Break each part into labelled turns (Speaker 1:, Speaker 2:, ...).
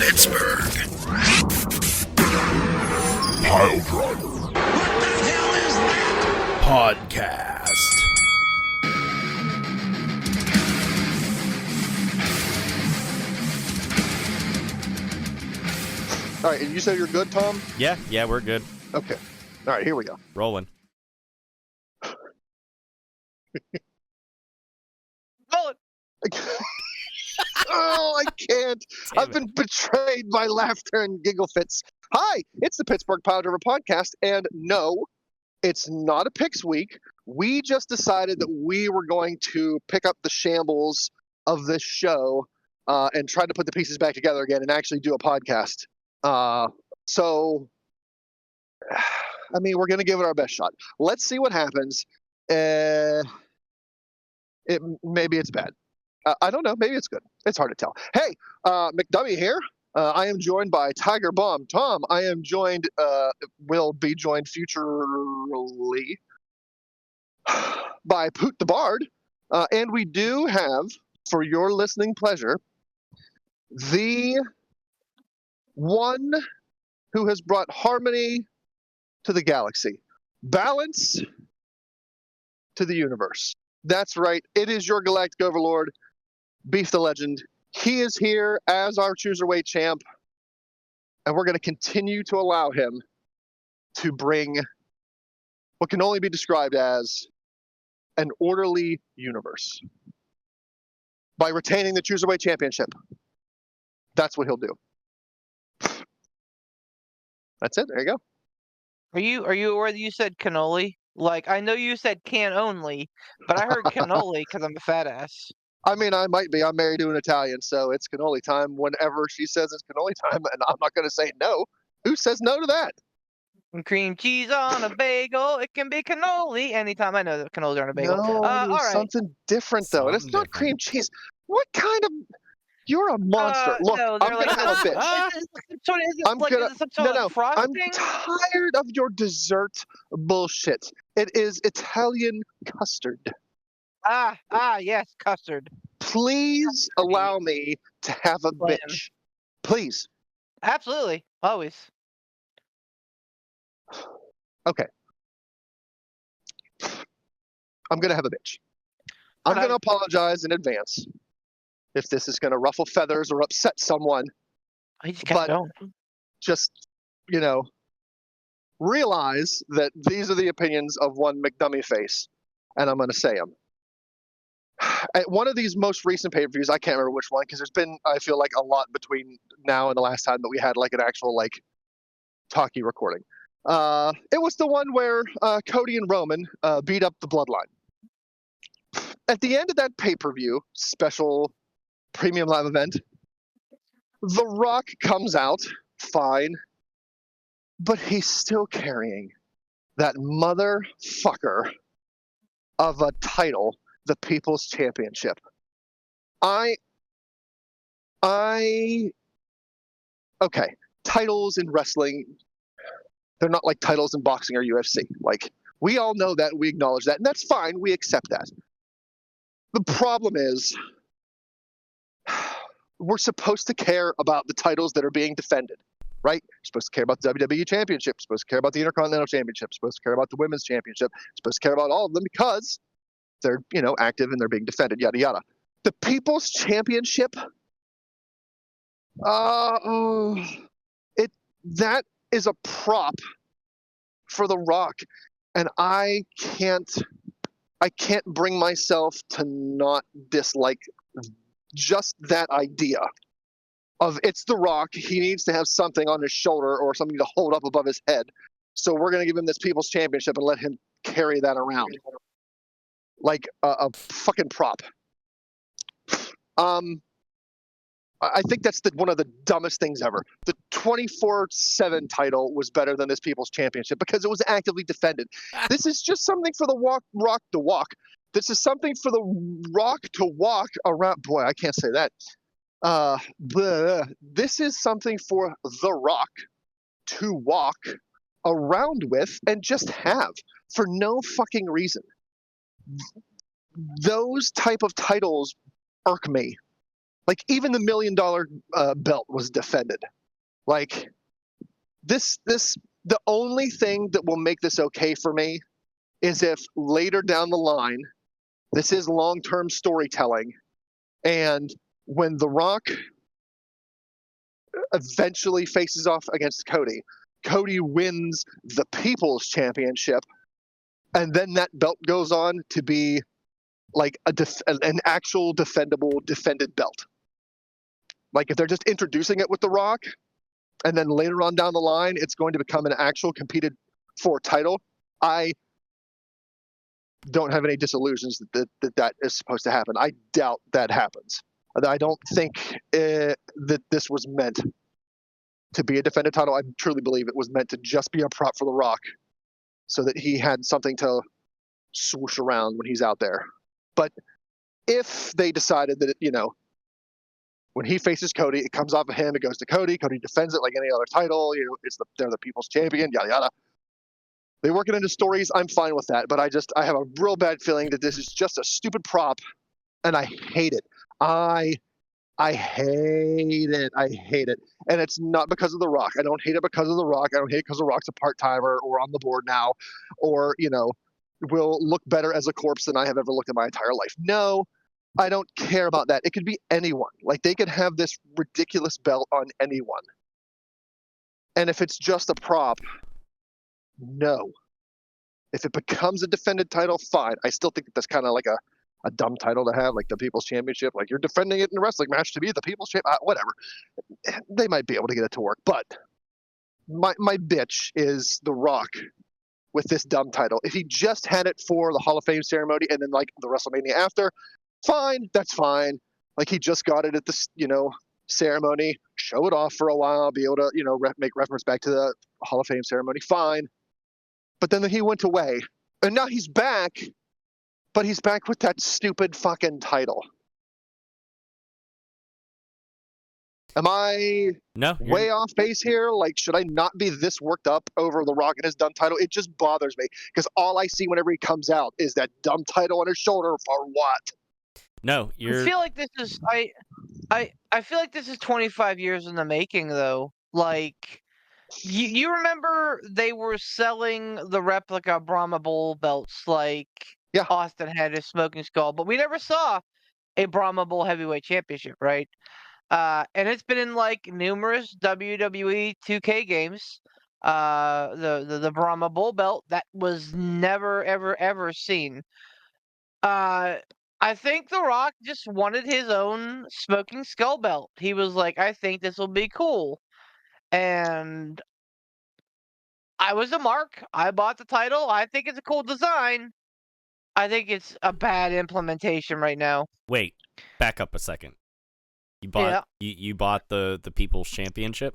Speaker 1: Pittsburgh Piledriver.
Speaker 2: What the hell is that?
Speaker 1: Podcast.
Speaker 3: All right, and you said you're good, Tom?
Speaker 4: Yeah, we're good.
Speaker 3: Okay. All right, here we go.
Speaker 4: Rolling.
Speaker 5: Rolling.
Speaker 3: Oh, I can't. I've been betrayed by laughter and giggle fits. Hi, it's the Pittsburgh Piledriver Podcast, and no, it's not a picks week. We just decided that we were going to pick up the shambles of this show and try to put the pieces back together again and actually do a podcast. So, I mean, we're going to give it our best shot. Let's see what happens. Maybe it's bad. I don't know. Maybe it's good. It's hard to tell. Hey, McDummy here. I am joined by Tiger Bomb. Tom, I am joined, will be joined futurely by Poot the Bard. And we do have, for your listening pleasure, the one who has brought harmony to the galaxy, balance to the universe. That's right. It is your galactic overlord, Beef the Legend. He is here as our cruiserweight champ, and we're going to continue to allow him to bring what can only be described as an orderly universe by retaining the cruiserweight championship. That's what he'll do. That's it. There you go.
Speaker 5: Are you aware that you said cannoli? Like, I know you said can only, but I heard cannoli because I'm a fat ass.
Speaker 3: I mean, I might be. I'm married to an Italian, so it's cannoli time whenever she says it's cannoli time, and I'm not going to say no. Who says no to that?
Speaker 5: And cream cheese on a bagel, it can be cannoli. Anytime I know that cannoli on a bagel.
Speaker 3: No,
Speaker 5: all right.
Speaker 3: something different, though. And it's not cream cheese. What kind of... You're a monster. Look,
Speaker 5: no,
Speaker 3: I'm going to have a bitch. I'm tired of your dessert bullshit. It is Italian custard.
Speaker 5: Yes, custard.
Speaker 3: Please allow me to have a bitch. Please.
Speaker 5: Absolutely. Always.
Speaker 3: Okay. I'm going to have a bitch. I'm going to apologize in advance if this is going to ruffle feathers or upset someone.
Speaker 5: I just kept going.
Speaker 3: Just, realize that these are the opinions of one McDummy face, and I'm going to say them. At one of these most recent pay-per-views, I can't remember which one, because there's been, I feel like, a lot between now and the last time that we had, like, an actual, like, talkie recording. It was the one where Cody and Roman beat up the Bloodline. At the end of that pay-per-view, special premium live event, The Rock comes out, fine, but he's still carrying that motherfucker of a title, the People's Championship. Okay, titles in wrestling, they're not like titles in boxing or UFC. Like, we all know that, we acknowledge that, and that's fine, we accept that. The problem is, we're supposed to care about the titles that are being defended, right? You're supposed to care about the WWE Championship, you're supposed to care about the Intercontinental Championship, you're supposed to care about the Women's Championship, you're supposed to care about all of them because they're, active and they're being defended, yada, yada. The People's Championship, that is a prop for The Rock, and I can't bring myself to not dislike just that idea of it's The Rock. He needs to have something on his shoulder or something to hold up above his head. So we're going to give him this People's Championship and let him carry that around like a fucking prop. I think that's one of the dumbest things ever. The 24/7 title was better than this People's Championship because it was actively defended. This is just something for the Rock to walk. This is something for the Rock to walk around. Boy, I can't say that. This is something for The Rock to walk around with and just have for no fucking reason. Those type of titles irk me. Like, even the $1 million belt was defended. Like, the only thing that will make this okay for me is if later down the line, this is long-term storytelling, and when The Rock eventually faces off against Cody, Cody wins the People's Championship, and then that belt goes on to be like an actual defended belt. Like, if they're just introducing it with The Rock, and then later on down the line, it's going to become an actual competed for title, I don't have any disillusions that is supposed to happen. I doubt that happens. I don't think that this was meant to be a defended title. I truly believe it was meant to just be a prop for The Rock so that he had something to swoosh around when he's out there. But if they decided that, when he faces Cody, it comes off of him, it goes to Cody, Cody defends it like any other title, they're the People's Champion, yada, yada. They work it into stories, I'm fine with that, but I have a real bad feeling that this is just a stupid prop, and I hate it. I hate it. I hate it. And it's not because of The Rock. I don't hate it because of The Rock. I don't hate it because The Rock's a part-timer or on the board now, or, will look better as a corpse than I have ever looked in my entire life. No, I don't care about that. It could be anyone. Like, they could have this ridiculous belt on anyone. And if it's just a prop, no. If it becomes a defended title, fine. I still think that's kind of like a dumb title to have, like the People's Championship. Like, you're defending it in a wrestling match to be the People's Champ. Whatever. They might be able to get it to work. But my bitch is The Rock with this dumb title. If he just had it for the Hall of Fame ceremony and then like the WrestleMania after, fine, that's fine. Like, he just got it at this, ceremony, show it off for a while, be able to, make reference back to the Hall of Fame ceremony, fine. But then he went away, and now he's back, but he's back with that stupid fucking title. Am I way off base here? Like, should I not be this worked up over The Rock and his dumb title? It just bothers me, because all I see whenever he comes out is that dumb title on his shoulder for what?
Speaker 4: No,
Speaker 5: I feel like this is I feel like this is 25 years in the making, though. Like, you remember they were selling the replica Brahma Bull belts, like Austin had his Smoking Skull, but we never saw a Brahma Bull Heavyweight Championship, right? And it's been in like numerous WWE 2K games. The Brahma Bull belt that was never ever seen. I think The Rock just wanted his own Smoking Skull belt. He was like, I think this will be cool. And I was a mark. I bought the title. I think it's a cool design. I think it's a bad implementation right now.
Speaker 4: Wait, back up a second. You bought you bought the People's Championship?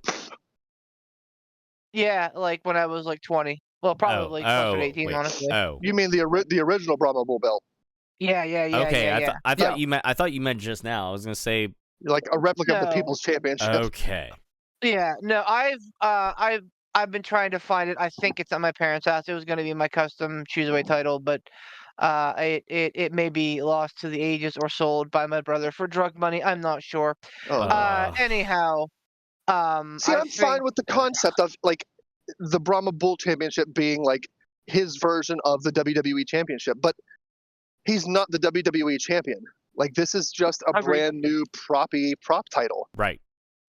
Speaker 3: Yeah,
Speaker 5: like when I was like 20. Well, probably closer to 18, honestly.
Speaker 3: Oh. You mean the original Brahma Bull belt?
Speaker 5: Yeah.
Speaker 4: Okay, I thought you meant just now. I was gonna say
Speaker 3: like a replica of the People's Championship.
Speaker 4: Okay.
Speaker 5: Yeah, no, I've been trying to find it. I think it's at my parents' house. It was going to be my custom Chooseway title, but it may be lost to the ages or sold by my brother for drug money. I'm not sure. Anyhow,
Speaker 3: see, I'm fine with the concept of like the Brahma Bull Championship being like his version of the WWE Championship, but he's not the WWE champion. Like, this is just a brand new prop title.
Speaker 4: Right.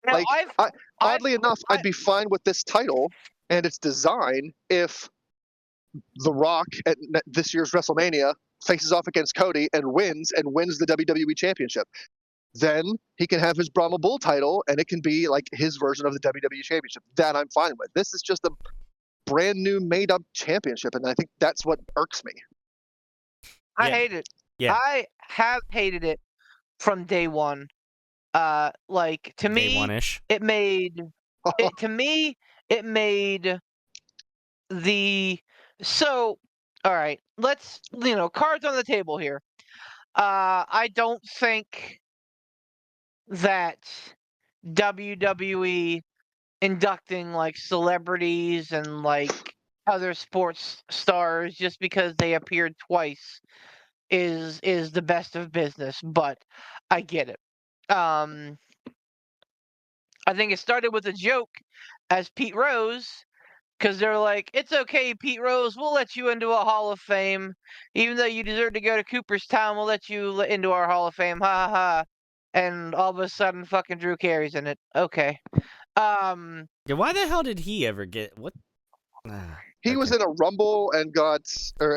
Speaker 5: Now,
Speaker 3: like, oddly enough, I'd be fine with this title and its design if The Rock at this year's WrestleMania faces off against Cody and wins the WWE Championship. Then he can have his Brahma Bull title, and it can be like his version of the WWE Championship. That I'm fine with. This is just a brand new made-up championship, and I think that's what irks me.
Speaker 5: I hate it.
Speaker 4: Yeah.
Speaker 5: I have hated it from day one. Like, to me,
Speaker 4: one-ish.
Speaker 5: it made the so. All right, let's cards on the table here. I don't think that WWE inducting like celebrities and like other sports stars just because they appeared twice is the best of business, but I get it. I think it started with a joke as Pete Rose, because they're like, it's okay, Pete Rose, we'll let you into a Hall of Fame. Even though you deserve to go to Cooperstown, we'll let you into our Hall of Fame. Ha ha ha. And all of a sudden, fucking Drew Carey's in it. Okay.
Speaker 4: Yeah, why the hell did he ever get what?
Speaker 3: He was in a Rumble and ran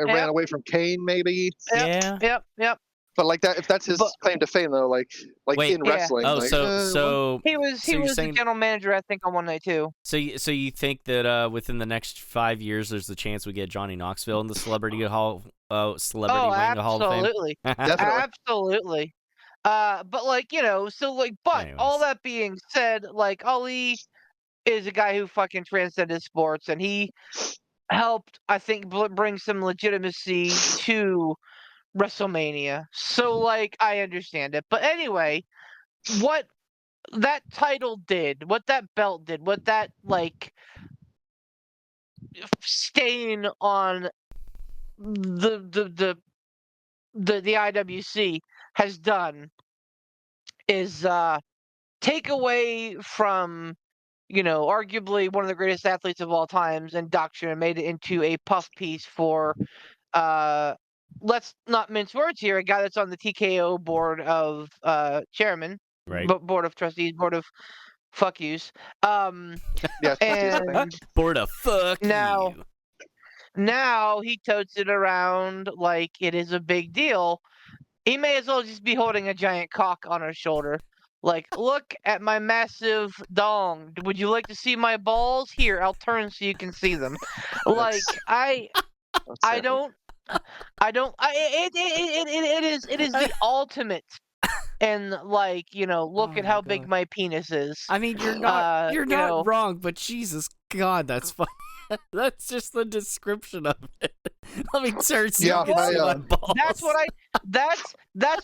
Speaker 5: Yep.
Speaker 3: away from Kane, maybe.
Speaker 4: Yeah.
Speaker 5: Yep.
Speaker 3: But like that, if that's his claim to fame, though, like
Speaker 4: Wait,
Speaker 3: in wrestling.
Speaker 4: Oh,
Speaker 3: like,
Speaker 4: so
Speaker 5: He was
Speaker 4: so you're
Speaker 5: the
Speaker 4: saying-
Speaker 5: general manager, I think, on one night too.
Speaker 4: So you think that within the next 5 years, there's the chance we get Johnny Knoxville in the Celebrity Ring Hall of Fame?
Speaker 5: Absolutely.
Speaker 3: Definitely.
Speaker 5: Absolutely. But like, so like, but
Speaker 4: Anyways.
Speaker 5: all that being said, like, Ali is a guy who fucking transcended sports, and he helped, I think, bring some legitimacy to WrestleMania. So like, I understand it. But anyway, what that title did, what that belt did, what that like stain on the IWC has done is take away from arguably one of the greatest athletes of all times and doctrine, and made it into a puff piece for let's not mince words here, a guy that's on the TKO board of chairman,
Speaker 4: Right.
Speaker 5: board of trustees, board of fuck yous.
Speaker 3: Yeah,
Speaker 5: And
Speaker 4: Board of fuck
Speaker 5: Now-
Speaker 4: you.
Speaker 5: now he totes it around like it is a big deal. He may as well just be holding a giant cock on his shoulder. Like, look at my massive dong. Would you like to see my balls? Here, I'll turn so you can see them. Like, it is the ultimate. And like, look
Speaker 4: Oh
Speaker 5: at
Speaker 4: my
Speaker 5: how big
Speaker 4: God.
Speaker 5: my penis is.
Speaker 4: I mean, you're not
Speaker 5: know-
Speaker 4: wrong, but Jesus God, that's funny. That's just the description of it. Let me turn so
Speaker 3: Yeah,
Speaker 4: you can see
Speaker 3: I,
Speaker 4: my balls.
Speaker 5: That's what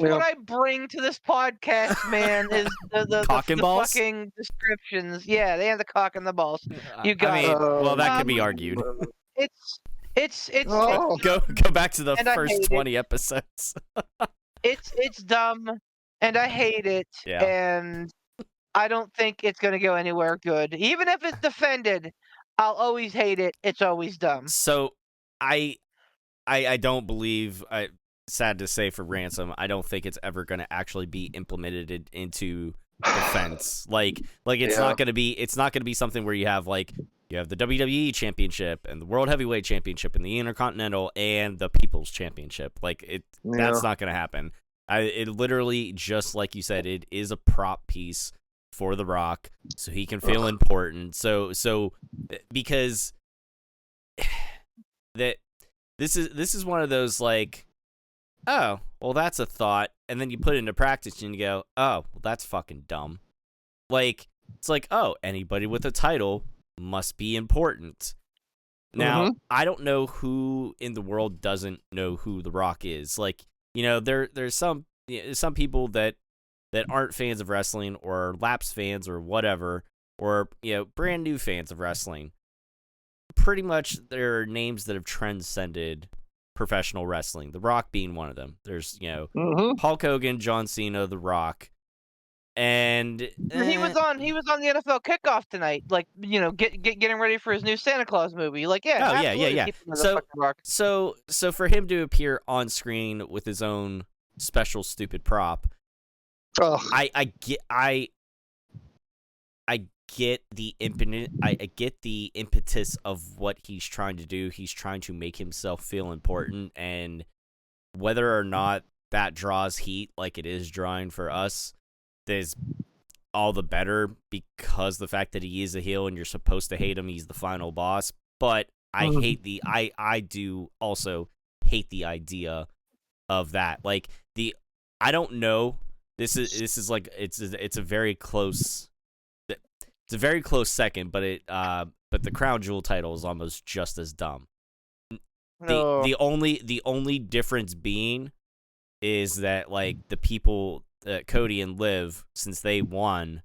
Speaker 5: what I bring to this podcast, man. Is the
Speaker 4: Cock and balls?
Speaker 5: fucking descriptions? Yeah, they have the cock and the balls. You got
Speaker 4: I mean,
Speaker 5: it.
Speaker 4: well, that could be
Speaker 5: Um,
Speaker 4: argued.
Speaker 5: It's
Speaker 3: Oh.
Speaker 4: Go back to the
Speaker 5: And I
Speaker 4: first
Speaker 5: hate it.
Speaker 4: 20 episodes.
Speaker 5: it's dumb, and I hate it.
Speaker 4: Yeah.
Speaker 5: And I don't think it's gonna go anywhere good. Even if it's defended, I'll always hate it. It's always dumb.
Speaker 4: So I don't believe, sad to say for Ransom, I don't think it's ever going to actually be implemented into defense. Like it's
Speaker 3: Yeah.
Speaker 4: not going to be something where you have the WWE Championship and the World Heavyweight Championship and the Intercontinental and the People's Championship. That's not going to happen. It literally, just like you said, it is a prop piece for The Rock, so he can feel important. So because that this is one of those like, oh, well, that's a thought, and then you put it into practice and you go, oh, well, that's fucking dumb. Like, it's like, oh, anybody with a title must be important. Now, I don't know who in the world doesn't know who The Rock is. Like, there's some people that aren't fans of wrestling or lapsed fans or whatever, or brand new fans of wrestling. Pretty much there are names that have transcended professional wrestling, The Rock being one of them. There's Hulk Hogan, John Cena, The Rock, and
Speaker 5: He was on the NFL kickoff tonight, like getting ready for his new Santa Claus movie. Like, yeah,
Speaker 4: Oh, yeah.
Speaker 5: absolutely, people know the fucking Rock.
Speaker 4: So for him to appear on screen with his own special stupid prop, I get the impetus of what he's trying to do. He's trying to make himself feel important, and whether or not that draws heat like it is drawing for us, there's all the better, because the fact that he is a heel and you're supposed to hate him, he's the final boss. But I do also hate the idea of that. Like, I don't know. This is like it's a very close. It's a very close second, but the crown jewel title is almost just as dumb. The only difference being is that, like, the people, Cody and Liv, since they won,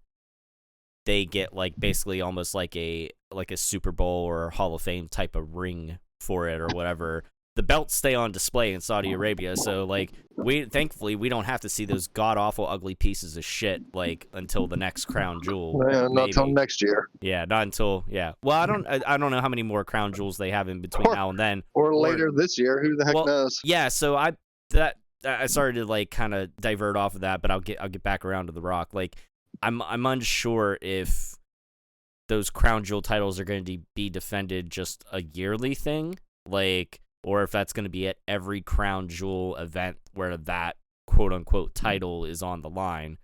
Speaker 4: they get like basically almost like a Super Bowl or Hall of Fame type of ring for it or whatever. the belts stay on display in Saudi Arabia, so like thankfully we don't have to see those god awful ugly pieces of shit like until the next crown jewel.
Speaker 3: Not until next year.
Speaker 4: Yeah, not until Well, I don't know how many more crown jewels they have in between now and then,
Speaker 3: or later this year. Who the heck knows?
Speaker 4: Yeah, so I started to like kind of divert off of that, but I'll get back around to The Rock. Like I'm unsure if those crown jewel titles are going to be defended just a yearly thing, like, or if that's going to be at every crown jewel event where that quote unquote title is on the line.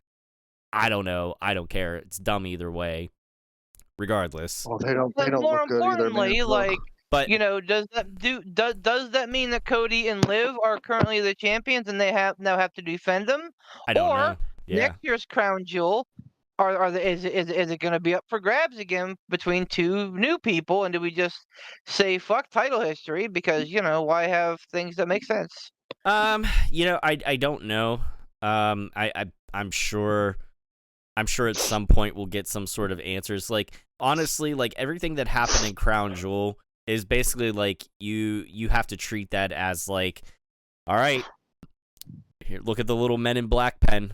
Speaker 4: I don't know. I don't care. It's dumb either way. Regardless.
Speaker 3: Well, they don't
Speaker 5: more
Speaker 3: look good either,
Speaker 5: importantly,
Speaker 3: man.
Speaker 5: like,
Speaker 4: but
Speaker 5: does that mean that Cody and Liv are currently the champions and they now have to defend them?
Speaker 4: I don't
Speaker 5: or
Speaker 4: know. Yeah.
Speaker 5: next year's crown jewel, is it going to be up for grabs again between two new people? And do we just say fuck title history because why have things that make sense?
Speaker 4: I don't know. I'm sure at some point we'll get some sort of answers. Like honestly, like everything that happened in Crown Jewel is basically like you have to treat that as like, all right, here, look at the little Men in Black pen.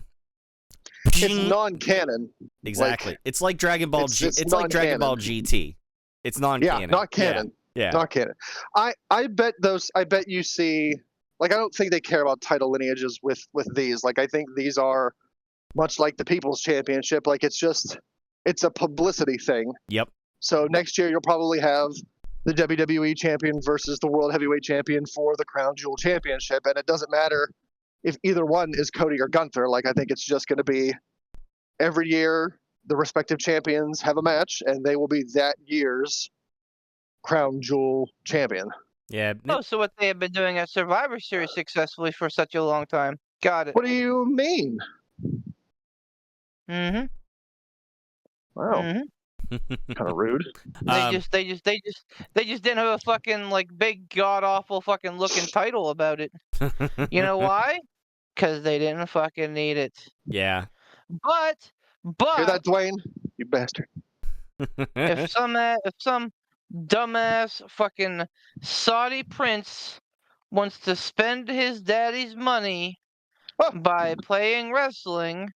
Speaker 3: It's non-canon.
Speaker 4: Exactly. It's like Dragon Ball G. It's like Dragon Ball GT. It's non-canon.
Speaker 3: Yeah, not canon.
Speaker 4: Yeah.
Speaker 3: Not canon. I bet you see, like, I don't think they care about title lineages with these. Like, I think these are much like the People's Championship. Like, it's a publicity thing.
Speaker 4: Yep.
Speaker 3: So next year you'll probably have the WWE champion versus the World Heavyweight champion for the Crown Jewel Championship, and it doesn't matter if either one is Cody or Gunther. Like, I think it's just going to be every year the respective champions have a match, and they will be that year's Crown Jewel champion.
Speaker 4: Yeah.
Speaker 5: Oh, so what they have been doing at Survivor Series successfully for such a long time. Got it.
Speaker 3: What do you mean?
Speaker 5: Mm-hmm.
Speaker 3: Wow.
Speaker 5: Mm-hmm.
Speaker 3: Kind of rude.
Speaker 5: They just didn't have a fucking like big god awful fucking looking title about it. You know why? Because they didn't fucking need it.
Speaker 4: Yeah.
Speaker 5: But
Speaker 3: Hear that, Dwayne? You bastard.
Speaker 5: if some dumbass fucking Saudi prince wants to spend his daddy's money by playing wrestling,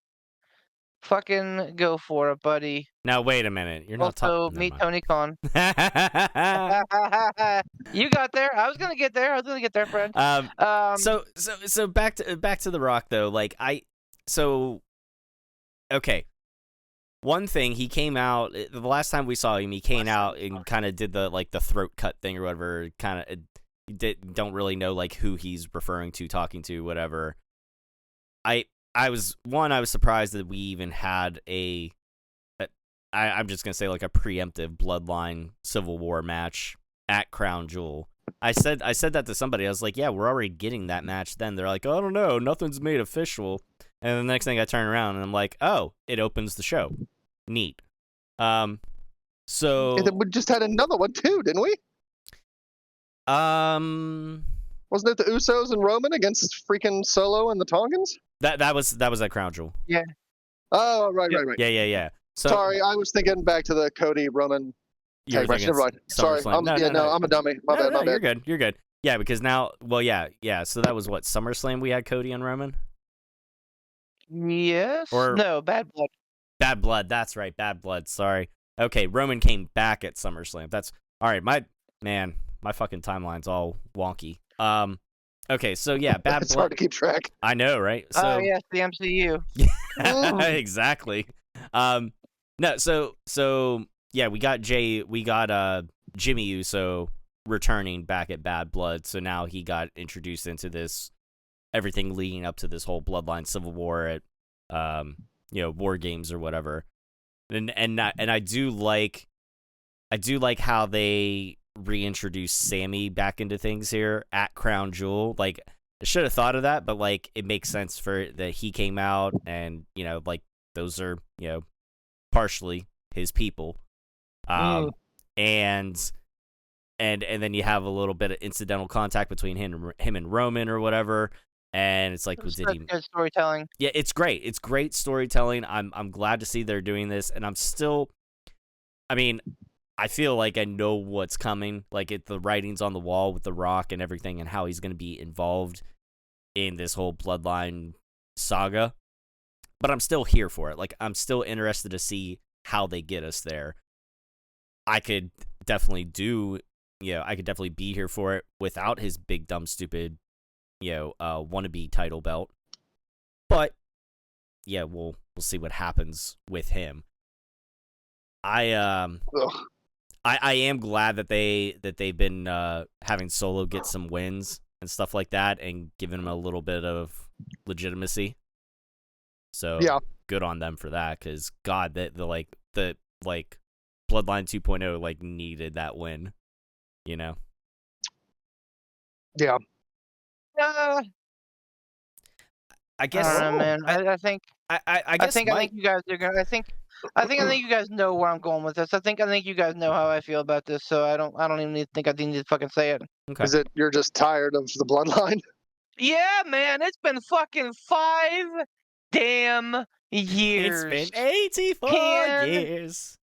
Speaker 5: fucking go for it, buddy.
Speaker 4: Now wait a minute. You're not talking.
Speaker 5: Also, meet Tony Khan. You got there. I was gonna get there, friend.
Speaker 4: So back to The Rock though. Like okay. One thing, he came out the last time we saw him. He came out and kind of did the throat cut thing or whatever. Kind of don't really know like who he's referring to, talking to, whatever. I was surprised that we even had I'm just gonna say like a preemptive Bloodline Civil War match at Crown Jewel. I said that to somebody. I was like, yeah, we're already getting that match. Then they're like, oh, I don't know, nothing's made official. And the next thing I turn around and I'm like, oh, it opens the show. Neat. So
Speaker 3: And then we just had another one too, didn't we? Wasn't it the Usos and Roman against freaking Solo and the Tongans?
Speaker 4: That was at Crown Jewel.
Speaker 5: Yeah.
Speaker 3: Oh, right.
Speaker 4: Yeah. So,
Speaker 3: sorry, I was thinking back to the Cody Roman.
Speaker 4: You're thinking
Speaker 3: Never mind. Sorry, I'm a dummy. My bad.
Speaker 4: You're good. Yeah, because now, well, yeah. So that was what, SummerSlam we had Cody and Roman?
Speaker 5: Yes.
Speaker 4: Or
Speaker 5: no, Bad Blood.
Speaker 4: Bad Blood. That's right, Bad Blood. Sorry. Okay, Roman came back at SummerSlam. That's all right. My fucking timeline's all wonky. Okay, so yeah, Bad Blood.
Speaker 3: It's hard to keep track.
Speaker 4: I know, right? So,
Speaker 5: oh yes, the MCU.
Speaker 4: Exactly. No, so yeah, we got Jimmy Uso returning back at Bad Blood. So now he got introduced into this, everything leading up to this whole Bloodline Civil War at War Games or whatever. And I do like how they reintroduced Sammy back into things here at Crown Jewel. Like, I should have thought of that, but like it makes sense for that he came out and like those are partially his people. And then you have a little bit of incidental contact between him and Roman or whatever, and it's like,
Speaker 5: Good storytelling.
Speaker 4: Yeah, it's great. It's great storytelling. I'm glad to see they're doing this, and I'm still, I mean, I feel like I know what's coming. Like the writing's on the wall with The Rock and everything, and how he's going to be involved in this whole Bloodline saga. But I'm still here for it. Like, I'm still interested to see how they get us there. I could definitely I could definitely be here for it without his big, dumb, stupid, wannabe title belt. But yeah, we'll see what happens with him. I am glad that they've been having Solo get some wins and stuff like that, and giving him a little bit of legitimacy. So
Speaker 3: yeah,
Speaker 4: good on them for that, because God, the Bloodline 2.0 like needed that win,
Speaker 3: Yeah.
Speaker 4: I guess.
Speaker 5: I don't know, man. I think
Speaker 4: I guess
Speaker 5: I think you guys are gonna. I think you guys know where I'm going with this. I think you guys know how I feel about this. So I don't even think I need to fucking say it.
Speaker 4: Okay.
Speaker 3: Is it you're just tired of the Bloodline?
Speaker 5: Yeah, man. It's been fucking 5 damn years.
Speaker 4: It's been 84 years.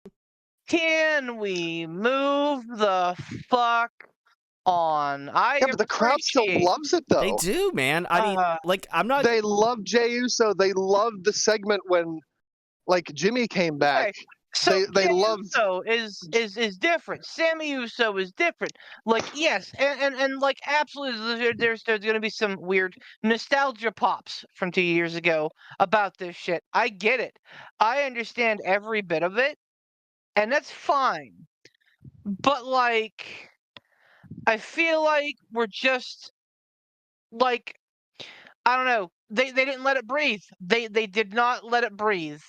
Speaker 5: Can we move the fuck on?
Speaker 3: Yeah, but the crowd still loves it, though.
Speaker 4: They do, man. I mean, like, I'm not.
Speaker 3: They love Jey Uso. They loved the segment when, like, Jimmy came back.
Speaker 5: Okay. So
Speaker 3: they
Speaker 5: Jey
Speaker 3: loved.
Speaker 5: Uso is different. Sammy Uso is different. Like, yes, and like, absolutely, there's going to be some weird nostalgia pops from 2 years ago about this shit. I get it. I understand every bit of it, and that's fine. But like, I feel like we're just like, I don't know. They didn't let it breathe. They did not let it breathe.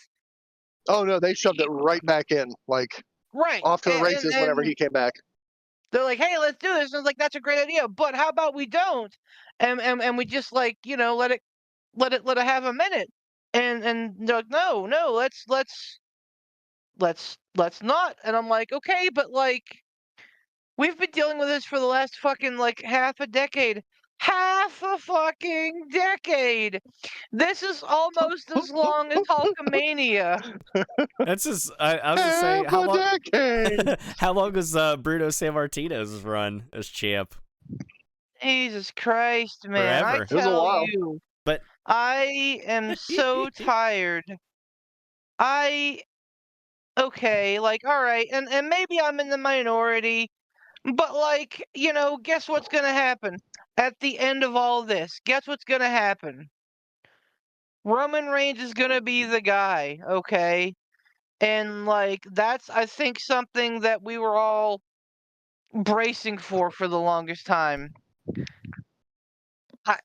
Speaker 3: Oh no, they shoved it right back in, like
Speaker 5: Right.
Speaker 3: off to the races whenever he came back.
Speaker 5: They're like, "Hey, let's do this." And I was like, "That's a great idea, but how about we don't?" And we just, like, let it have a minute. And they're like, "No, let's not." And I'm like, "Okay, but like, we've been dealing with this for the last fucking like half a decade. Half a fucking decade. This is almost as long as Hulkamania."
Speaker 4: That's just. I was gonna say, how long?
Speaker 3: Decade.
Speaker 4: How long was Bruno Sammartino's run as champ?
Speaker 5: Jesus Christ, man!
Speaker 4: Forever.
Speaker 5: I
Speaker 3: It was a
Speaker 5: tell
Speaker 3: while.
Speaker 5: you,
Speaker 4: But
Speaker 5: I am so tired. Okay, like, all right, and maybe I'm in the minority, but like, guess what's gonna happen at the end of all this? Guess what's gonna happen? Roman Reigns is gonna be the guy, okay? And like, that's, I think, something that we were all bracing for the longest time. I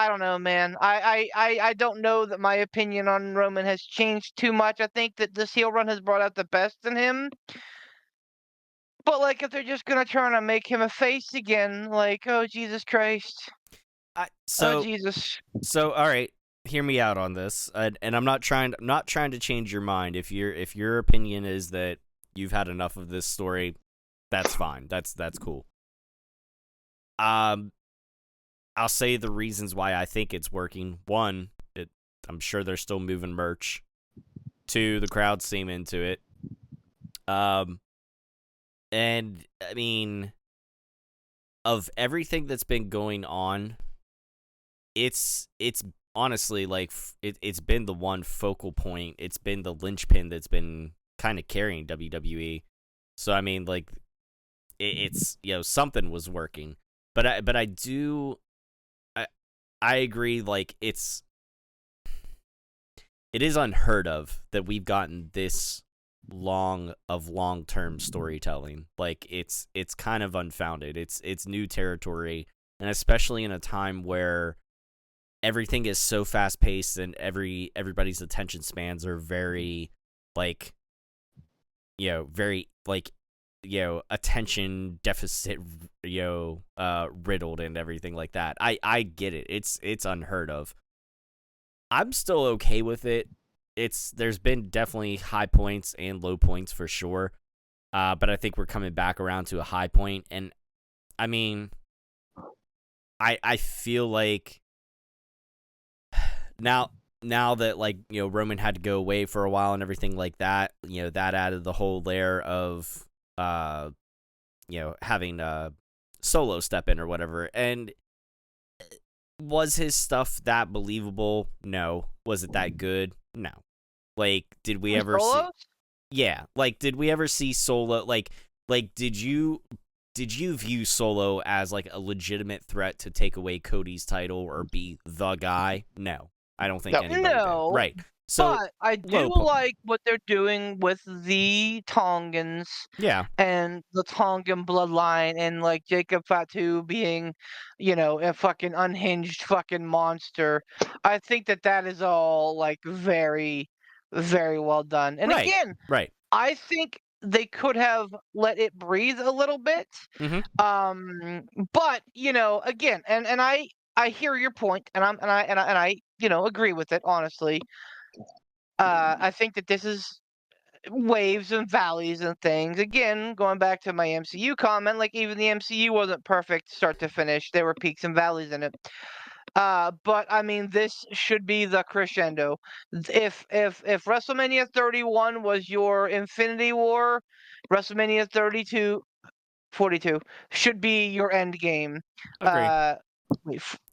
Speaker 5: don't know, man. I don't know that my opinion on Roman has changed too much. I think that this heel run has brought out the best in him. But like, if they're just gonna try to make him a face again, like, oh Jesus Christ, oh Jesus.
Speaker 4: So all right, hear me out on this, and I'm not trying to change your mind. If your opinion is that you've had enough of this story, that's fine. That's cool. I'll say the reasons why I think it's working. One, I'm sure they're still moving merch. Two, the crowd seem into it. And I mean, of everything that's been going on, it's honestly like it's been the one focal point. It's been the linchpin that's been kind of carrying WWE. So I mean, like, it's something was working. But I agree, like, it is unheard of that we've gotten this long-term storytelling. Like, it's kind of unfounded. It's new territory, and especially in a time where everything is so fast-paced and everybody's attention spans are very, like, very, like, attention deficit, riddled and everything like that. I get it. It's unheard of. I'm still okay with it. There's been definitely high points and low points for sure. But I think we're coming back around to a high point. And I mean, I feel like now that, like, Roman had to go away for a while and everything like that, that added the whole layer of having Solo step in or whatever. And was his stuff that believable? No. Was it that good? No. Like, did we ever see? Yeah. Like, did we ever see Solo? Like, did you view Solo as like a legitimate threat to take away Cody's title or be the guy? No, I don't think anybody did. Right. So,
Speaker 5: but I do like what they're doing with the Tongans.
Speaker 4: Yeah.
Speaker 5: And the Tongan bloodline, and like Jacob Fatu being, a fucking unhinged fucking monster. I think that is all like very, very well done. And again,
Speaker 4: right.
Speaker 5: I think they could have let it breathe a little bit. But again, and I hear your point, and I agree with it honestly. I think that this is waves and valleys and things. Again, going back to my MCU comment, like even the MCU wasn't perfect start to finish. There were peaks and valleys in it. But I mean, this should be the crescendo. If WrestleMania 31 was your Infinity War, WrestleMania 42 should be your end game.
Speaker 4: Agreed.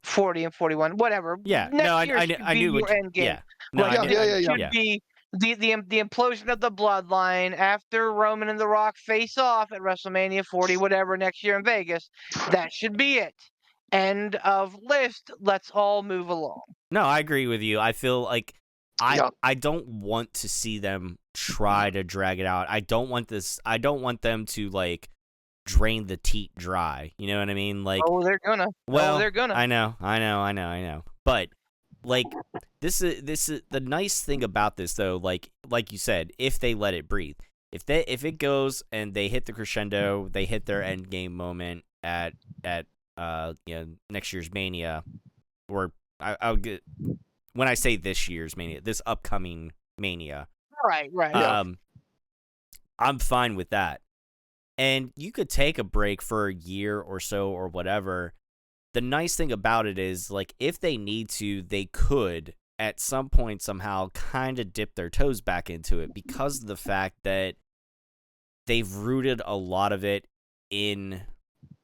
Speaker 5: 40 and 41, whatever.
Speaker 4: Yeah,
Speaker 5: Next year should
Speaker 4: I
Speaker 5: be
Speaker 4: knew
Speaker 5: your end game.
Speaker 4: Yeah, no,
Speaker 5: should be the implosion of the bloodline after Roman and The Rock face off at WrestleMania 40, whatever, next year in Vegas. That should be it. End of list. Let's all move along.
Speaker 4: No, I agree with you. I feel like I don't want to see them try to drag it out. I don't want them to like drain the teat dry. You know what I mean? Like,
Speaker 5: they're gonna.
Speaker 4: Well,
Speaker 5: they're gonna.
Speaker 4: I know. But like, this is the nice thing about this though. Like you said, if they let it breathe, if it goes and they hit the crescendo, they hit their end game moment at next year's Mania, or I'll get when I say this year's Mania, this upcoming Mania.
Speaker 5: Right.
Speaker 4: I'm fine with that. And you could take a break for a year or so or whatever. The nice thing about it is, like, if they need to, they could, at some point, somehow kind of dip their toes back into it because of the fact that they've rooted a lot of it in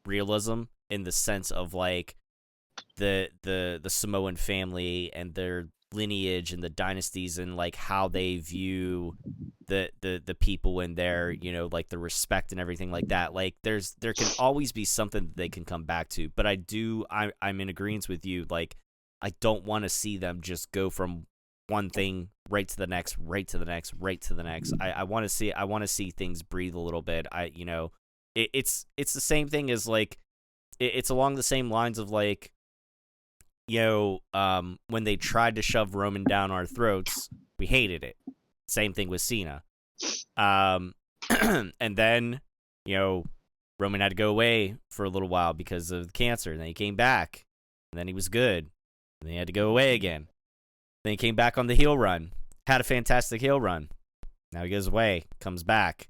Speaker 4: realism, in the sense of, like, the Samoan family and their lineage and the dynasties and, like, how they view the people in there, like the respect and everything like that. Like there can always be something that they can come back to. But I'm in agreement with you. Like, I don't want to see them just go from one thing right to the next, right to the next, right to the next. I want to see things breathe a little bit. It's the same thing as like, it's along the same lines of like, when they tried to shove Roman down our throats, we hated it. Same thing with Cena. And then, Roman had to go away for a little while because of cancer. And then he came back. And then he was good. And then he had to go away again. Then he came back on the heel run. Had a fantastic heel run. Now he goes away, comes back.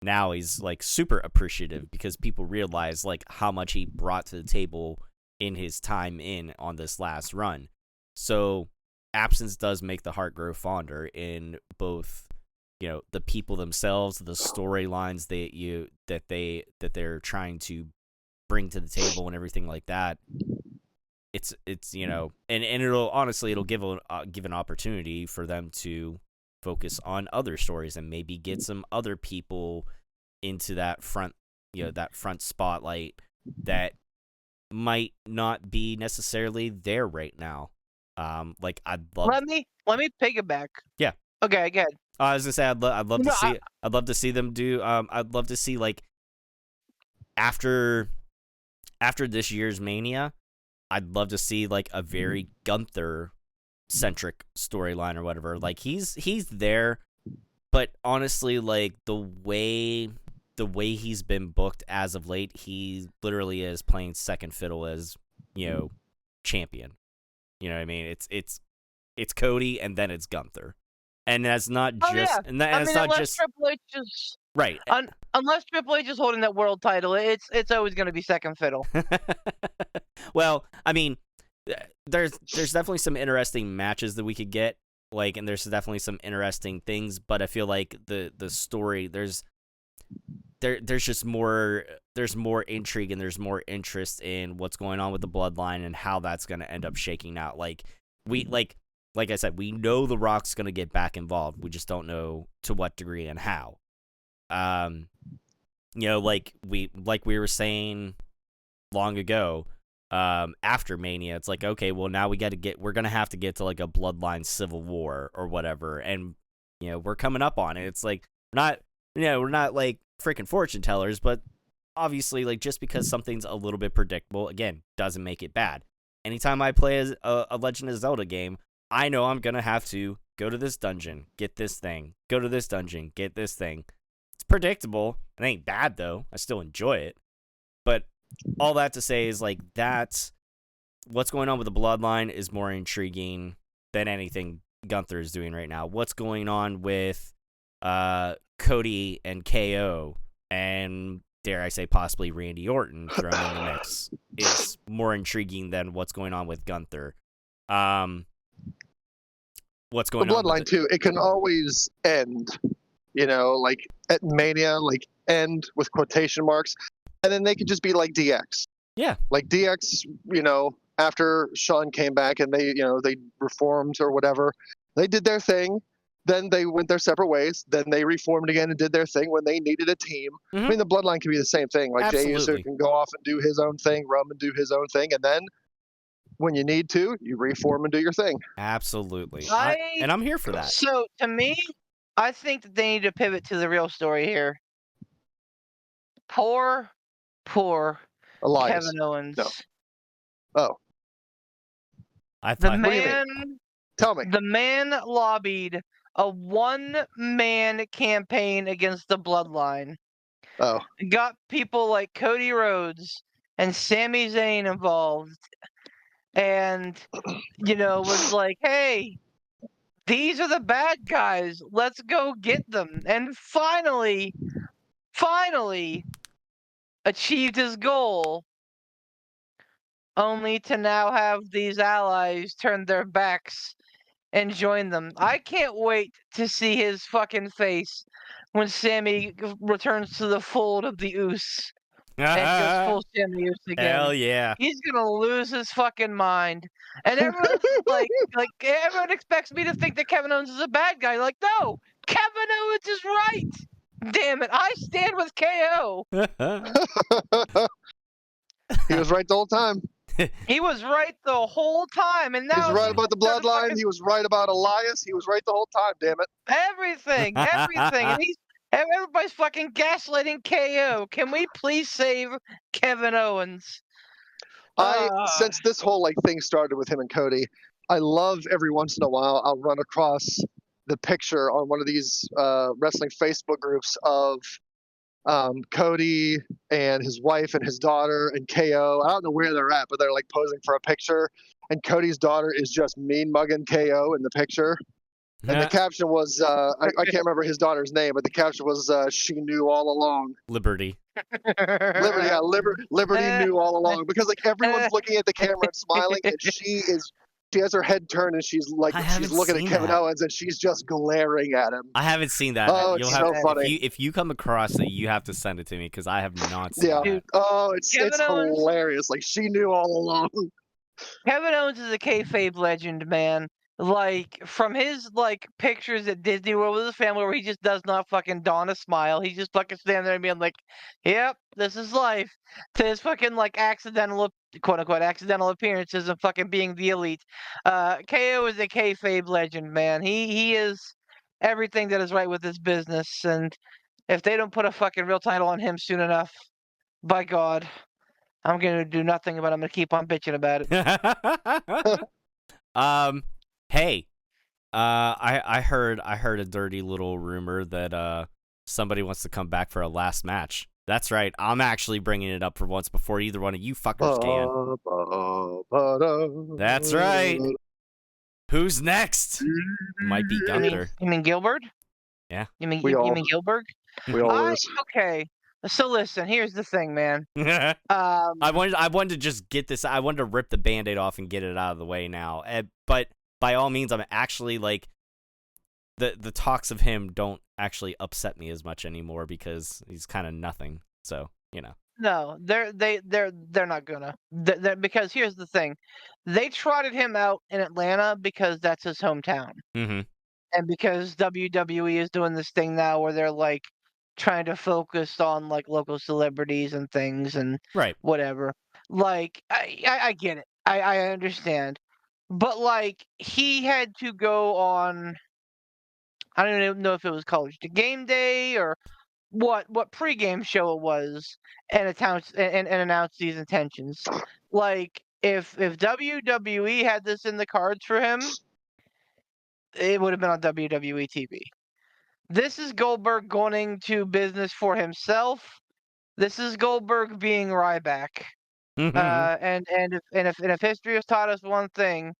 Speaker 4: Now he's like super appreciative because people realize like how much he brought to the table in his time in on this last run. So absence does make the heart grow fonder in both, the people themselves, the storylines that they're trying to bring to the table and everything like that. It's and it'll give an opportunity for them to focus on other stories and maybe get some other people into that front spotlight that might not be necessarily there right now. Like I'd love.
Speaker 5: Let me piggyback.
Speaker 4: Yeah.
Speaker 5: Okay, go ahead.
Speaker 4: I was gonna say I'd love to see them do. I'd love to see like after this year's Mania, I'd love to see like a very Gunther centric storyline or whatever. Like he's there, but honestly, like the way he's been booked as of late, he literally is playing second fiddle as champion. You know what I mean? It's Cody and then it's Gunther, and that's not just
Speaker 5: Triple H is
Speaker 4: right.
Speaker 5: Unless Triple H is holding that world title, it's always going to be second fiddle.
Speaker 4: Well, I mean, there's definitely some interesting matches that we could get, like, and there's definitely some interesting things, but I feel like the story there's there's just more intrigue and there's more interest in what's going on with the bloodline and how that's going to end up shaking out. Like I said, we know The Rock's going to get back involved. We just don't know to what degree and how. Like we were saying long ago, after Mania, it's like, okay, well, now we're going to have to get to like a bloodline civil war or whatever. And, we're coming up on it. It's like, we're not like freaking fortune tellers, but obviously, like, just because something's a little bit predictable, again, doesn't make it bad. Anytime I play a Legend of Zelda game, I know I'm going to have to go to this dungeon, get this thing, go to this dungeon, get this thing. It's predictable. It ain't bad, though. I still enjoy it. But all that to say is, like, that's what's going on with the bloodline is more intriguing than anything Gunther is doing right now. What's going on with Cody and KO and, dare I say, possibly Randy Orton thrown in the mix is more intriguing than what's going on with Gunther. What's going
Speaker 3: the
Speaker 4: on?
Speaker 3: Bloodline too. It can always end, like at Mania, like end with quotation marks, and then they could just be like DX.
Speaker 4: Yeah,
Speaker 3: like DX. After Shawn came back and they reformed or whatever, they did their thing. Then they went their separate ways. Then they reformed again and did their thing when they needed a team.
Speaker 4: Mm-hmm.
Speaker 3: I mean, the Bloodline can be the same thing. Like Jey Uso can go off and do his own thing, Roman do his own thing, and then when you need to, you reform and do your thing.
Speaker 4: Absolutely. And I'm here for that.
Speaker 5: So, to me, I think that they need to pivot to the real story here. Poor
Speaker 3: Elias.
Speaker 5: Kevin Owens.
Speaker 3: No. Oh.
Speaker 5: The man...
Speaker 3: Tell me.
Speaker 5: The man lobbied a one-man campaign against the Bloodline.
Speaker 3: Oh.
Speaker 5: Got people like Cody Rhodes and Sami Zayn involved. And, was like, hey, these are the bad guys. Let's go get them. And finally achieved his goal. Only to now have these allies turn their backs and join them. I can't wait to see his fucking face when Sammy returns to the fold of the Uso and goes full Sammy Uso again.
Speaker 4: Hell yeah.
Speaker 5: He's gonna lose his fucking mind. And everyone's like everyone expects me to think that Kevin Owens is a bad guy. Like, no, Kevin Owens is right. Damn it, I stand with KO.
Speaker 3: He was right the whole time.
Speaker 5: He was right the whole time, and now
Speaker 3: he was right about the Bloodline. He was right about Elias. He was right the whole time. Damn it!
Speaker 5: Everything, and everybody's fucking gaslighting KO. Can we please save Kevin Owens?
Speaker 3: Since this whole thing started with him and Cody, I love every once in a while I'll run across the picture on one of these wrestling Facebook groups of Cody and his wife and his daughter and KO. I don't know where they're at, but they're posing for a picture. And Cody's daughter is just mean mugging KO in the picture. And the caption was, I can't remember his daughter's name, but the caption was, she knew all along.
Speaker 4: Liberty.
Speaker 3: Liberty, yeah, Liberty knew all along. Because everyone's looking at the camera and smiling, and she has her head turned and she's looking at Kevin Owens and she's just glaring at him.
Speaker 4: I haven't seen that.
Speaker 3: Oh, it's so funny.
Speaker 4: If you come across it, you have to send it to me because I have not seen that.
Speaker 3: Oh, it's hilarious. She knew all along.
Speaker 5: Kevin Owens is a kayfabe legend, man. From his pictures at Disney World with his family, where he just does not fucking don a smile. He just fucking stand there and being like, "Yep, this is life." To his fucking accidental, quote unquote, accidental appearances and fucking being the elite. KO is a kayfabe legend, man. He is everything that is right with his business, and if they don't put a fucking real title on him soon enough, by God, I'm gonna do nothing but I'm gonna keep on bitching about it.
Speaker 4: Hey, I heard a dirty little rumor that somebody wants to come back for a last match. That's right. I'm actually bringing it up for once before either one of you fuckers can. That's right. Who's next? Might be Gunther.
Speaker 5: You mean Gilbert?
Speaker 4: Yeah.
Speaker 5: You mean Gilbert?
Speaker 3: We all lose.
Speaker 5: Okay. So listen, here's the thing, man.
Speaker 4: I wanted to just get this. I wanted to rip the Band-Aid off and get it out of the way now. But by all means, I'm actually the talks of him don't actually upset me as much anymore because he's kind of nothing. So, you know.
Speaker 5: No, they're not gonna. Because here's the thing, they trotted him out in Atlanta because that's his hometown,
Speaker 4: Mm-hmm.
Speaker 5: and because WWE is doing this thing now where they're like trying to focus on like local celebrities and things and
Speaker 4: Right.
Speaker 5: whatever. Like I get it. I understand. But like he had to go on, I don't even know if it was College to Game Day or what pregame show it was, and announce these intentions. Like if WWE had this in the cards for him, it would have been on WWE TV. This is Goldberg going into business for himself. This is Goldberg being Ryback. And if history has taught us one thing,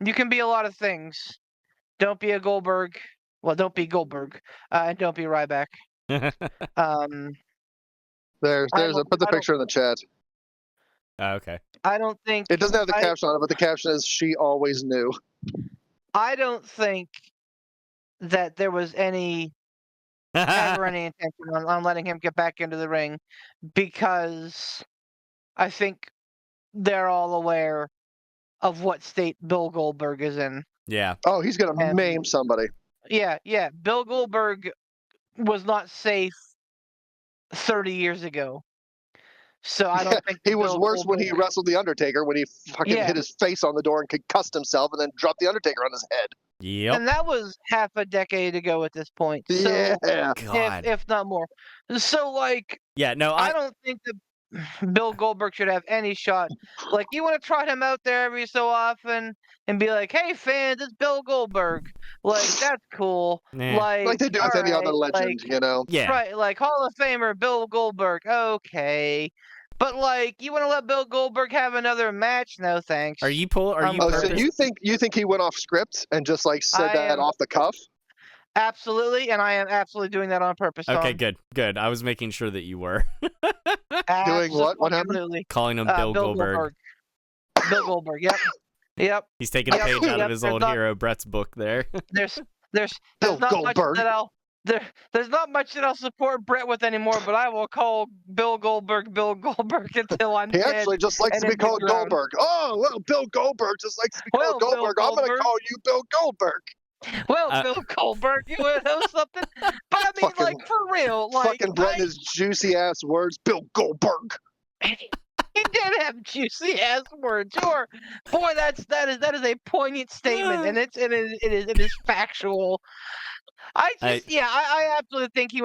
Speaker 5: you can be a lot of things. Don't be a Goldberg. Well, don't be Goldberg, and don't be Ryback. Um,
Speaker 3: There's put the picture in the chat.
Speaker 4: Okay.
Speaker 5: I don't think
Speaker 3: It doesn't have the caption on it, but the caption is "She always knew."
Speaker 5: I don't think that there was ever any intention on letting him get back into the ring, because I think they're all aware of what state Bill Goldberg is in.
Speaker 4: Yeah.
Speaker 3: Oh, he's gonna
Speaker 5: And-
Speaker 3: maim somebody.
Speaker 5: Yeah. Bill Goldberg was not safe 30 years ago. So I don't think
Speaker 3: He was
Speaker 5: Bill
Speaker 3: worse when he
Speaker 5: Goldberg-
Speaker 3: wrestled the Undertaker, when he fucking
Speaker 5: Yeah.
Speaker 3: hit his face on the door and concussed himself, and then dropped the Undertaker on his head.
Speaker 4: Yep.
Speaker 5: And that was half a decade ago at this point. So
Speaker 3: Yeah.
Speaker 4: God.
Speaker 5: if not more. So like
Speaker 4: Yeah. No.
Speaker 5: I don't think that Bill Goldberg should have any shot. Like, you want to trot him out there every so often and be like, "Hey fans, it's Bill Goldberg." Like, that's cool.
Speaker 4: Nah.
Speaker 3: Like they do with any other
Speaker 5: alright,
Speaker 3: legend,
Speaker 5: like,
Speaker 3: you know.
Speaker 4: Yeah.
Speaker 5: right? Like Hall of Famer Bill Goldberg. Okay, but like, you want to let Bill Goldberg have another match? No, thanks.
Speaker 4: Are you
Speaker 3: Oh, so
Speaker 4: purpose?
Speaker 3: you think he went off script and just like said
Speaker 5: I
Speaker 3: that
Speaker 5: am-
Speaker 3: off the cuff?
Speaker 5: Absolutely, and I am absolutely doing that on purpose.
Speaker 4: Okay,
Speaker 5: Tom.
Speaker 4: good. I was making sure that you were
Speaker 3: Doing what? What happened?
Speaker 5: Absolutely.
Speaker 4: calling him Bill Goldberg.
Speaker 5: Bill Goldberg. Yep.
Speaker 4: He's taking a
Speaker 5: Yep,
Speaker 4: page out
Speaker 5: yep,
Speaker 4: of his
Speaker 5: there's
Speaker 4: old
Speaker 5: not-
Speaker 4: hero Brett's book there.
Speaker 5: There's
Speaker 3: Bill
Speaker 5: not
Speaker 3: Goldberg.
Speaker 5: much that there's not much that I'll support Brett with anymore, but I will call Bill Goldberg until I'm
Speaker 3: He
Speaker 5: dead.
Speaker 3: actually just likes
Speaker 5: and
Speaker 3: to be
Speaker 5: in the
Speaker 3: called
Speaker 5: ground.
Speaker 3: Goldberg. Oh, well, Bill Goldberg just likes to be
Speaker 5: Well,
Speaker 3: called
Speaker 5: Bill
Speaker 3: Goldberg. I'm going to
Speaker 5: Goldberg.
Speaker 3: call you Bill Goldberg.
Speaker 5: Well, Bill Goldberg, you want to know something? But I mean,
Speaker 3: Fucking-
Speaker 5: like, for real, like,
Speaker 3: Fucking Brett and his juicy ass words. Bill Goldberg.
Speaker 5: he did have juicy ass words. Sure, boy, that is a poignant statement, and it is factual. I absolutely think he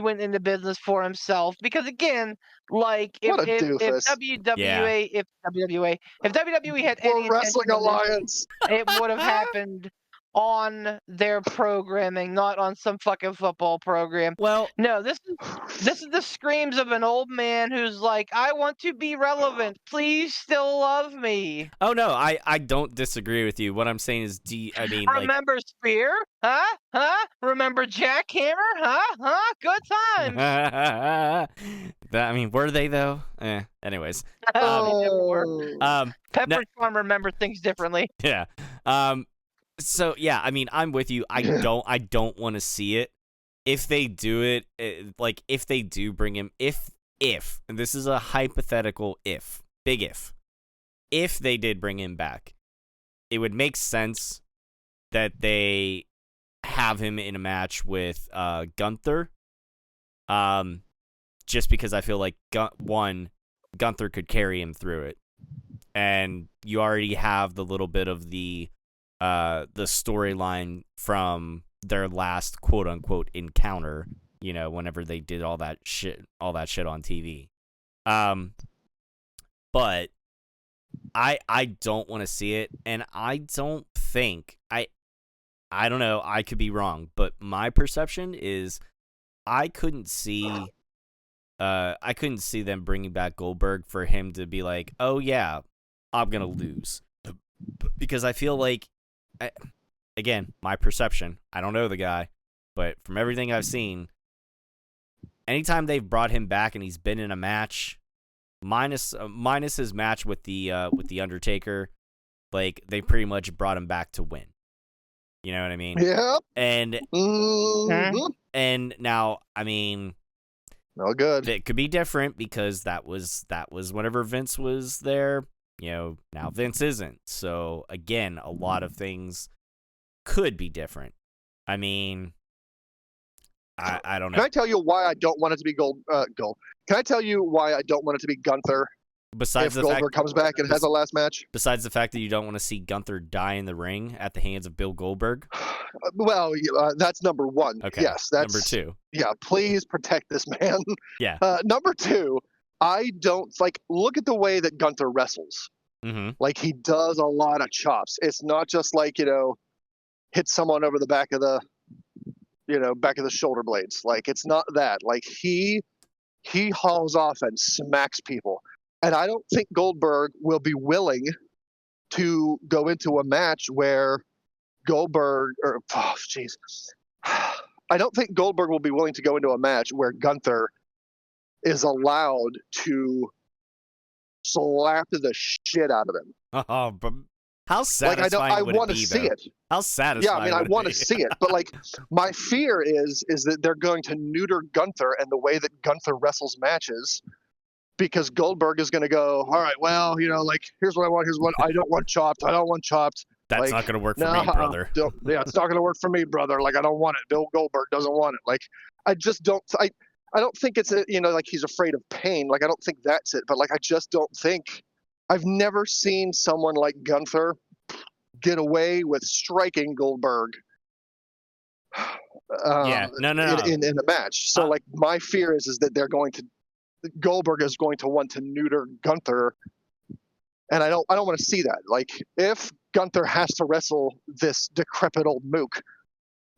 Speaker 5: went into business for himself, because again, like if
Speaker 3: What a
Speaker 5: if
Speaker 3: doofus.
Speaker 5: if WWE had any
Speaker 3: World Wrestling
Speaker 5: intention of this,
Speaker 3: Alliance.
Speaker 5: it would have happened on their programming, not on some fucking football program.
Speaker 4: Well,
Speaker 5: No, this is the screams of an old man who's like, "I want to be relevant. Please still love me."
Speaker 4: oh no, I don't disagree with you. What I'm saying is, like,
Speaker 5: Remember Spear? Huh? Remember Jackhammer? Huh? Good times.
Speaker 4: I mean, were they though? Anyways,
Speaker 5: They never were. Pepper
Speaker 4: no-
Speaker 5: Farm remember things differently.
Speaker 4: yeah. So yeah, I mean, I'm with you. I don't want to see it. If they do it, like if they do bring him, if, and this is a hypothetical big if they did bring him back, it would make sense that they have him in a match with Gunther. Just because I feel like Gunther could carry him through it, and you already have the little bit of the storyline from their last quote unquote encounter, you know, whenever they did all that shit on TV. But I don't want to see it, and I don't think I don't know, I could be wrong, but my perception is I couldn't see them bringing back Goldberg for him to be like, "Oh yeah, I'm going to lose." Because I feel like, again, my perception, I don't know the guy, but from everything I've seen, anytime they've brought him back and he's been in a match, minus his match with the Undertaker, like they pretty much brought him back to win. You know what I mean?
Speaker 3: Yep.
Speaker 4: And
Speaker 3: Mhm.
Speaker 4: and now, I mean,
Speaker 3: No good.
Speaker 4: it could be different because that was whenever Vince was there. You know, now Vince isn't. So again, a lot of things could be different. I mean, I don't know.
Speaker 3: Can I tell you why I don't want it to be Gold? Can I tell you why I don't want it to be Gunther
Speaker 4: Besides
Speaker 3: if
Speaker 4: the
Speaker 3: Goldberg
Speaker 4: fact,
Speaker 3: comes back and has a last match?
Speaker 4: besides the fact that you don't want to see Gunther die in the ring at the hands of Bill Goldberg.
Speaker 3: Well, that's number one.
Speaker 4: Okay.
Speaker 3: Yes, that's
Speaker 4: number two.
Speaker 3: Yeah, please protect this man.
Speaker 4: Yeah.
Speaker 3: Number two, I don't like. Look at the way that Gunther wrestles.
Speaker 4: Mm-hmm.
Speaker 3: Like he does a lot of chops. It's not just like hit someone over the back of the shoulder blades. Like it's not that. Like he hauls off and smacks people. And I don't think Goldberg will be willing to go into a match where I don't think Goldberg will be willing to go into a match where Gunther is allowed to slap the shit out of him.
Speaker 4: Oh, but how satisfying
Speaker 3: I
Speaker 4: would
Speaker 3: want
Speaker 4: it
Speaker 3: to
Speaker 4: be,
Speaker 3: see
Speaker 4: though?
Speaker 3: it.
Speaker 4: How satisfying?
Speaker 3: Yeah, I mean, I
Speaker 4: would it
Speaker 3: want
Speaker 4: be?
Speaker 3: to see it, but like, my fear is that they're going to neuter Gunther and the way that Gunther wrestles matches, because Goldberg is going to go, all right, well, like, here's what I want. Here's what I don't want chopped. I don't want chopped.
Speaker 4: That's
Speaker 3: like,
Speaker 4: not going to work for me, brother.
Speaker 3: Yeah, it's not going to work for me, brother. Like, I don't want it. Bill Goldberg doesn't want it. Like, I just don't. I don't think it's like he's afraid of pain. Like, I don't think that's it. But like, I just don't think. I've never seen someone like Gunther get away with striking Goldberg.
Speaker 4: Yeah, no.
Speaker 3: In a match. So like, my fear is that Goldberg is going to want to neuter Gunther, and I don't want to see that. Like, if Gunther has to wrestle this decrepit old mook,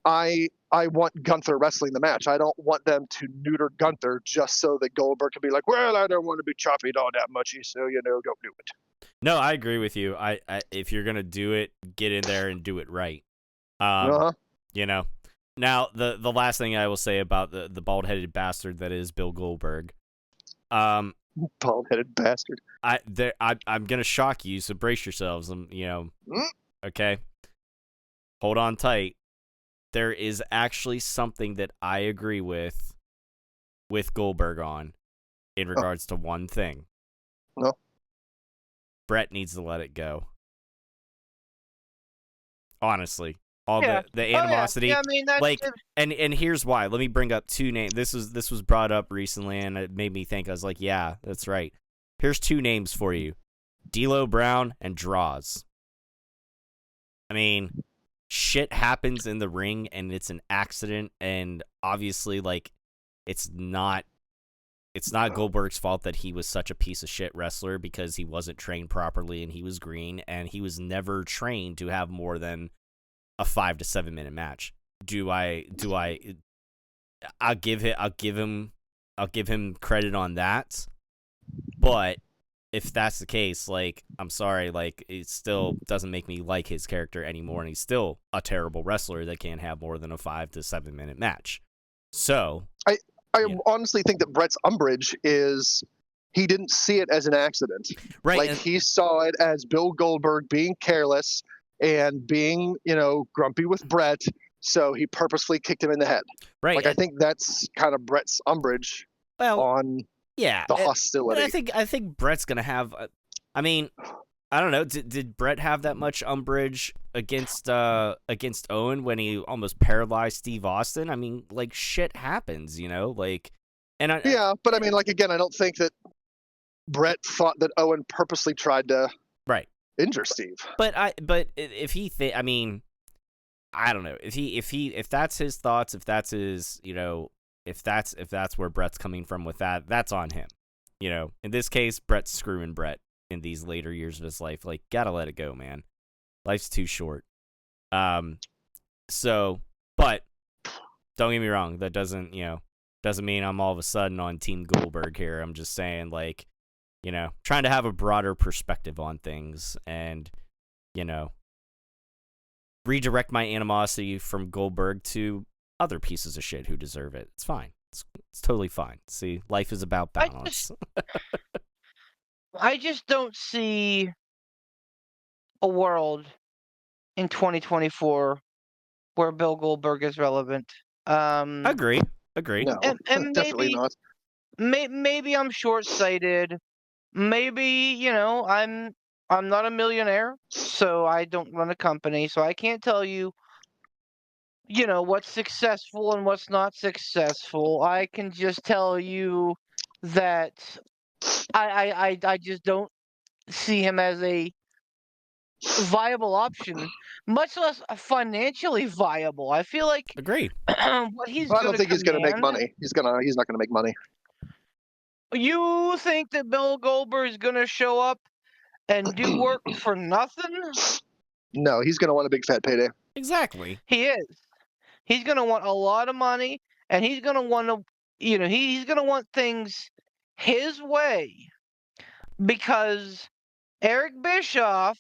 Speaker 3: I want Gunther wrestling the match. I don't want them to neuter Gunther just so that Goldberg can be like, well, I don't want to be chopped all that much, so don't do it.
Speaker 4: No, I agree with you. I if you're gonna do it, get in there and do it right.
Speaker 3: Uh-huh.
Speaker 4: Now the last thing I will say about the bald-headed bastard that is Bill Goldberg.
Speaker 3: Bald-headed bastard.
Speaker 4: I'm gonna shock you, so brace yourselves. Okay, hold on tight. There is actually something that I agree with Goldberg on, in regards to one thing.
Speaker 3: No.
Speaker 4: Brett needs to let it go. Honestly, all
Speaker 5: Yeah.
Speaker 4: the animosity.
Speaker 5: Yeah, I mean, that's
Speaker 4: like, and here's why. Let me bring up two names. This was brought up recently, and it made me think. I was like, yeah, that's right. Here's two names for you: D'Lo Brown and Draws. I mean, shit happens in the ring, and it's an accident, and obviously, like, it's not Goldberg's fault that he was such a piece of shit wrestler, because he wasn't trained properly and he was green, and he was never trained to have more than a 5 to 7 minute match. I'll give him credit on that. But if that's the case, like, I'm sorry, like, it still doesn't make me like his character anymore, and he's still a terrible wrestler that can't have more than a 5 to 7 minute match. So
Speaker 3: I honestly think that Brett's umbrage is he didn't see it as an accident.
Speaker 4: right,
Speaker 3: Like, he saw it as Bill Goldberg being careless and being, grumpy with Brett, so he purposefully kicked him in the head.
Speaker 4: right.
Speaker 3: Like, I think that's kind of Brett's umbrage on the hostility.
Speaker 4: I think Brett's gonna have. I mean, I don't know. Did Brett have that much umbrage against Owen when he almost paralyzed Steve Austin? I mean, like, shit happens, like, and
Speaker 3: but I mean, like, again, I don't think that Brett thought that Owen purposely tried to injure Steve.
Speaker 4: But if he I mean, I don't know, if that's his thoughts, if that's his, if that's where Brett's coming from with that, that's on him. In this case, Brett's screwing Brett in these later years of his life. Like, gotta let it go, man. Life's too short. So, but don't get me wrong, that doesn't mean I'm all of a sudden on Team Goldberg here. I'm just saying, like, trying to have a broader perspective on things, and redirect my animosity from Goldberg to other pieces of shit who deserve it. It's fine. It's totally fine. See, life is about balance.
Speaker 5: I just don't see a world in 2024 where Bill Goldberg is relevant.
Speaker 4: Agree.
Speaker 3: No,
Speaker 5: And
Speaker 3: definitely not.
Speaker 5: maybe I'm short-sighted. Maybe, I'm not a millionaire, so I don't run a company, so I can't tell you, what's successful and what's not successful. I can just tell you that I just don't see him as a viable option, much less financially viable. I feel like
Speaker 4: Agree.
Speaker 5: what he's
Speaker 3: Well, I
Speaker 5: going
Speaker 3: don't
Speaker 5: to
Speaker 3: think he's going to make
Speaker 5: command.
Speaker 3: money. He's not going to make money.
Speaker 5: You think that Bill Goldberg is going to show up and do work for nothing?
Speaker 3: No, he's going to want a big fat payday.
Speaker 4: Exactly.
Speaker 5: He is. He's going to want a lot of money, and he's going to want to, he's going to want things his way because Eric Bischoff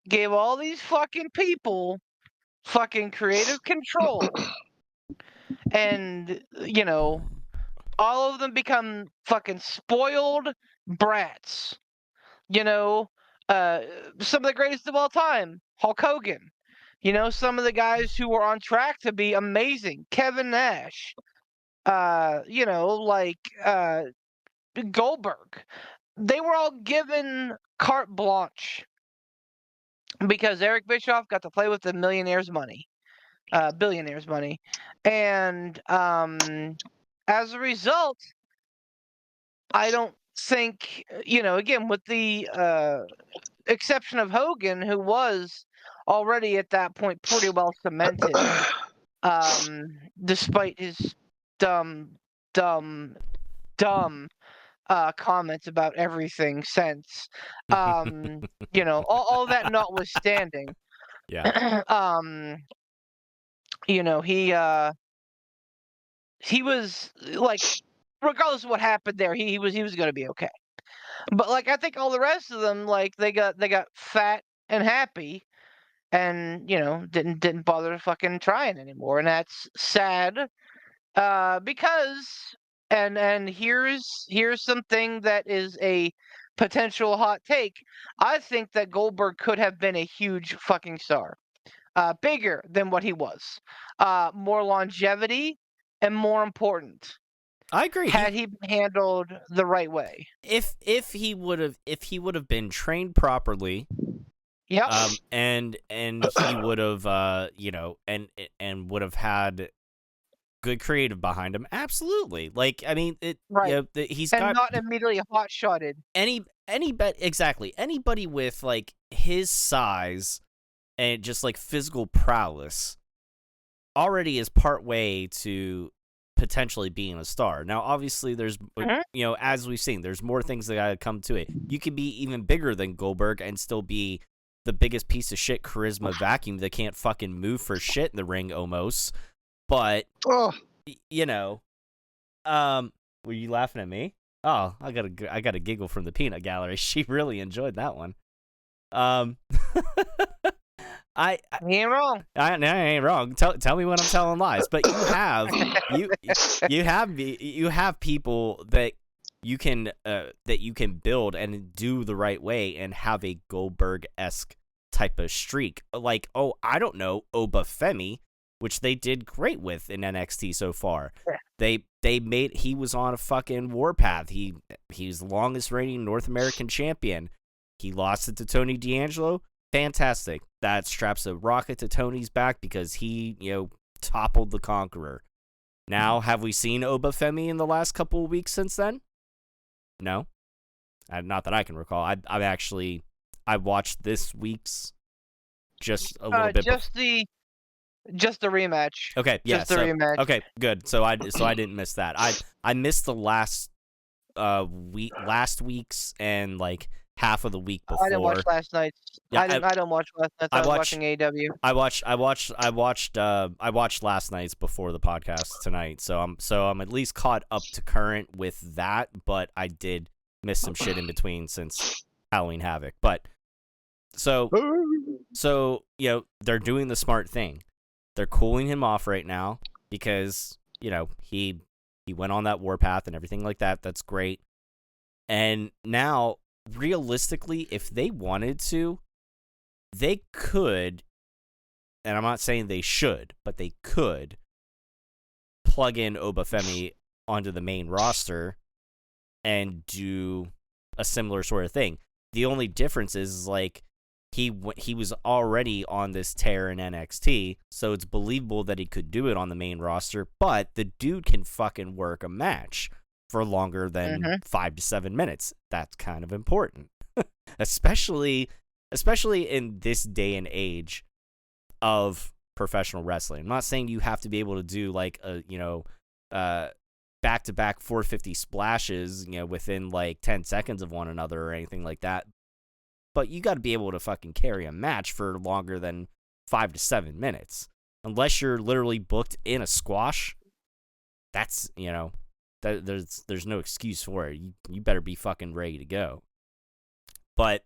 Speaker 5: gave all these fucking people fucking creative control, and all of them become fucking spoiled brats. Some of the greatest of all time, Hulk Hogan. Some of the guys who were on track to be amazing, Kevin Nash. Goldberg. They were all given carte blanche because Eric Bischoff got to play with the billionaires' money, and as a result, I don't think again with the exception of Hogan, who was already at that point pretty well cemented, despite his dumb, dumb, dumb comments about everything since. All that notwithstanding,
Speaker 4: Yeah.
Speaker 5: he was like, regardless of what happened there, he was going to be okay. But like I think all the rest of them, like they got fat and happy, and didn't bother fucking trying anymore, and that's sad. Because and here's something that is a potential hot take. I think that Goldberg could have been a huge fucking star, bigger than what he was, more longevity, and more important.
Speaker 4: I agree.
Speaker 5: Had he been handled the right way.
Speaker 4: If he would have been trained properly,
Speaker 5: Yep.
Speaker 4: and he would have and would have had good creative behind him, absolutely. Like I mean,
Speaker 5: Right.
Speaker 4: He's
Speaker 5: and
Speaker 4: got
Speaker 5: not immediately hot shotted.
Speaker 4: anybody with like his size and just like physical prowess already is part way to potentially being a star. Now, obviously, there's as we've seen, there's more things that gotta come to it. You can be even bigger than Goldberg and still be the biggest piece of shit charisma vacuum that can't fucking move for shit in the ring almost. But
Speaker 3: Oh,
Speaker 4: were you laughing at me? Oh, I got a giggle from the peanut gallery. She really enjoyed that one. I
Speaker 5: He ain't wrong.
Speaker 4: I ain't wrong. Tell me when I'm telling lies. But you have people that you can build and do the right way and have a Goldberg-esque type of streak. Like, I don't know, Obafemi, which they did great with in NXT so far. Yeah. He was on a fucking warpath. He's the longest reigning North American champion. He lost it to Tony D'Angelo. Fantastic. That straps a rocket to Tony's back because he, toppled the Conqueror. Now, have we seen Obafemi in the last couple of weeks since then? No. Not that I can recall. I watched this week's just a little bit.
Speaker 5: Just the rematch.
Speaker 4: Okay, yeah.
Speaker 5: Just the rematch.
Speaker 4: Okay, good. So I didn't miss that. I missed the last week's and like half of the week before.
Speaker 5: I didn't watch last night's.
Speaker 4: Yeah,
Speaker 5: I don't watch last night's. I was watching AEW.
Speaker 4: I watched last night's before the podcast tonight. So I'm at least caught up to current with that, but I did miss some shit in between since Halloween Havoc. But so they're doing the smart thing. They're cooling him off right now because he went on that warpath and everything like that. That's great. And now, realistically, if they wanted to, they could and I'm not saying they should, but they could plug in Obafemi onto the main roster and do a similar sort of thing. The only difference is like he was already on this tear in NXT, so it's believable that he could do it on the main roster, but the dude can fucking work a match for longer than 5 to 7 minutes. That's kind of important. especially in this day and age of professional wrestling. I'm not saying you have to be able to do like a, back-to-back 450 splashes, within like 10 seconds of one another or anything like that. But you got to be able to fucking carry a match for longer than 5 to 7 minutes. Unless you're literally booked in a squash, that's, there's no excuse for it. You better be fucking ready to go. But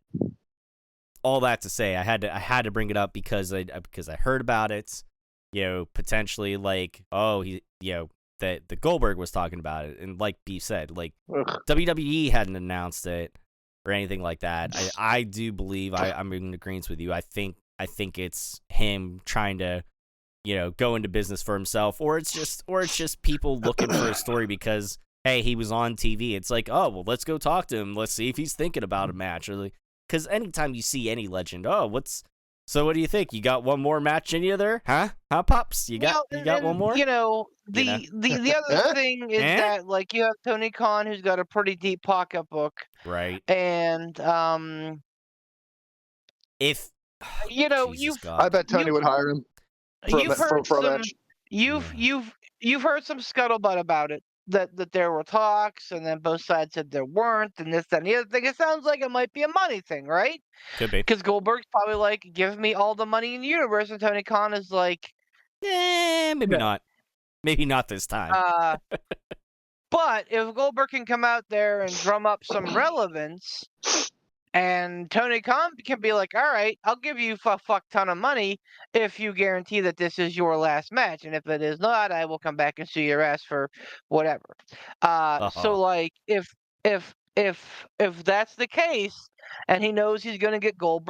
Speaker 4: all that to say, I had to bring it up because I heard about it, potentially like, that Goldberg was talking about it, and like B said, like WWE hadn't announced it or anything like that. I do believe I'm in agreement with you. I think it's him trying to, go into business for himself, or it's just people looking for a story because hey, he was on TV. It's like, oh well, let's go talk to him. Let's see if he's thinking about a match, or like, because anytime you see any legend, so what do you think? You got one more match in you there? Huh, Pops? You got one more?
Speaker 5: The other thing is that like you have Tony Khan, who's got a pretty deep pocketbook,
Speaker 4: right?
Speaker 5: And
Speaker 4: if
Speaker 3: I bet Tony would hire him for a match.
Speaker 5: You've heard some scuttlebutt about it. That there were talks, and then both sides said there weren't, and this, that, and the other thing. It sounds like it might be a money thing, right?
Speaker 4: Could be.
Speaker 5: Because Goldberg's probably like, give me all the money in the universe, and Tony Khan is like,
Speaker 4: maybe not. Maybe not this time.
Speaker 5: But if Goldberg can come out there and drum up some relevance, and Tony Khan can be like, all right, I'll give you a fuck ton of money if you guarantee that this is your last match. And if it is not, I will come back and sue your ass for whatever. So like if that's the case and he knows he's going to get Bill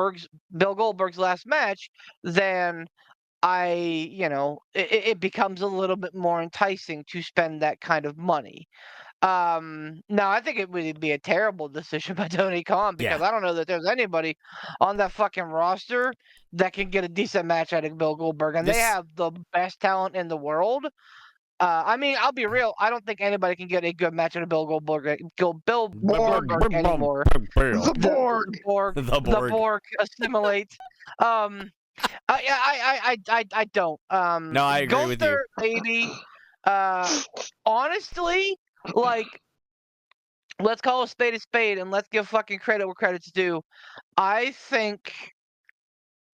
Speaker 5: Goldberg's last match, then it becomes a little bit more enticing to spend that kind of money. No, I think it would be a terrible decision by Tony Khan because I don't know that there's anybody on that fucking roster that can get a decent match out of Bill Goldberg, and they have the best talent in the world. I mean, I'll be real. I don't think anybody can get a good match out of Bill Goldberg anymore.
Speaker 3: The
Speaker 5: Borg assimilate. I don't.
Speaker 4: No, I agree with you.
Speaker 5: Baby. Honestly, like, let's call a spade, and let's give fucking credit where credit's due. I think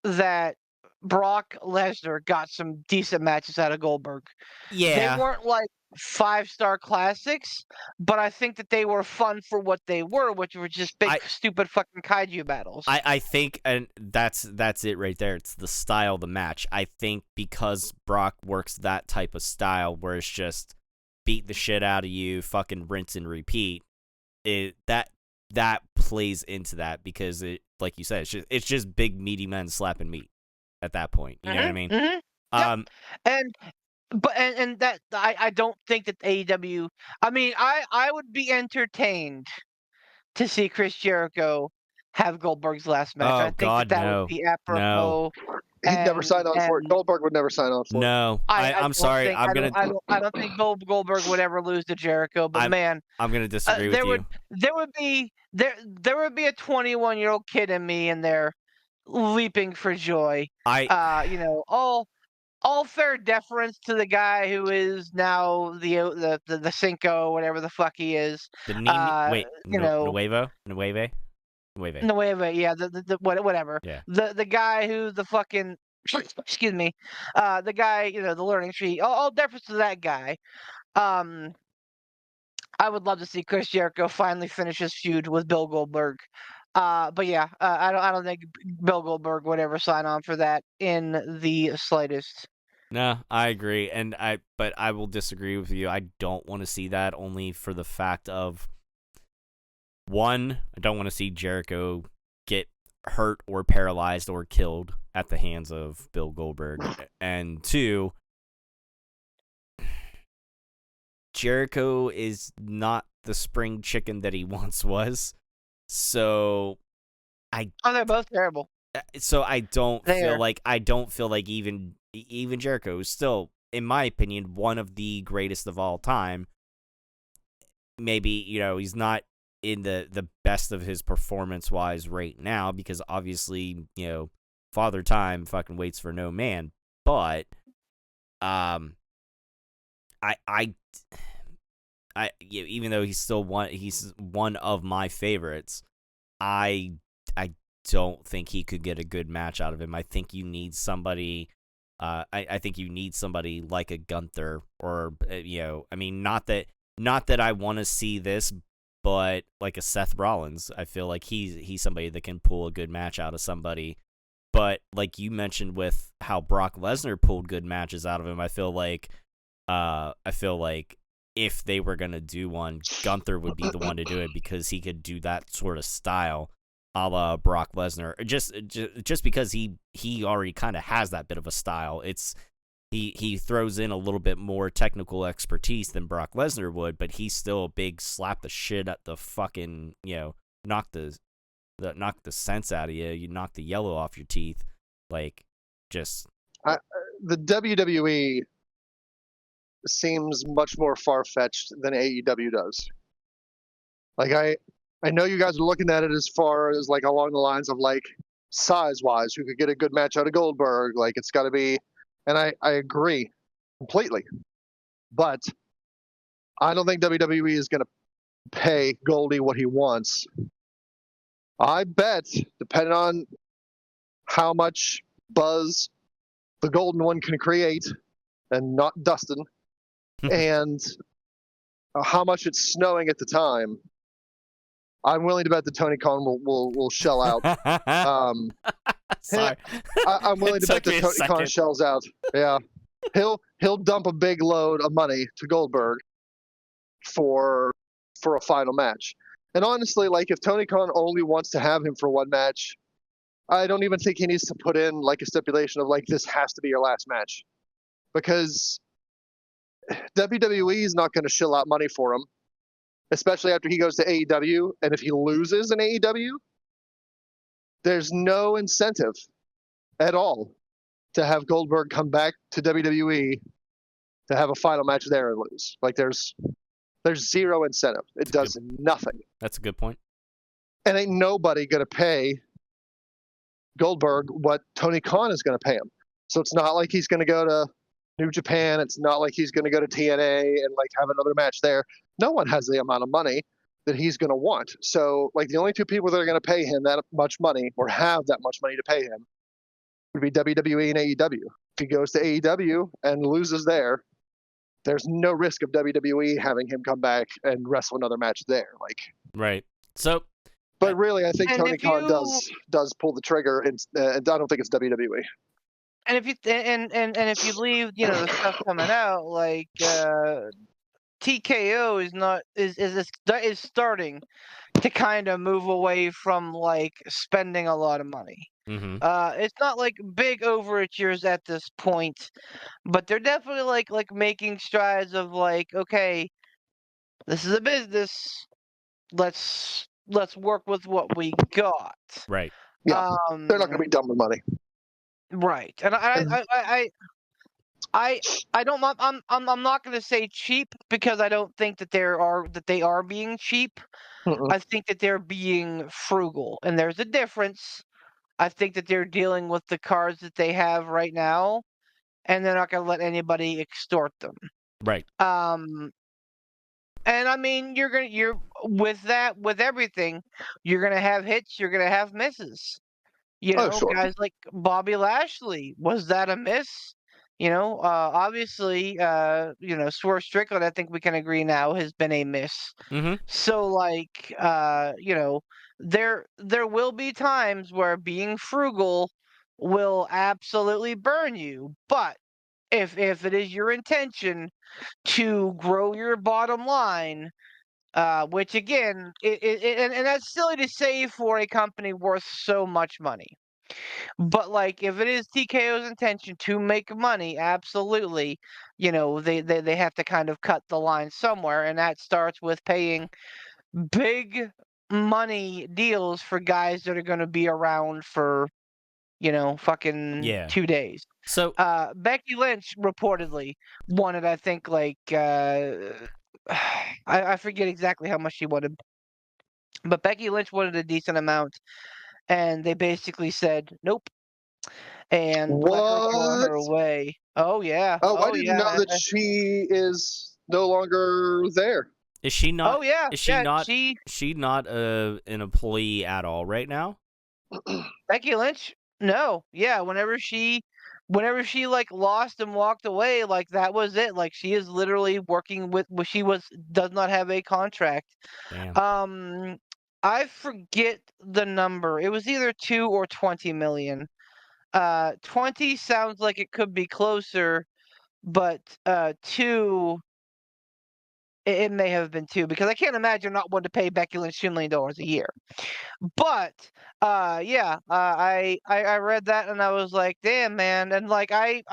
Speaker 5: that Brock Lesnar got some decent matches out of Goldberg.
Speaker 4: Yeah.
Speaker 5: They weren't like 5-star classics, but I think that they were fun for what they were, which were just big, stupid fucking kaiju battles.
Speaker 4: I think, and that's it right there. It's the style of the match. I think because Brock works that type of style where it's just beat the shit out of you, fucking rinse and repeat, that plays into that because it, like you said, it's just big meaty men slapping meat at that point. You know what I mean?
Speaker 5: Mm-hmm. And that I don't think that AEW. I mean, I would be entertained to see Chris Jericho have Goldberg's last match. I think
Speaker 4: God,
Speaker 5: that
Speaker 4: no.
Speaker 5: would be apropos.
Speaker 4: No.
Speaker 3: He'd never sign on for it. Goldberg would never sign on for it.
Speaker 4: No, I'm sorry.
Speaker 5: I don't think Goldberg would ever lose to Jericho. But man,
Speaker 4: I'm gonna disagree with you.
Speaker 5: There would be a 21-year-old kid in me in there leaping for joy. All fair deference to the guy who is now the Cinco, whatever the fuck he is. Nueve, yeah, the whatever.
Speaker 4: Yeah.
Speaker 5: The guy who the fucking excuse me, the guy, the learning tree. All deference to that guy. I would love to see Chris Jericho finally finish his feud with Bill Goldberg. But yeah, I don't think Bill Goldberg would ever sign on for that in the slightest.
Speaker 4: No, I agree, but I will disagree with you. I don't want to see that only for the fact of, one, I don't want to see Jericho get hurt or paralyzed or killed at the hands of Bill Goldberg. And 2, Jericho is not the spring chicken that he once was. So
Speaker 5: they're both terrible.
Speaker 4: So I don't feel
Speaker 5: There.
Speaker 4: like even Jericho is still, in my opinion, one of the greatest of all time. Maybe, he's not in the best of his performance wise right now, because obviously, Father Time fucking waits for no man. But even though he's one of my favorites, I don't think he could get a good match out of him. I think you need somebody. I think you need somebody like a Gunther, or not that I want to see this, but like a Seth Rollins. I feel like he's somebody that can pull a good match out of somebody. But like you mentioned with how Brock Lesnar pulled good matches out of him, I feel like if they were gonna do one, Gunther would be the one to do it, because he could do that sort of style, a la Brock Lesnar. Just because he already kind of has that bit of a style. He throws in a little bit more technical expertise than Brock Lesnar would, but he's still a big slap the shit at the fucking, knock the sense out of you. You knock the yellow off your teeth, like just.
Speaker 3: The WWE seems much more far-fetched than AEW does. Like I know you guys are looking at it as far as like along the lines of like size-wise, who could get a good match out of Goldberg. Like it's got to be, and I agree completely. But I don't think WWE is going to pay Goldie what he wants. I bet, depending on how much buzz the Golden One can create, and not Dustin, and how much it's snowing at the time, I'm willing to bet that Tony Khan will shell out.
Speaker 4: Sorry.
Speaker 3: I'm willing to bet that Tony Khan shells out. Yeah, he'll dump a big load of money to Goldberg for a final match. And honestly, like if Tony Khan only wants to have him for one match, I don't even think he needs to put in like a stipulation of like this has to be your last match, because WWE is not going to shill out money for him, especially after he goes to AEW. And if he loses in AEW, there's no incentive at all to have Goldberg come back to WWE to have a final match there and lose. Like there's zero incentive. It does nothing.
Speaker 4: That's a good point.
Speaker 3: And ain't nobody going to pay Goldberg what Tony Khan is going to pay him. So it's not like he's going to go to New Japan. It's not like he's going to go to TNA and like have another match there. No one has the amount of money that he's going to want. So like the only two people that are going to pay him that much money or have that much money to pay him would be WWE and AEW. If he goes to AEW and loses there, there's no risk of WWE having him come back and wrestle another match there. Like
Speaker 4: right. So,
Speaker 3: but really, I think
Speaker 5: And
Speaker 3: Tony
Speaker 5: if
Speaker 3: Khan
Speaker 5: you-
Speaker 3: does pull the trigger, and I don't think it's WWE.
Speaker 5: And if you if you leave, the stuff coming out, like TKO is starting to kind of move away from like spending a lot of money.
Speaker 4: mm-hmm.
Speaker 5: It's not like big overages at this point, but they're definitely like making strides of like, okay, this is a business. Let's work with what we got.
Speaker 4: Right.
Speaker 3: Yeah, they're not going to be dumb with money.
Speaker 5: Right, and I don't. I'm not going to say cheap, because I don't think that they are being cheap.
Speaker 3: Mm-mm.
Speaker 5: I think that they're being frugal, and there's a difference. I think that they're dealing with the cards that they have right now, and they're not going to let anybody extort them.
Speaker 4: Right.
Speaker 5: And I mean, you're with everything, you're gonna have hits, you're gonna have misses.
Speaker 3: Sure.
Speaker 5: Guys like Bobby Lashley, was that a miss? Obviously, Swerve Strickland, I think we can agree now, has been a miss.
Speaker 4: Mm-hmm.
Speaker 5: So like, there will be times where being frugal will absolutely burn you. But if it is your intention to grow your bottom line, which again, and that's silly to say for a company worth so much money. But like, if it is TKO's intention to make money, absolutely, they have to kind of cut the line somewhere, and that starts with paying big money deals for guys that are going to be around for fucking
Speaker 4: Yeah.
Speaker 5: 2 days.
Speaker 4: So
Speaker 5: Becky Lynch reportedly wanted, I think, like I forget exactly how much she wanted, but Becky Lynch wanted a decent amount, and they basically said nope and let her go on
Speaker 3: What?
Speaker 5: her way. Oh yeah,
Speaker 3: Oh, I
Speaker 5: oh
Speaker 3: didn't know
Speaker 5: yeah,
Speaker 3: that she is no longer there.
Speaker 4: is she not?
Speaker 5: oh yeah,
Speaker 4: Is she
Speaker 5: yeah.
Speaker 4: not? She not an employee at all right now?
Speaker 5: Becky Lynch, no, yeah. Whenever she like lost and walked away, like that was it. Like she is literally working with. She does not have a contract.
Speaker 4: Damn.
Speaker 5: I forget the number. It was either 2 or 20 million. 20 sounds like it could be closer, but 2, it may have been 2 because I can't imagine not wanting to pay Becky Lynch $2 million a year. But yeah, I read that and I was like, damn man, and like I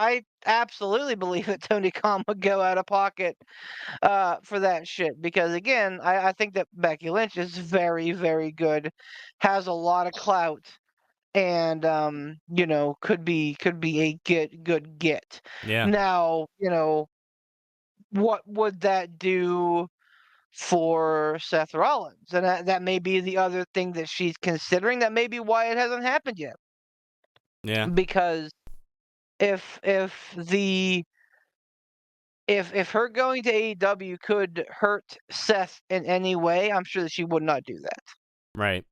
Speaker 5: absolutely believe that Tony Khan would go out of pocket for that shit because again, I think that Becky Lynch is very very good, has a lot of clout, and could be a good get.
Speaker 4: Yeah.
Speaker 5: Now, what would that do for Seth Rollins? And that may be the other thing that she's considering. That may be why it hasn't happened yet.
Speaker 4: Yeah.
Speaker 5: Because if her going to AEW could hurt Seth in any way, I'm sure that she would not do that.
Speaker 4: Right.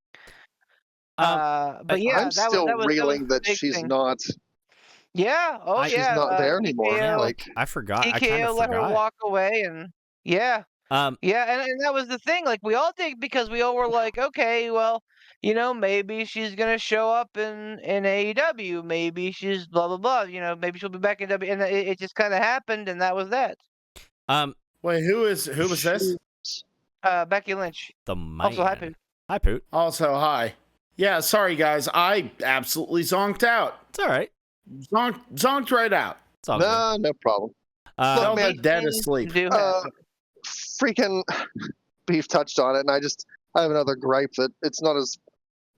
Speaker 5: But yeah,
Speaker 3: I'm still
Speaker 5: that was
Speaker 3: reeling
Speaker 5: the
Speaker 3: that
Speaker 5: big
Speaker 3: she's
Speaker 5: thing.
Speaker 3: not.
Speaker 5: Yeah. Oh
Speaker 4: She's
Speaker 3: She's
Speaker 5: yeah.
Speaker 3: not there anymore.
Speaker 5: TKO,
Speaker 3: Like,
Speaker 4: I forgot. I kind
Speaker 5: TKO
Speaker 4: of
Speaker 5: let her
Speaker 4: forgot.
Speaker 5: walk away, and yeah.
Speaker 4: Um.
Speaker 5: Yeah, and that was the thing. Like we all did because we all were like, okay, well, maybe she's gonna show up in AEW. Maybe she's blah blah blah. Maybe she'll be back in W. And it just kind of happened, and that was that.
Speaker 6: Wait, who was this?
Speaker 5: Becky Lynch.
Speaker 4: The man.
Speaker 5: Also, hi, Pooh.
Speaker 4: Hi, Poot.
Speaker 6: Also, hi. Yeah, sorry guys, I absolutely zonked out.
Speaker 4: It's all right.
Speaker 6: Zonked right out.
Speaker 4: It's all good.
Speaker 3: no problem.
Speaker 6: Fell
Speaker 3: man,
Speaker 6: dead asleep.
Speaker 5: Do happen.
Speaker 3: Freaking Beef touched on it, and I have another gripe that it's not as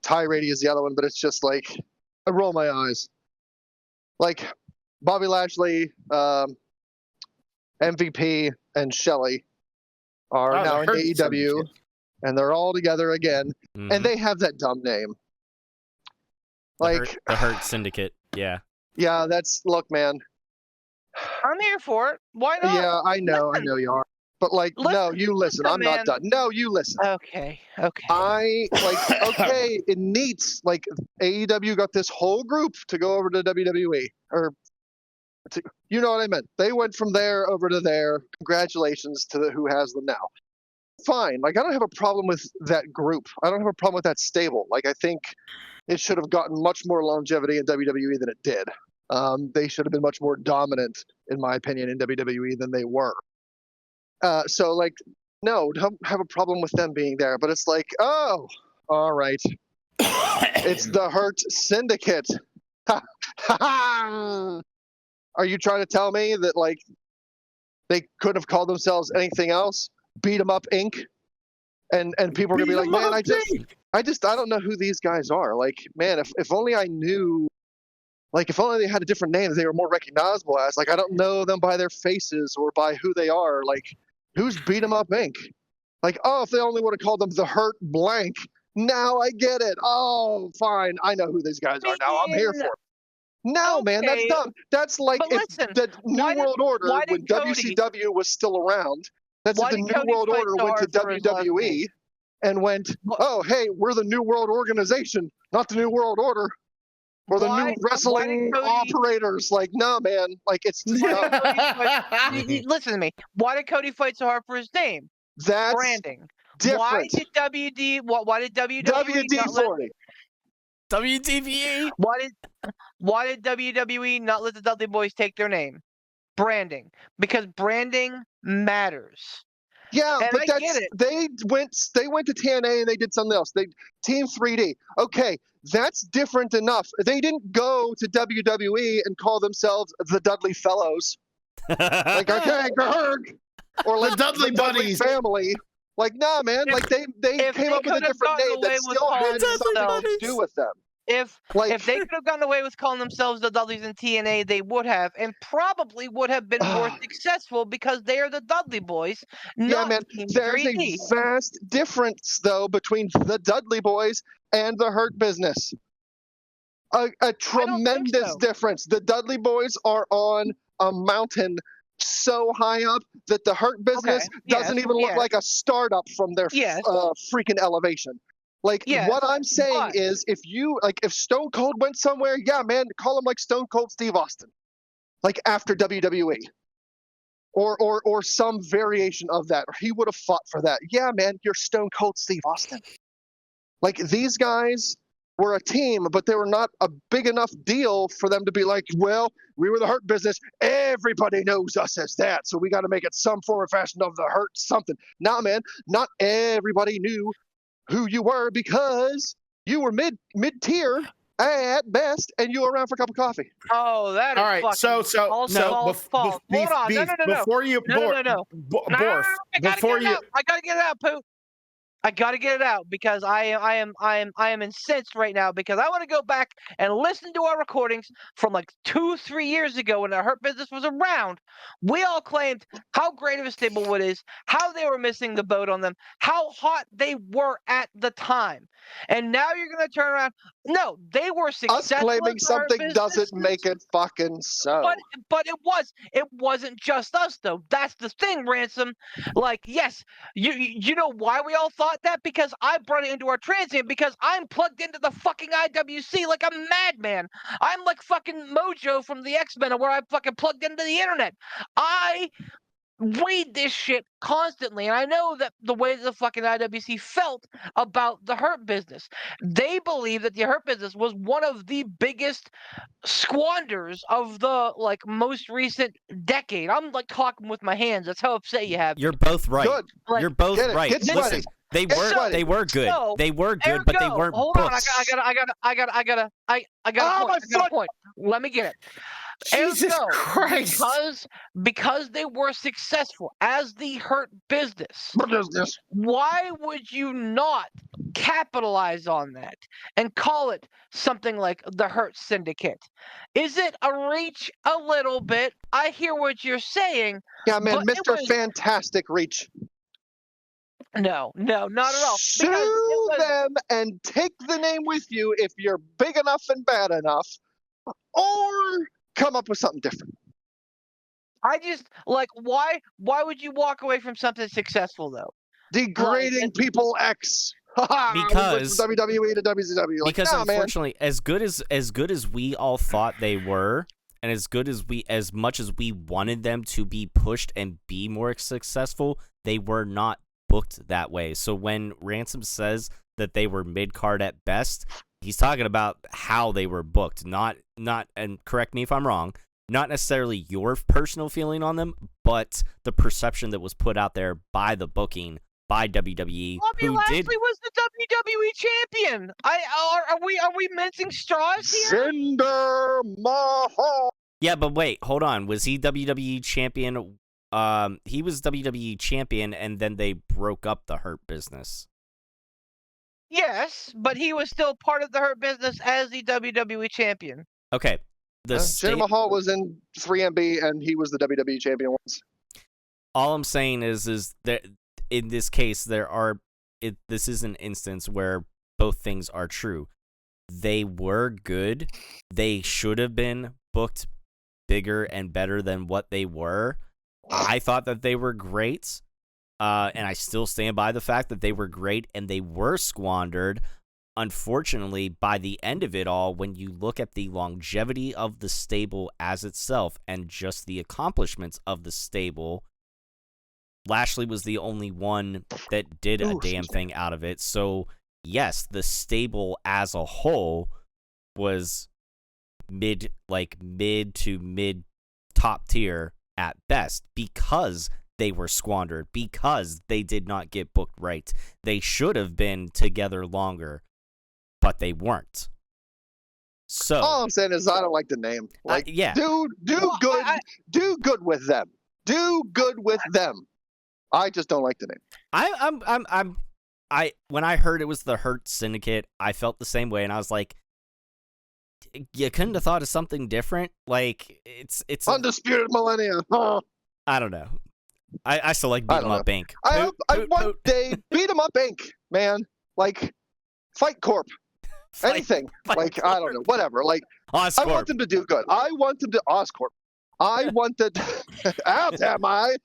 Speaker 3: tirade as the other one, but it's just like I roll my eyes. Like Bobby Lashley, MVP, and Shelley are
Speaker 6: Oh,
Speaker 3: now in
Speaker 6: the Hurt
Speaker 3: AEW,
Speaker 6: Syndicate.
Speaker 3: and they're all together again,
Speaker 4: Mhm.
Speaker 3: and they have that dumb name. Like,
Speaker 4: the Hurt Syndicate. Yeah.
Speaker 3: yeah, look, man.
Speaker 5: I'm here for it. Why not?
Speaker 3: Yeah, I know you are. But like, no, you listen. I'm not
Speaker 5: man.
Speaker 3: done. No, you listen.
Speaker 5: Okay.
Speaker 3: I like okay, it needs like AEW got this whole group to go over to WWE you know what I meant. They went from there over to there. Congratulations to who has them now. Fine. Like I don't have a problem with that group. I don't have a problem with that stable. Like I think it should have gotten much more longevity in WWE than it did. They should have been much more dominant, in my opinion, in WWE than they were. So like, no, don't have a problem with them being there. But it's like, oh, all right. It's the Hurt Syndicate. Are you trying to tell me that like they could have called themselves anything else? Beat 'em up Inc. And people are gonna be like, man, I don't know who these guys are. Like, man, if only I knew. Like, if only they had a different name that they were more recognizable as. Like, I don't know them by their faces or by who they are. Like, who's Beat 'em Up Inc.? Like, oh, if they only would have called them the Hurt Blank. Now I get it. Oh, fine. I know who these guys are now. I'm here for it. No, man, that's
Speaker 5: Okay,
Speaker 3: dumb. That's like
Speaker 5: but
Speaker 3: if
Speaker 5: listen,
Speaker 3: the New
Speaker 5: why did-
Speaker 3: World Order,
Speaker 5: why
Speaker 3: when
Speaker 5: did Cody-
Speaker 3: WCW was still around, that's
Speaker 5: Why
Speaker 3: if the
Speaker 5: did
Speaker 3: New
Speaker 5: Cody
Speaker 3: World
Speaker 5: fight
Speaker 3: Order
Speaker 5: so
Speaker 3: went to
Speaker 5: hard for his last
Speaker 3: WWE
Speaker 5: name?
Speaker 3: and went,
Speaker 5: What-
Speaker 3: oh, hey, we're the New World Organization, not the New World Order. Or the
Speaker 5: Why-
Speaker 3: new
Speaker 5: why did
Speaker 3: wrestling
Speaker 5: Cody-
Speaker 3: operators. Like, no, man. Like, it's just dumb.
Speaker 5: Listen to me. Why did Cody fight so hard for his name?
Speaker 3: That's
Speaker 5: Branding.
Speaker 3: different.
Speaker 5: Why did WWE not let,
Speaker 3: WD-40.
Speaker 4: WTVE.
Speaker 5: why did WWE not let the Dudley Boys take their name? Branding. Because branding matters.
Speaker 3: Yeah,
Speaker 5: And
Speaker 3: but
Speaker 5: I get
Speaker 3: that's
Speaker 5: it.
Speaker 3: they went to TNA and they did something else. They Team 3D. Okay, that's different enough. They didn't go to WWE and call themselves the Dudley Fellows. Like, okay, Gerg, or like
Speaker 6: Dudley
Speaker 3: the Dudley
Speaker 6: Buddies.
Speaker 3: Family. Like, nah, man.
Speaker 5: If-
Speaker 3: Like they
Speaker 5: if
Speaker 3: came
Speaker 5: they
Speaker 3: up with a
Speaker 5: could have
Speaker 3: different
Speaker 5: gotten
Speaker 3: name that
Speaker 5: away with
Speaker 3: still
Speaker 5: calling
Speaker 3: had something to
Speaker 5: themselves-
Speaker 3: do with them.
Speaker 5: If
Speaker 3: Like,
Speaker 5: they could have gotten away with calling themselves the Dudleys in TNA, they would have, and probably would have been more successful because they are the Dudley Boys,
Speaker 3: yeah,
Speaker 5: not
Speaker 3: man.
Speaker 5: Team
Speaker 3: There's
Speaker 5: 3D.
Speaker 3: a vast difference though between the Dudley Boys and the Hurt Business. A tremendous
Speaker 5: so.
Speaker 3: difference. The Dudley Boys are on a mountain so high up that the Hurt Business
Speaker 5: Okay,
Speaker 3: doesn't
Speaker 5: yes,
Speaker 3: even look
Speaker 5: yes.
Speaker 3: like a startup from their
Speaker 5: Yes.
Speaker 3: freaking elevation. Like,
Speaker 5: Yes,
Speaker 3: what I'm saying
Speaker 5: but-
Speaker 3: is, if Stone Cold went somewhere, yeah, man, call him like Stone Cold Steve Austin, like after WWE, or some variation of that, or he would have fought for that. Yeah, man, you're Stone Cold Steve Austin. Like, these guys were a team, but they were not a big enough deal for them to be like, well, we were the Hurt Business. Everybody knows us as that, so we got to make it some form or fashion of the Hurt something. Nah, man, not everybody knew who you were because you were mid-tier at best, and you were around for a cup of coffee.
Speaker 5: Oh, that is
Speaker 6: All right,
Speaker 5: fucking false. Hold on, no.
Speaker 6: before you
Speaker 5: No.
Speaker 6: Borf, before you
Speaker 5: I gotta get it out, Pooh. I gotta get it out because I am incensed right now because I want to go back and listen to our recordings from like 2-3 years ago when the Hurt Business was around. We all claimed how great of a stable it is, how they were missing the boat on them, how hot they were at the time, and now you're gonna turn around. No, they were successful.
Speaker 3: Us claiming
Speaker 5: as the Hurt
Speaker 3: something doesn't
Speaker 5: Business.
Speaker 3: make it fucking so.
Speaker 5: But it wasn't just us though. That's the thing, Ransom. Like, yes, you know why we all thought that? Because I brought it into our transient because I'm plugged into the fucking IWC like a madman. I'm like fucking Mojo from the X-Men where I'm fucking plugged into the internet. I read this shit constantly, and I know that the way the fucking IWC felt about the Hurt Business. They believe that the Hurt Business was one of the biggest squanders of the like most recent decade. I'm like talking with my hands. That's how upset you have.
Speaker 4: You're both right.
Speaker 3: Good.
Speaker 5: Like,
Speaker 4: You're both
Speaker 3: Get it.
Speaker 4: right.
Speaker 3: Get
Speaker 4: Listen,
Speaker 3: sweaty.
Speaker 4: they
Speaker 3: Get
Speaker 4: were
Speaker 3: sweaty.
Speaker 4: they were good.
Speaker 5: So,
Speaker 4: They were good, but they
Speaker 5: Ergo,
Speaker 4: weren't
Speaker 5: hold on.
Speaker 4: books.
Speaker 5: I got a point. Let me get it.
Speaker 6: Jesus
Speaker 5: Ergo,
Speaker 6: Christ.
Speaker 5: because they were successful as the Hurt Business, why would you not capitalize on that and call it something like the Hurt Syndicate? Is it a reach a little bit? I hear what you're saying.
Speaker 3: Yeah, man,
Speaker 5: But it
Speaker 3: Mr.
Speaker 5: was-
Speaker 3: Fantastic Reach.
Speaker 5: No, not at all.
Speaker 3: Sue
Speaker 5: Because it was-
Speaker 3: them and take the name with you if you're big enough and bad enough, or come up with something different.
Speaker 5: I just like why would you walk away from something successful though?
Speaker 3: Degrading people X.
Speaker 4: Because-
Speaker 3: from WWE to WCW. Like,
Speaker 4: Because
Speaker 3: nah, man.
Speaker 4: unfortunately, as good as we all thought they were, and as much as we wanted them to be pushed and be more successful, they were not booked that way. So when Ransom says that they were mid-card at best, he's talking about how they were booked, not and correct me if I'm wrong, not necessarily your personal feeling on them, but the perception that was put out there by the booking by WWE,
Speaker 5: Bobby
Speaker 4: who
Speaker 5: Lashley
Speaker 4: did.
Speaker 5: was the WWE champion. Are we mincing straws here?
Speaker 3: Jinder Mahal.
Speaker 4: Yeah, but wait, hold on. Was he WWE champion? He was WWE champion, and then they broke up the Hurt Business.
Speaker 5: Yes, but he was still part of the Hurt Business as the WWE champion.
Speaker 4: Okay,
Speaker 3: Jinder Mahal was in 3MB, and he was the WWE champion once.
Speaker 4: all I'm saying is that in this case this is an instance where both things are true. They were good. They should have been booked bigger and better than what they were. I thought that they were great, and I still stand by the fact that they were great, and they were squandered. Unfortunately, by the end of it all, when you look at the longevity of the stable as itself and just the accomplishments of the stable, Lashley was the only one that did a damn thing out of it. So, yes, the stable as a whole was mid to mid top tier at best because they were squandered because they did not get booked right. They should have been together longer, but they weren't. So
Speaker 3: all I'm saying is I don't like the name. Like,
Speaker 4: yeah.
Speaker 3: do good, do good with them. Do good with them. I just don't like the name.
Speaker 4: I when I heard it was the Hurt Syndicate, I felt the same way, and I was like, you couldn't have thought of something different. Like it's
Speaker 3: Undisputed Millennia. Oh.
Speaker 4: I don't know. I still like beat 'em up Inc.
Speaker 3: I want they beat 'em up Inc. Man, like Fight Corp. Anything. Like I don't know. Whatever. Like
Speaker 4: Oscorp.
Speaker 3: I want them to do good. I want them to Oscorp. I want that. Out am I?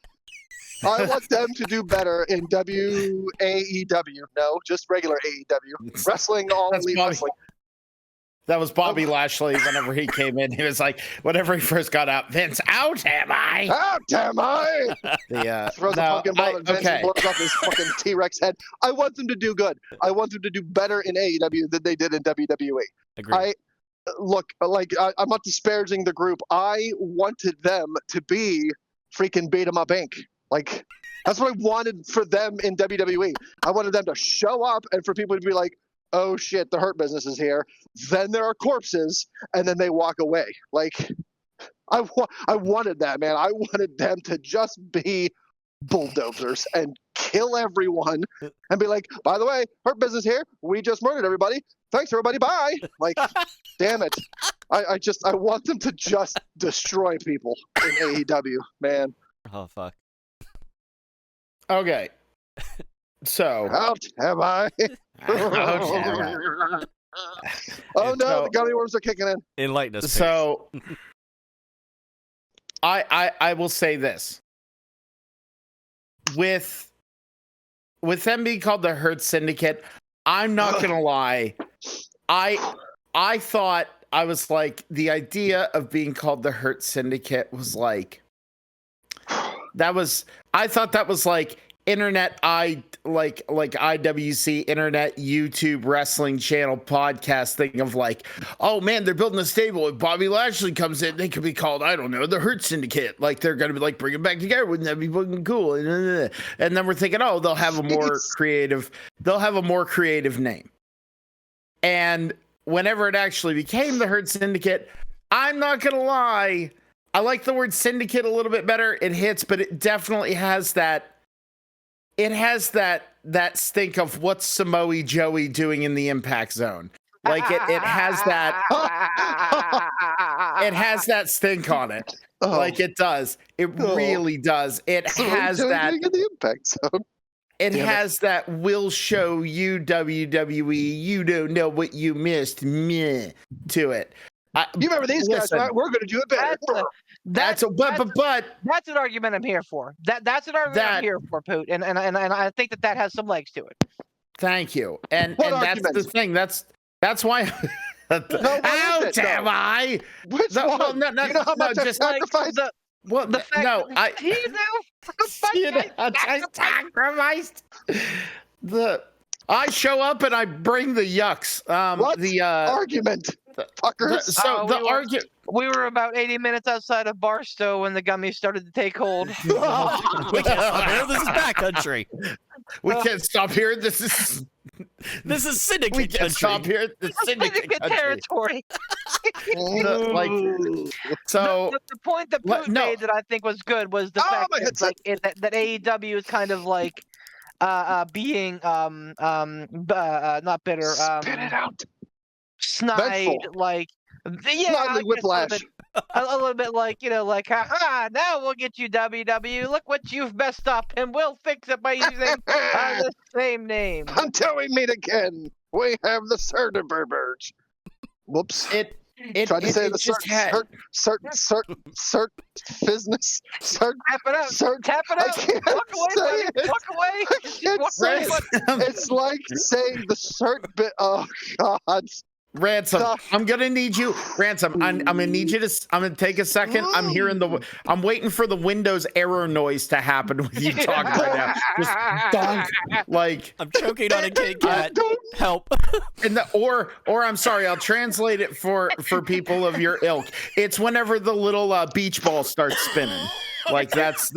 Speaker 3: I want them to do better in WAEW. No, just regular AEW. Wrestling, all elite wrestling.
Speaker 6: That was Bobby Lashley whenever he came in. He was like, whenever he first got out, Vince, out am I?
Speaker 3: Out am I? Throws a pumpkin ball and Vince blows off his fucking T-Rex head. I want them to do good. I want them to do better in AEW than they did in WWE.
Speaker 4: Agreed.
Speaker 3: I'm not disparaging the group. I wanted them to be freaking Beat 'em Up Inc. Like, that's what I wanted for them in WWE. I wanted them to show up and for people to be like, oh shit, the Hurt Business is here. Then there are corpses, and then they walk away. Like, I wanted that, man. I wanted them to just be bulldozers and kill everyone and be like, by the way, Hurt Business here. We just murdered everybody. Thanks, everybody. Bye. Like, damn it. I want them to just destroy people in AEW, man.
Speaker 4: Oh, fuck.
Speaker 6: Okay. So.
Speaker 3: Out am I? Oh no, the gummy worms are kicking in.
Speaker 4: Enlighten us.
Speaker 6: So I will say this. With them being called the Hurt Syndicate, I'm not gonna lie. I thought, I was like, the idea of being called the Hurt Syndicate was like, I thought that was like internet, like IWC, internet, YouTube, wrestling channel, podcast thing of like, oh man, they're building a stable. If Bobby Lashley comes in, they could be called, I don't know, the Hurt Syndicate. Like they're gonna be like, bring it back together. Wouldn't that be fucking cool? And then we're thinking, oh, they'll have a more creative name. And whenever it actually became the Hurt Syndicate, I'm not gonna lie, I like the word syndicate a little bit better. It hits, but it definitely has that. It has that stink of what's Samoa Joey doing in the Impact Zone. Like it has that. It has that stink on it. Oh. Like it does. It really does. It has that. In the Impact Zone. It has that. We'll show you WWE. You don't know what you missed. Meh, to it.
Speaker 3: You remember these guys, right? We're going to do it better.
Speaker 5: That's an argument I'm here for. That's an argument I'm here for, Poot, and I think that has some legs to it.
Speaker 6: Thank you. And that's the thing. That's why. Out am I?
Speaker 3: Which one? No, you know how much I sacrificed?
Speaker 6: Well, the fact I sacrificed. I show up and I bring the yucks.
Speaker 3: What? The argument. Fuckers.
Speaker 5: We were about 80 minutes outside of Barstow when the gummies started to take hold.
Speaker 4: We can't stop here. This is backcountry.
Speaker 6: We can't stop here. This is
Speaker 4: syndicate
Speaker 6: we can't
Speaker 4: country.
Speaker 6: Stop here. The syndicate
Speaker 5: territory.
Speaker 6: The
Speaker 5: point that Poot made that I think was good was the fact that AEW is kind of like being not bitter.
Speaker 3: Spit it out.
Speaker 5: Snide, like
Speaker 3: whiplash.
Speaker 5: A little bit like, like, haha, now we'll get you, WW. Look what you've messed up, and we'll fix it by using the same name.
Speaker 3: Until we meet again, we have the Certiburbers. Whoops. Tried to say the cert business.
Speaker 5: Tap it out. Walk away.
Speaker 3: I can't say it. It's like saying the cert bit. Oh, God.
Speaker 6: Ransom, I'm gonna need you. Ransom, I'm gonna need you to. I'm gonna take a second. I'm waiting for the Windows error noise to happen with you talking right now. Just donk, like
Speaker 4: I'm choking on a Kit Kat. Help.
Speaker 6: Or I'm sorry. I'll translate it for people of your ilk. It's whenever the little beach ball starts spinning. Like that's.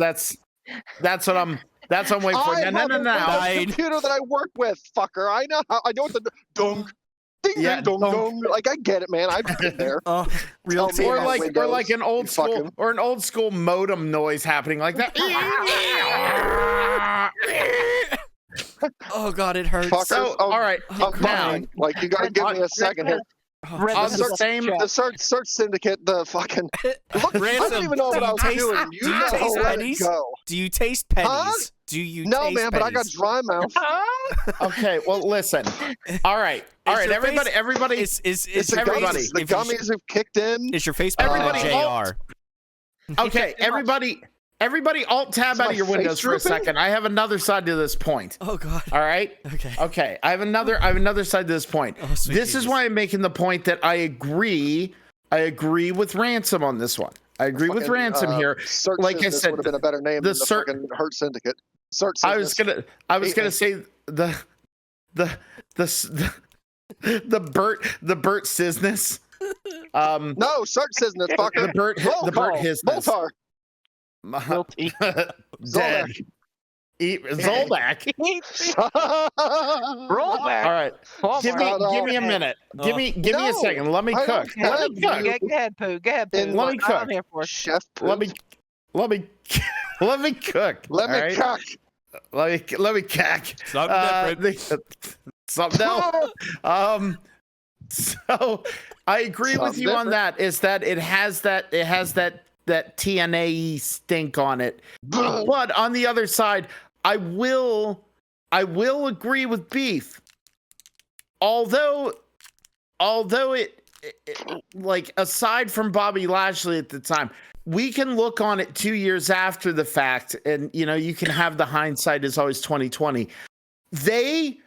Speaker 6: That's what I'm waiting for.
Speaker 3: I
Speaker 6: No,
Speaker 3: have a
Speaker 4: Nine.
Speaker 3: computer that I work with, fucker. I know what the dong, ding,
Speaker 6: Yeah,
Speaker 3: ding, dong,
Speaker 6: dong.
Speaker 3: dong. Like I get it, man. I've been there.
Speaker 4: Real
Speaker 3: Tell me
Speaker 6: Or
Speaker 3: about
Speaker 6: like
Speaker 3: Windows,
Speaker 6: an old
Speaker 3: you
Speaker 6: school
Speaker 3: fucking-
Speaker 6: or an old school modem noise happening like that.
Speaker 4: Oh god, it hurts.
Speaker 3: Fuckers.
Speaker 6: So,
Speaker 3: Oh,
Speaker 6: all right,
Speaker 3: I'm
Speaker 6: now
Speaker 3: fine. Like you gotta give me a second here.
Speaker 6: on the same.
Speaker 3: The search syndicate, the fucking. Look, I
Speaker 4: Ransom,
Speaker 3: don't even know what I was
Speaker 4: taste-
Speaker 3: doing.
Speaker 4: do you taste
Speaker 3: let it
Speaker 4: pennies?
Speaker 3: go.
Speaker 4: Do you taste pennies?
Speaker 3: Huh?
Speaker 4: Do you
Speaker 3: No,
Speaker 4: taste
Speaker 3: man, but I got
Speaker 4: pennies?
Speaker 3: dry mouth.
Speaker 6: Okay, well, listen. All right,
Speaker 4: Is your
Speaker 6: everybody.
Speaker 4: Is
Speaker 3: It's the
Speaker 6: everybody.
Speaker 3: gummies. The gummies have kicked in.
Speaker 4: Is your face
Speaker 6: Everybody,
Speaker 4: JR?
Speaker 6: Okay, everybody, alt tab
Speaker 3: Is
Speaker 6: out
Speaker 3: my
Speaker 6: of your
Speaker 3: face
Speaker 6: windows for a
Speaker 3: drooping?
Speaker 6: second. I have another side to this point.
Speaker 4: Oh god.
Speaker 6: All right.
Speaker 4: Okay.
Speaker 6: Okay, I have another side to this point.
Speaker 4: Oh, sweet
Speaker 6: This is
Speaker 4: Jesus.
Speaker 6: why I'm making the point that I agree with Ransom on this one. I agree with
Speaker 3: Fucking,
Speaker 6: Ransom here.
Speaker 3: Search
Speaker 6: Like I
Speaker 3: Business
Speaker 6: said,
Speaker 3: would have been a better name
Speaker 6: the
Speaker 3: than the
Speaker 6: Ser-
Speaker 3: fucking Hurt Syndicate. Search
Speaker 6: I was
Speaker 3: Business.
Speaker 6: gonna say the Bert Cisness.
Speaker 3: No, Search Business, fucker.
Speaker 6: The Bert Hisness.
Speaker 3: Moltar.
Speaker 6: Dead. Zoldak.
Speaker 5: Roll back.
Speaker 6: All right. Give me a minute. Give me a
Speaker 3: No,
Speaker 6: second. Let me
Speaker 3: I
Speaker 6: cook.
Speaker 3: don't
Speaker 6: Let me
Speaker 3: have
Speaker 6: cook.
Speaker 5: Go ahead, Pooh. Go ahead, Pooh.
Speaker 3: And
Speaker 6: let me cook.
Speaker 5: I'm here for it.
Speaker 3: Chef.
Speaker 6: Let me cook.
Speaker 3: Let me
Speaker 6: all right?
Speaker 3: cook.
Speaker 6: Let me cack.
Speaker 4: Something different.
Speaker 6: Something else. So I agree with
Speaker 3: Something
Speaker 6: you on
Speaker 3: different.
Speaker 6: that. Is that it has that TNA stink on it. But on the other side, I will agree with Beef. Although it like aside from Bobby Lashley at the time, we can look on it 2 years after the fact, and you can have the hindsight is always 2020. They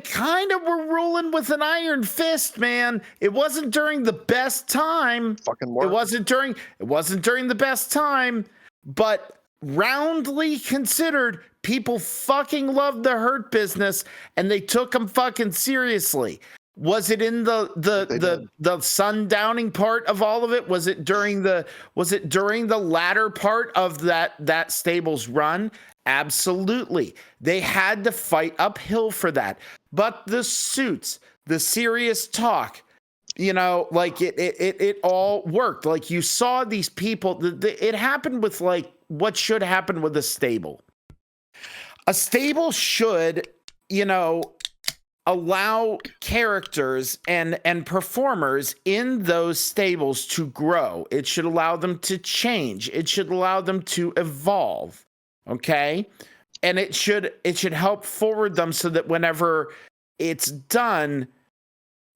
Speaker 6: kind of were ruling with an iron fist, man. It wasn't during the best time.
Speaker 3: Fucking work.
Speaker 6: It wasn't during the best time, but roundly considered, people fucking loved the Hurt Business and they took them fucking seriously. Was it in the sundowning part of all of it? Was it during the latter part of that stable's run? Absolutely. They had to fight uphill for that. But the suits, the serious talk, like it all worked. Like you saw these people, it happened with like what should happen with a stable. A stable should, allow characters and performers in those stables to grow. It should allow them to change. It should allow them to evolve. Okay? And it should help forward them so that whenever it's done,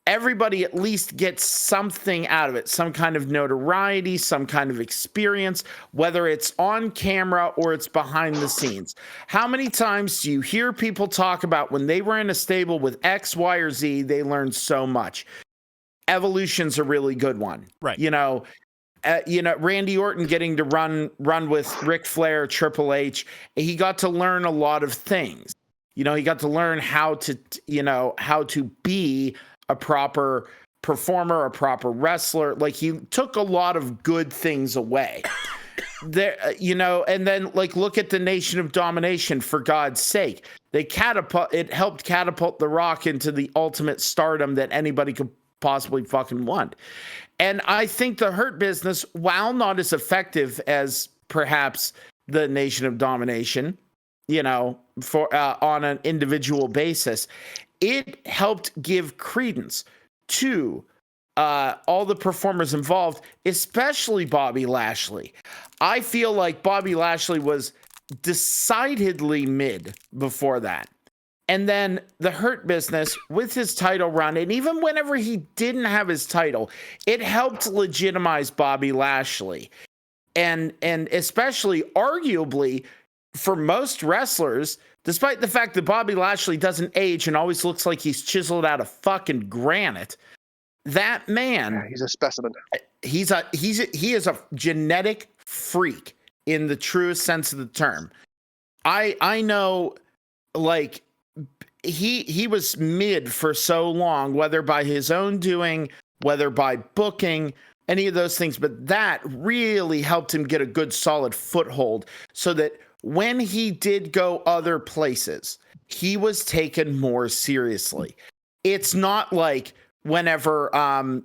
Speaker 6: everybody at least gets something out of it, some kind of notoriety, some kind of experience, whether it's on camera or it's behind the scenes. How many times do you hear people talk about when they were in a stable with X, Y, or Z, they learned so much? Evolution's a really good one.
Speaker 4: Right.
Speaker 6: Randy Orton getting to run with Ric Flair, Triple H, he got to learn a lot of things. He got to learn how to be a proper performer, a proper wrestler. Like he took a lot of good things away. And then like look at the Nation of Domination, for God's sake. It helped catapult The Rock into the ultimate stardom that anybody could possibly fucking want. And I think the Hurt Business, while not as effective as perhaps the Nation of Domination, for on an individual basis, it helped give credence to all the performers involved, especially Bobby Lashley. I feel like Bobby Lashley was decidedly mid before that. And then the Hurt Business with his title run, and even whenever he didn't have his title, it helped legitimize Bobby Lashley. And especially arguably for most wrestlers, despite the fact that Bobby Lashley doesn't age and always looks like he's chiseled out of fucking granite, that man,
Speaker 3: Yeah, he's a specimen.
Speaker 6: he is a genetic freak in the truest sense of the term. I know, like, he was mid for so long, whether by his own doing, whether by booking, any of those things, but that really helped him get a good solid foothold so that when he did go other places, he was taken more seriously. It's not like whenever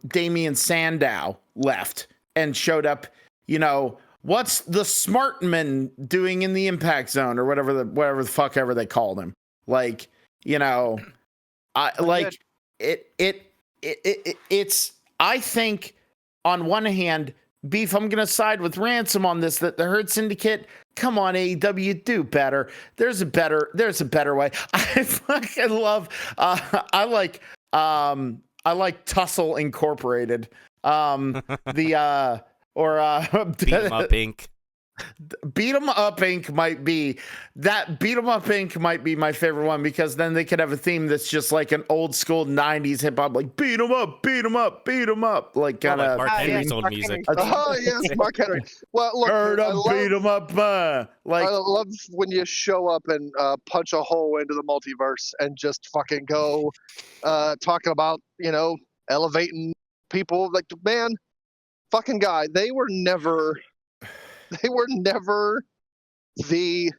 Speaker 6: Damian Sandow left and showed up, what's the Smartman doing in the Impact Zone or whatever the fuck ever they called him. Like, it's I think on one hand, Beef, I'm gonna side with Ransom on this, that the Hurt Syndicate, come on, AEW, do better. There's a better way. I fucking love I like Tussle Incorporated. Beat 'em Up Inc. Beat 'em Up Inc. might be my favorite one, because then they could have a theme that's just like an old school 90s hip hop, like beat 'em up, beat 'em up, beat 'em up, like kind of
Speaker 4: Mark Henry's old music.
Speaker 3: Oh yes, Mark Henry. Well, look,
Speaker 6: beat 'em up, like
Speaker 3: I love when you show up and punch a hole into the multiverse and just fucking go talking about elevating people. Like, man, fucking guy, they were never the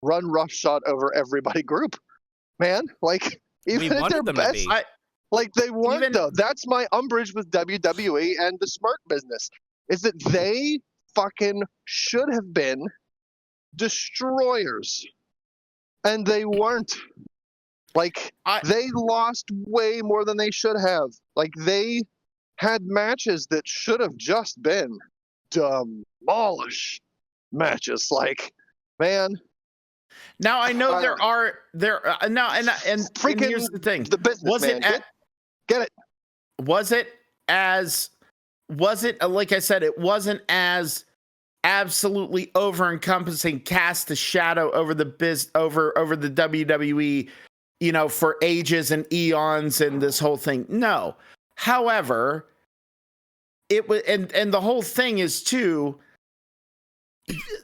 Speaker 3: run roughshod over everybody group, man. Like, even at their best, they weren't though. That's my umbrage with WWE and the Smirk business, is that they fucking should have been destroyers, and they weren't. Like, they lost way more than they should have. Like, they had matches that should have just been demolish matches. Like, man.
Speaker 6: Now I know there are and
Speaker 3: freaking
Speaker 6: here's the thing.
Speaker 3: The business, get it?
Speaker 6: Was it like I said, it wasn't as absolutely over encompassing, cast a shadow over the over the WWE, for ages and eons and this whole thing. No. However, it was, and the whole thing is too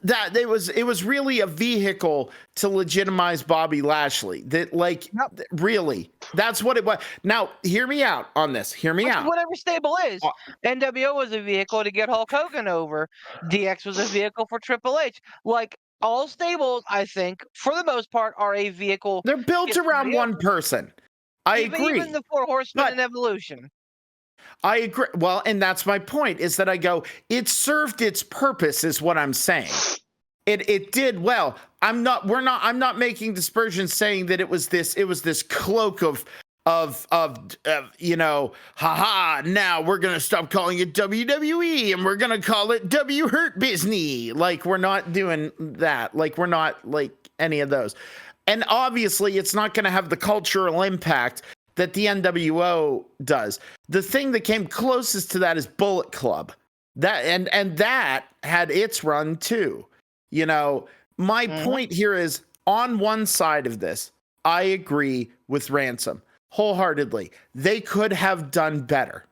Speaker 6: that it was really a vehicle to legitimize Bobby Lashley. That, like, really, that's what it was. Now, hear me out on this. Hear me out.
Speaker 5: Whatever stable is, NWO was a vehicle to get Hulk Hogan over. DX was a vehicle for Triple H. Like, all stables, I think, for the most part, are a vehicle.
Speaker 6: They're built around one person. I agree.
Speaker 5: Even the Four Horsemen and Evolution.
Speaker 6: I agree. Well, and that's my point, is that I go, it served its purpose, is what I'm saying. It did well. I'm not making dispersions saying that it was this cloak of haha, now we're going to stop calling it WWE and we're going to call it W Hurt Disney. Like, we're not doing that. Like, we're not like any of those. And obviously it's not going to have the cultural impact that the NWO does. The thing that came closest to that is Bullet Club. That and that had its run too. My point here is, on one side of this, I agree with Ransom wholeheartedly. They could have done better.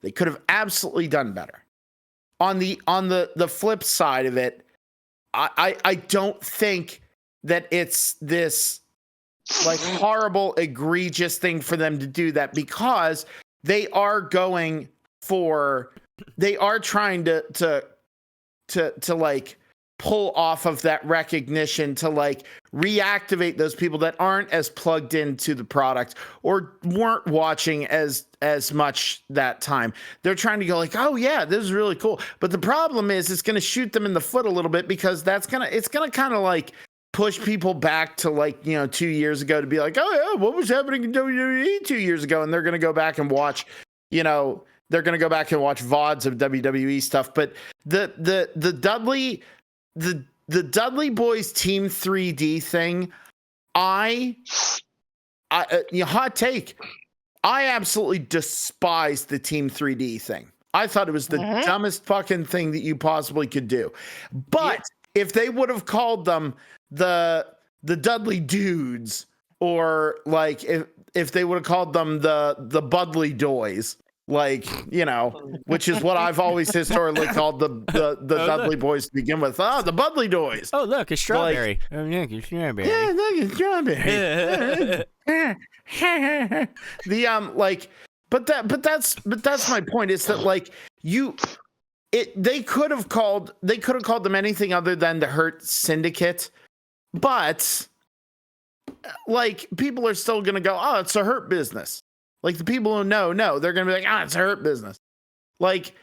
Speaker 6: They could have absolutely done better. On the flip side of it, I don't think that it's this like horrible, egregious thing for them to do that, because they are trying to like pull off of that recognition, to like reactivate those people that aren't as plugged into the product or weren't watching as much that time. They're trying to go like, oh yeah, this is really cool. But the problem is, it's going to shoot them in the foot a little bit, because it's going to kind of like push people back to, like, 2 years ago, to be like, oh yeah, what was happening in WWE 2 years ago? And they're going to go back and watch, they're going to go back and watch VODs of WWE stuff. But the Dudley Boys Team 3D thing, hot take, I absolutely despise the Team 3D thing. I thought it was the dumbest fucking thing that you possibly could do. But if they would have called them the Dudley Dudes, or like if they would have called them the Budley Doys, like, which is what I've always historically called the Dudley Boys to begin with. Oh, the Budley Doys.
Speaker 4: Oh, look, it's strawberry.
Speaker 6: Like, oh, look, it's strawberry. Yeah, look, it's strawberry. But that's my point, is that, like, they could have called them anything other than the Hurt Syndicate, but like people are still gonna go, oh, it's a Hurt Business. Like the people who know, they're gonna be like, it's a Hurt Business. Like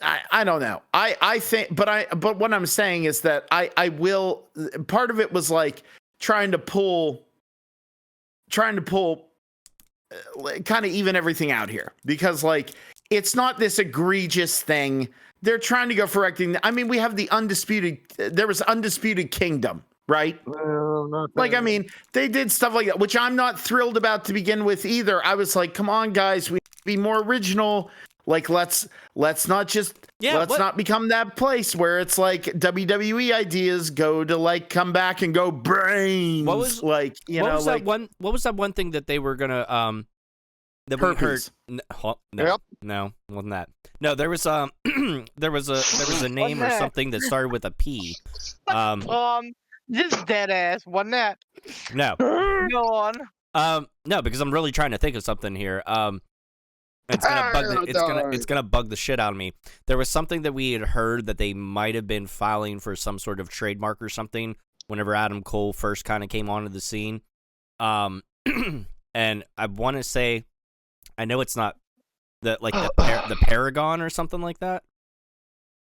Speaker 6: I don't know. I think, but what I'm saying is that I will. Part of it was like trying to pull kind of even everything out here, because like it's not this egregious thing. They're trying to go for acting. I mean, we have there was Undisputed Kingdom, right? Like, I mean, they did stuff like that, which I'm not thrilled about to begin with either. I was like, come on, guys, we need to be more original. Like, let's not become that place where it's like WWE ideas go to like come back and go brains.
Speaker 4: What was
Speaker 6: like,
Speaker 4: what was that one thing that they were gonna that we heard? No, wasn't that? No, there was there was a name or something that started with a P.
Speaker 5: Just dead ass, wasn't that?
Speaker 4: No.
Speaker 5: Go on.
Speaker 4: No, because I'm really trying to think of something here. It's gonna bug the shit out of me. There was something that we had heard that they might have been filing for some sort of trademark or something whenever Adam Cole first kind of came onto the scene. And I want to say, I know it's not the Paragon or something like that.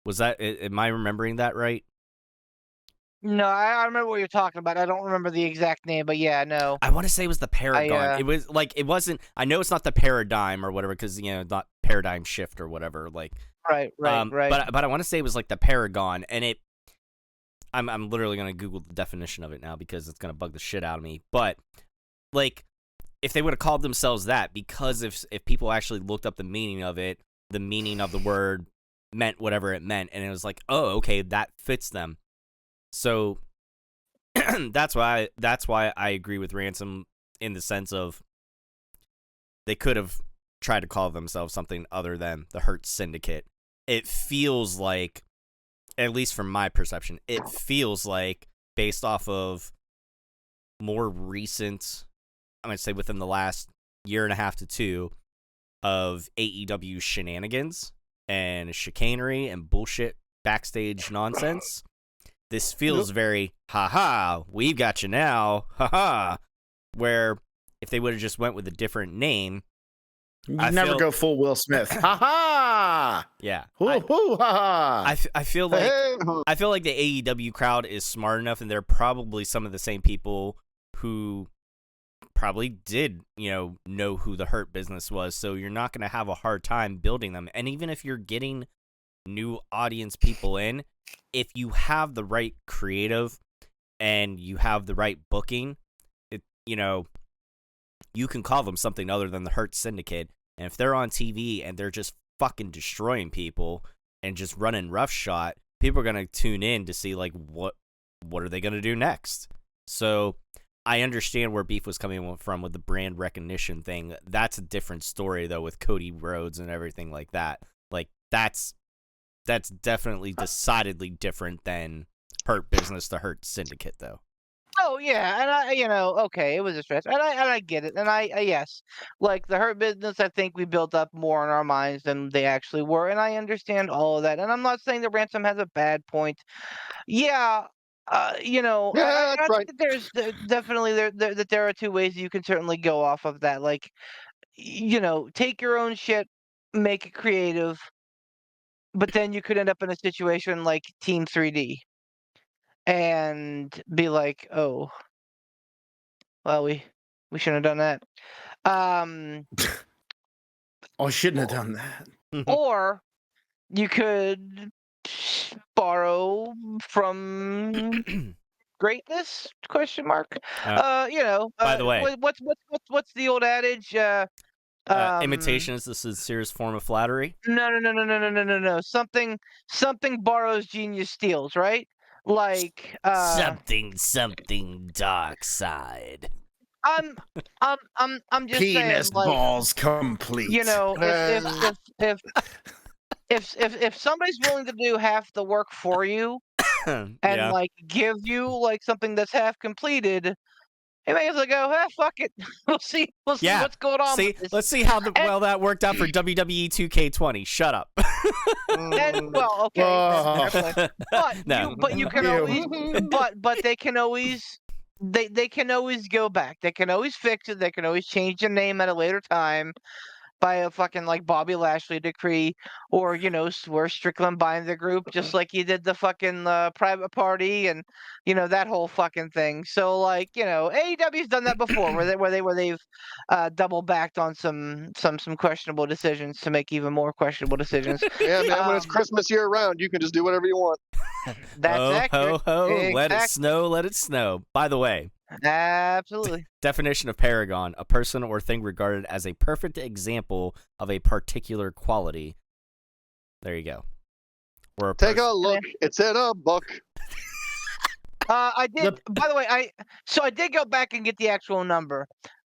Speaker 4: Was that? Am I remembering that right?
Speaker 5: No, I remember what you're talking about. I don't remember the exact name, but yeah, no.
Speaker 4: I want to say it was the Paragon. It was like, it wasn't. I know it's not the Paradigm or whatever, because not Paradigm Shift or whatever. Like,
Speaker 5: right.
Speaker 4: But I want to say it was like the Paragon, and I'm literally gonna Google the definition of it now because it's gonna bug the shit out of me. But like, if they would have called themselves that, because if people actually looked up the meaning of it, the meaning of the word meant whatever it meant, and it was like, oh, okay, that fits them. So that's why I agree with Ransom in the sense of they could have tried to call themselves something other than the Hurt Syndicate. It feels like, at least from my perception, it feels like based off of more recent, I'm going to say within the last year and a half to two, of AEW shenanigans and chicanery and bullshit backstage nonsense. This feels very, haha, we've got you now, haha. Where if they would have just went with a different name,
Speaker 6: you'd never go full Will Smith. Ha-ha!
Speaker 4: Yeah.
Speaker 6: Ha-ha!
Speaker 4: I feel like the AEW crowd is smart enough, and they're probably some of the same people who probably did, know who the Hurt Business was. So you're not going to have a hard time building them. And even if you're getting new audience people in, if you have the right creative and you have the right booking, you can call them something other than the Hurt Syndicate. And if they're on TV and they're just fucking destroying people and just running roughshod, people are going to tune in to see, like, what are they going to do next? So I understand where Beef was coming from with the brand recognition thing. That's a different story, though, with Cody Rhodes and everything like that. Like, that's definitely decidedly different than Hurt Business to Hurt Syndicate, though.
Speaker 5: Oh yeah, and okay, it was a stretch, and I get it, and yes, like the Hurt Business, I think we built up more in our minds than they actually were, and I understand all of that, and I'm not saying that Ransom has a bad point. Yeah,
Speaker 3: Yeah, that's right.
Speaker 5: think there's definitely that there are two ways you can certainly go off of that, like, take your own shit, make it creative, but then you could end up in a situation like Team 3D. And be like, oh, well, we shouldn't have done that.
Speaker 6: I shouldn't have done that.
Speaker 5: Or you could borrow from greatness? Question mark.
Speaker 4: By the way,
Speaker 5: what's the old adage?
Speaker 4: Imitation is the sincerest form of flattery.
Speaker 5: No. Something borrows, genius steals, right? Like
Speaker 4: something dark side.
Speaker 5: I'm just
Speaker 6: penis
Speaker 5: saying, like,
Speaker 6: balls complete.
Speaker 5: If somebody's willing to do half the work for you and like give you like something that's half completed, He may as well go, fuck it. We'll see
Speaker 4: Yeah.
Speaker 5: what's going on
Speaker 4: See,
Speaker 5: with this.
Speaker 4: let's see how
Speaker 5: And-
Speaker 4: well that worked out for WWE 2K20. Shut up.
Speaker 5: And well, okay,
Speaker 6: Whoa.
Speaker 5: fair play. But
Speaker 4: No.
Speaker 5: you can
Speaker 6: Ew.
Speaker 5: always but they can always they can always go back. They can always fix it. They can always change the name at a later time by a fucking like Bobby Lashley decree, or swear Strickland buying the group just like he did the fucking private party and that whole fucking thing. So like AEW's done that before where they've double backed on some questionable decisions to make even more questionable decisions.
Speaker 3: Yeah, man. When it's
Speaker 5: Um,
Speaker 3: Christmas year round, you can just do whatever you want.
Speaker 5: That's
Speaker 4: Ho,
Speaker 5: accurate.
Speaker 4: ho, ho. Let it
Speaker 5: Exact-
Speaker 4: snow, let it snow. By the way,
Speaker 5: Absolutely.
Speaker 4: definition of paragon, a person or thing regarded as a perfect example of a particular quality. There you go. Or a
Speaker 3: Take
Speaker 4: person-
Speaker 3: a look. It's in a book.
Speaker 5: I did. By the way, I did go back and get the actual number.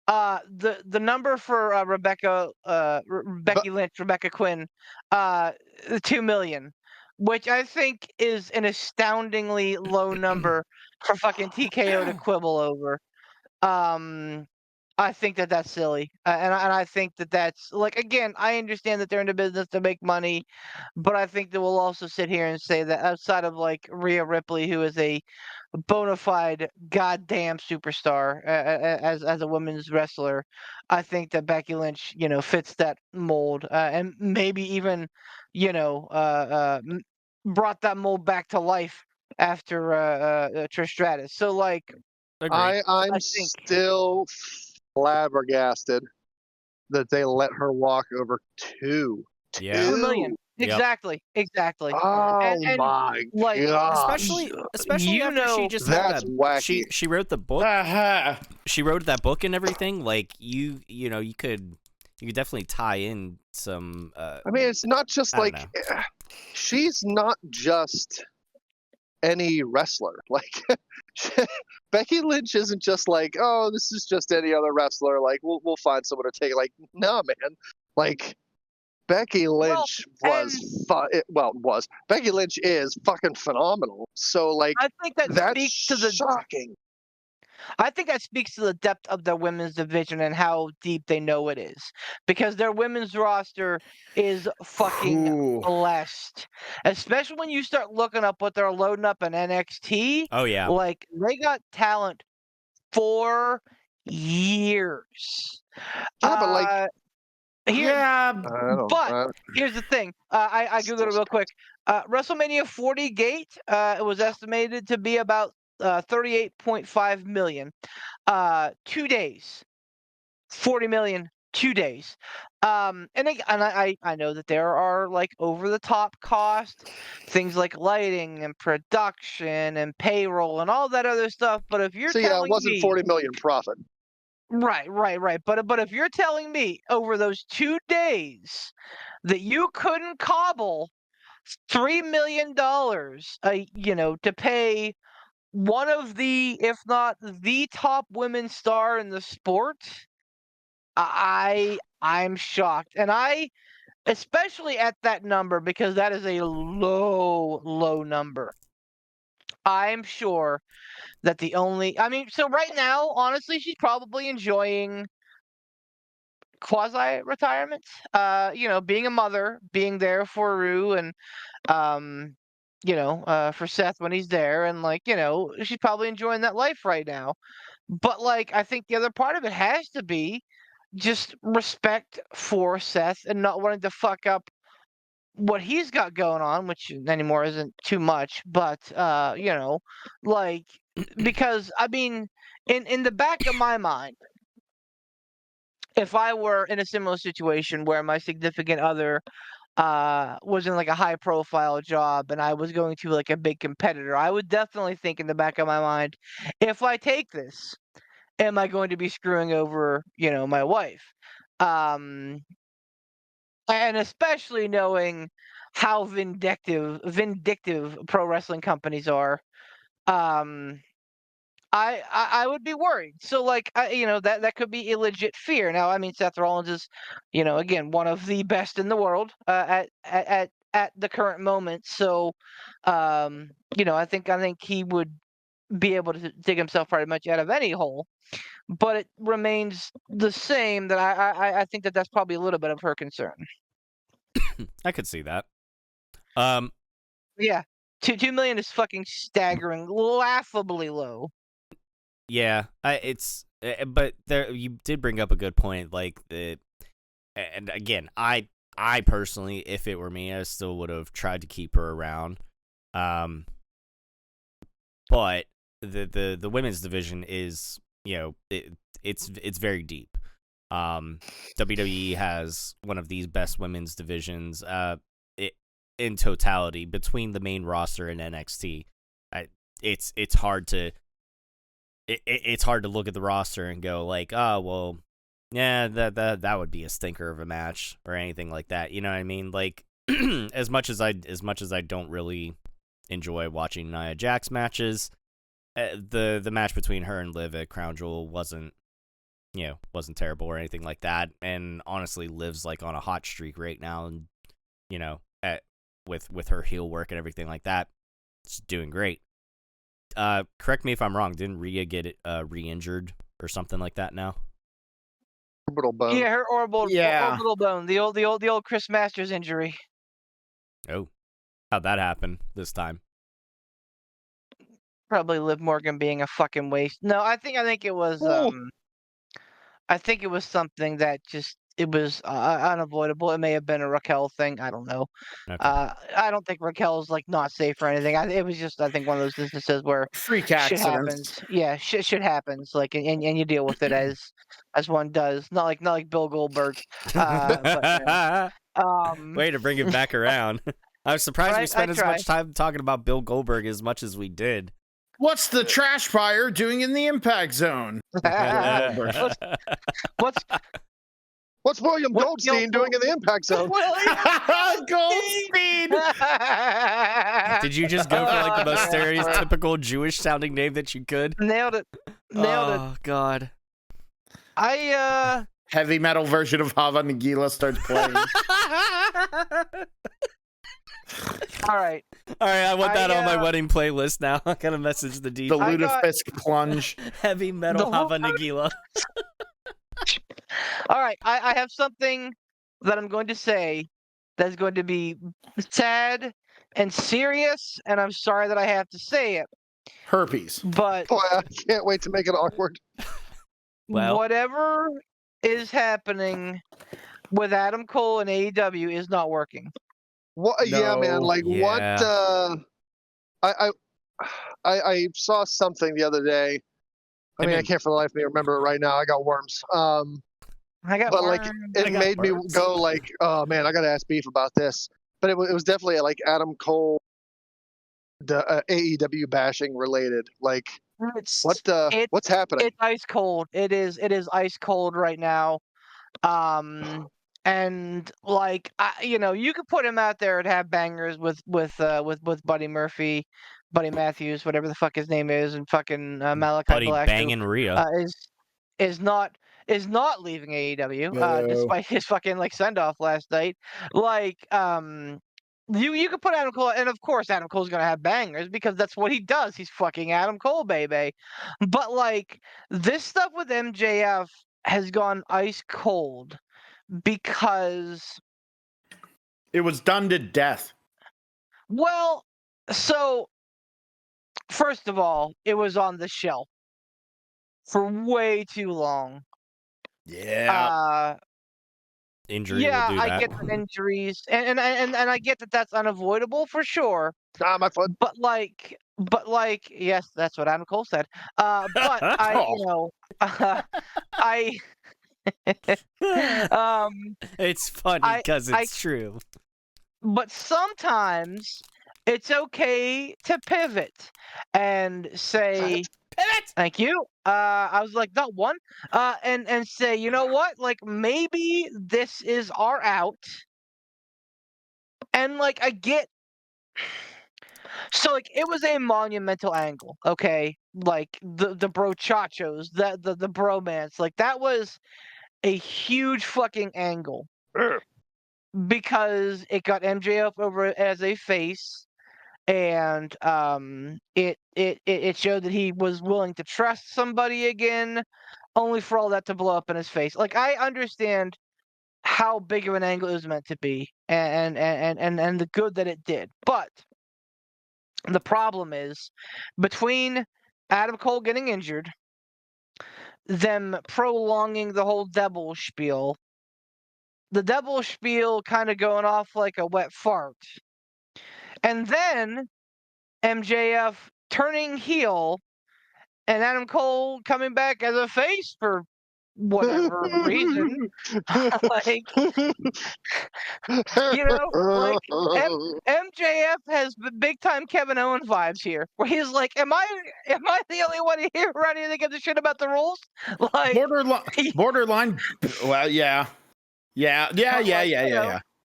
Speaker 5: The number for Becky Lynch, Rebecca Quinn, 2 million, which I think is an astoundingly low number for fucking TKO to quibble over. I think that's silly, and I think that's like, again, I understand that they're in the business to make money, but I think that we'll also sit here and say that outside of like Rhea Ripley, who is a bona fide goddamn superstar as a women's wrestler, I think that Becky Lynch, fits that mold, and maybe even, brought that mold back to life after Trish Stratus. So like,
Speaker 4: Agreed.
Speaker 3: I'm
Speaker 5: I think-
Speaker 3: still flabbergasted that they let her walk over two.
Speaker 4: Yeah.
Speaker 5: 2 million.
Speaker 4: Yep.
Speaker 5: Exactly.
Speaker 3: Oh
Speaker 5: And,
Speaker 3: my
Speaker 5: like,
Speaker 3: god!
Speaker 4: Especially after she just had
Speaker 3: That's
Speaker 4: a,
Speaker 3: wacky.
Speaker 4: she wrote the book.
Speaker 6: Uh-huh.
Speaker 4: She wrote that book and everything. Like you could definitely tie in some.
Speaker 3: I mean, it's not just
Speaker 4: I don't
Speaker 3: like she's not just any wrestler. Like Becky Lynch isn't just like, oh, this is just any other wrestler. Like we'll find someone to take. Like, no, man. Like Becky Lynch was Becky Lynch is fucking phenomenal. So like
Speaker 5: I think that
Speaker 3: that's
Speaker 5: speaks to the
Speaker 3: shocking.
Speaker 5: I think that speaks to the depth of their women's division and how deep they know it is, because their women's roster is fucking
Speaker 6: Ooh.
Speaker 5: blessed. Especially when you start looking up what they're loading up in NXT.
Speaker 4: Oh yeah.
Speaker 5: Like, they got talent for years.
Speaker 3: Yeah, but like
Speaker 5: Here,
Speaker 6: Yeah,
Speaker 3: I don't know.
Speaker 5: but here's the thing. I googled it real quick. WrestleMania 40 gate it was estimated to be about 38.5 million. 2 days. 40 million. 2 days. And I know that there are like over the top costs, things like lighting and production and payroll and all that other stuff. But if you're
Speaker 3: so yeah,
Speaker 5: telling
Speaker 3: it wasn't
Speaker 5: me,
Speaker 3: 40 million profit.
Speaker 5: right. But if you're telling me over those 2 days that you couldn't cobble $3 million, to pay one of the, if not the top women's star in the sport, I'm shocked. And especially at that number, because that is a low number. I'm sure that so right now, honestly, she's probably enjoying quasi-retirement. Being a mother, being there for Rue, and for Seth when he's there, and like, she's probably enjoying that life right now. But like, I think the other part of it has to be just respect for Seth and not wanting to fuck up what he's got going on, which anymore isn't too much, but like, because I mean, in the back of my mind, if I were in a similar situation where my significant other was in like a high profile job and I was going to like a big competitor, I would definitely think in the back of my mind, if I take this, am I going to be screwing over, my wife? And especially knowing how vindictive pro wrestling companies are, I would be worried. So like, that could be a legit fear. Now, I mean, Seth Rollins is, again, one of the best in the world at the current moment. So, I think he would be able to dig himself pretty much out of any hole. But it remains the same that I think that that's probably a little bit of her concern.
Speaker 4: I could see that.
Speaker 5: Yeah, 2 million is fucking staggering, laughably low.
Speaker 4: Yeah, but there you did bring up a good point. Like and again, I personally, if it were me, I still would have tried to keep her around. But the women's division is, it's very deep. WWE has one of these best women's divisions in totality between the main roster and NXT. It's hard to look at the roster and go like, oh well, yeah, that would be a stinker of a match or anything like that. You know what I mean? Like as much as I don't really enjoy watching Nia Jax matches, the match between her and Liv at Crown Jewel wasn't terrible or anything like that. And honestly, Liv's like on a hot streak right now, and with her heel work and everything like that, it's doing great. Correct me if I'm wrong. Didn't Rhea get re-injured or something like that now?
Speaker 3: Orbital bone.
Speaker 5: Yeah, her orbital bone, the old Chris Masters injury.
Speaker 4: Oh, how'd that happen this time?
Speaker 5: Probably Liv Morgan being a fucking waste. No, I think it was I think it was something that just it was unavoidable. It may have been a Raquel thing. I don't know.
Speaker 4: Okay.
Speaker 5: I don't think Raquel's like not safe or anything. It was just I think one of those instances where
Speaker 6: Freak
Speaker 5: shit
Speaker 6: accidents.
Speaker 5: happens. Yeah, shit happens. Like and you deal with it as one does. Not like Bill Goldberg. But,
Speaker 4: Way to bring it back around. I was surprised we spent as much time talking about Bill Goldberg as much as we did.
Speaker 6: What's the trash fire doing in the impact zone?
Speaker 5: What's
Speaker 3: William Goldstein doing in the impact zone?
Speaker 6: Goldstein!
Speaker 4: Did you just go for like the most stereotypical Jewish sounding name that you could?
Speaker 5: Nailed it.
Speaker 4: Oh God.
Speaker 6: Heavy metal version of Hava Nagila starts playing.
Speaker 5: All right.
Speaker 4: I want that on my wedding playlist now. I gotta message the DJ.
Speaker 6: The Ludafisk plunge.
Speaker 4: Heavy metal Hava Nagila.
Speaker 5: All right, I have something that I'm going to say that's going to be sad and serious, and I'm sorry that I have to say it.
Speaker 6: Herpes.
Speaker 5: But
Speaker 3: Boy, I can't wait to make it awkward.
Speaker 4: Well,
Speaker 5: whatever is happening with Adam Cole and AEW is not working.
Speaker 3: What? Yeah, man. Like what? I saw something the other day. I mean, I can't for the life of me remember it right now. I got worms. But like it made me go like, oh man, I got to ask Beef about this. But it was definitely like Adam Cole, the AEW bashing related. Like, what's happening?
Speaker 5: It's ice cold. It is ice cold right now. And like you could put him out there and have bangers with Buddy Murphy, Buddy Matthews, whatever the fuck his name is, and fucking Malachi
Speaker 4: Buddy
Speaker 5: Black
Speaker 4: banging Rhea
Speaker 5: is not leaving AEW despite his fucking like send off last night. Like you could put Adam Cole, and of course Adam Cole's gonna have bangers because that's what he does. He's fucking Adam Cole, baby. But like this stuff with MJF has gone ice cold because
Speaker 6: it was done to death.
Speaker 5: Well, so first of all, it was on the shelf for way too long.
Speaker 6: Yeah.
Speaker 4: Injury.
Speaker 5: Yeah,
Speaker 4: will do that.
Speaker 5: I get the injuries, and I get that that's unavoidable for sure.
Speaker 3: My foot.
Speaker 5: But like, yes, that's what Adam Cole said. But I
Speaker 4: it's funny because it's true.
Speaker 5: But sometimes it's okay to pivot and say
Speaker 4: Pivot.
Speaker 5: Thank you. I was like, not one. And say, you know what? Like maybe this is our out. And like I get. So like it was a monumental angle, okay? Like the brochachos, the bromance, like that was a huge fucking angle because it got MJF over as a face, and it showed that he was willing to trust somebody again, only for all that to blow up in his face. Like, I understand how big of an angle it was meant to be, and the good that it did, but the problem is, between Adam Cole getting injured, them prolonging the whole devil spiel, the devil spiel kind of going off like a wet fart, and then MJF turning heel and Adam Cole coming back as a face for whatever reason. Like, like MJF has big time Kevin Owens vibes here, where he's like, "Am I the only one here around here that gives a shit about the rules?" Like,
Speaker 6: borderline. Well, yeah.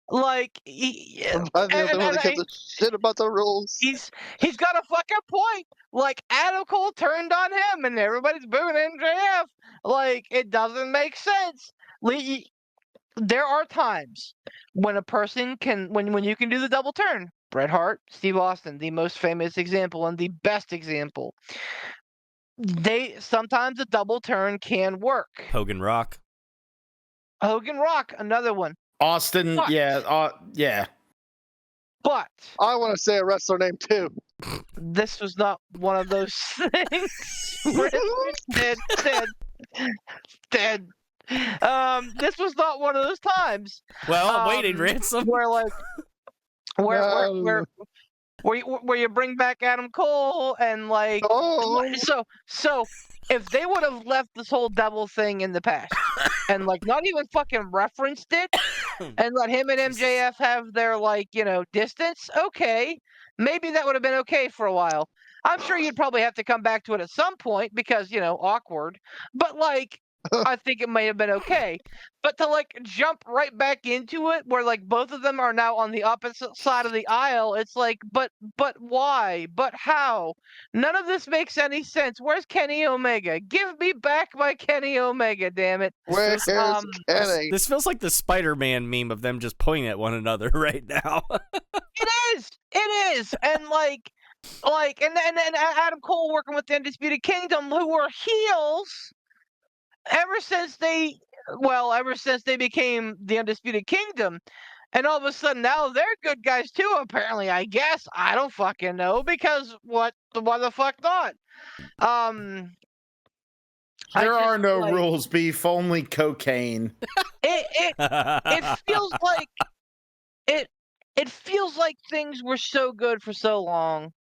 Speaker 5: Like,
Speaker 3: I'm the only one that gives a shit about the rules.
Speaker 5: he's got a fucking point. Like, Adam Cole turned on him, and everybody's booing MJF. Like, it doesn't make sense. There are times when a person can, when you can do the double turn. Bret Hart, Steve Austin, the most famous example and the best example. Sometimes a double turn can work.
Speaker 4: Hogan Rock,
Speaker 5: another one.
Speaker 6: Austin,
Speaker 5: But-
Speaker 6: yeah.
Speaker 5: But
Speaker 3: I want to say a wrestler name too.
Speaker 5: this was not one of those things. Dead. This was not one of those times
Speaker 4: well, I'm waiting, Ransom.
Speaker 5: where, like, where you bring back Adam Cole and, like,
Speaker 3: Oh.
Speaker 5: so if they would have left this whole devil thing in the past and, like, not even fucking referenced it and let him and MJF have their, like, distance, okay, maybe that would have been okay for a while. I'm sure you'd probably have to come back to it at some point because, awkward. But, like, I think it may have been okay. But to, like, jump right back into it where, like, both of them are now on the opposite side of the aisle, it's like, but why? But how? None of this makes any sense. Where's Kenny Omega? Give me back my Kenny Omega, damn it.
Speaker 3: Where's Kenny?
Speaker 4: This feels like the Spider-Man meme of them just pointing at one another right now.
Speaker 5: It is. And, like, and Adam Cole working with the Undisputed Kingdom, who were heels ever since they became the Undisputed Kingdom, and all of a sudden now they're good guys too, apparently, I guess. I don't fucking know, because why the fuck not?
Speaker 6: There are no rules, beef, only cocaine.
Speaker 5: It feels like it feels like things were so good for so long,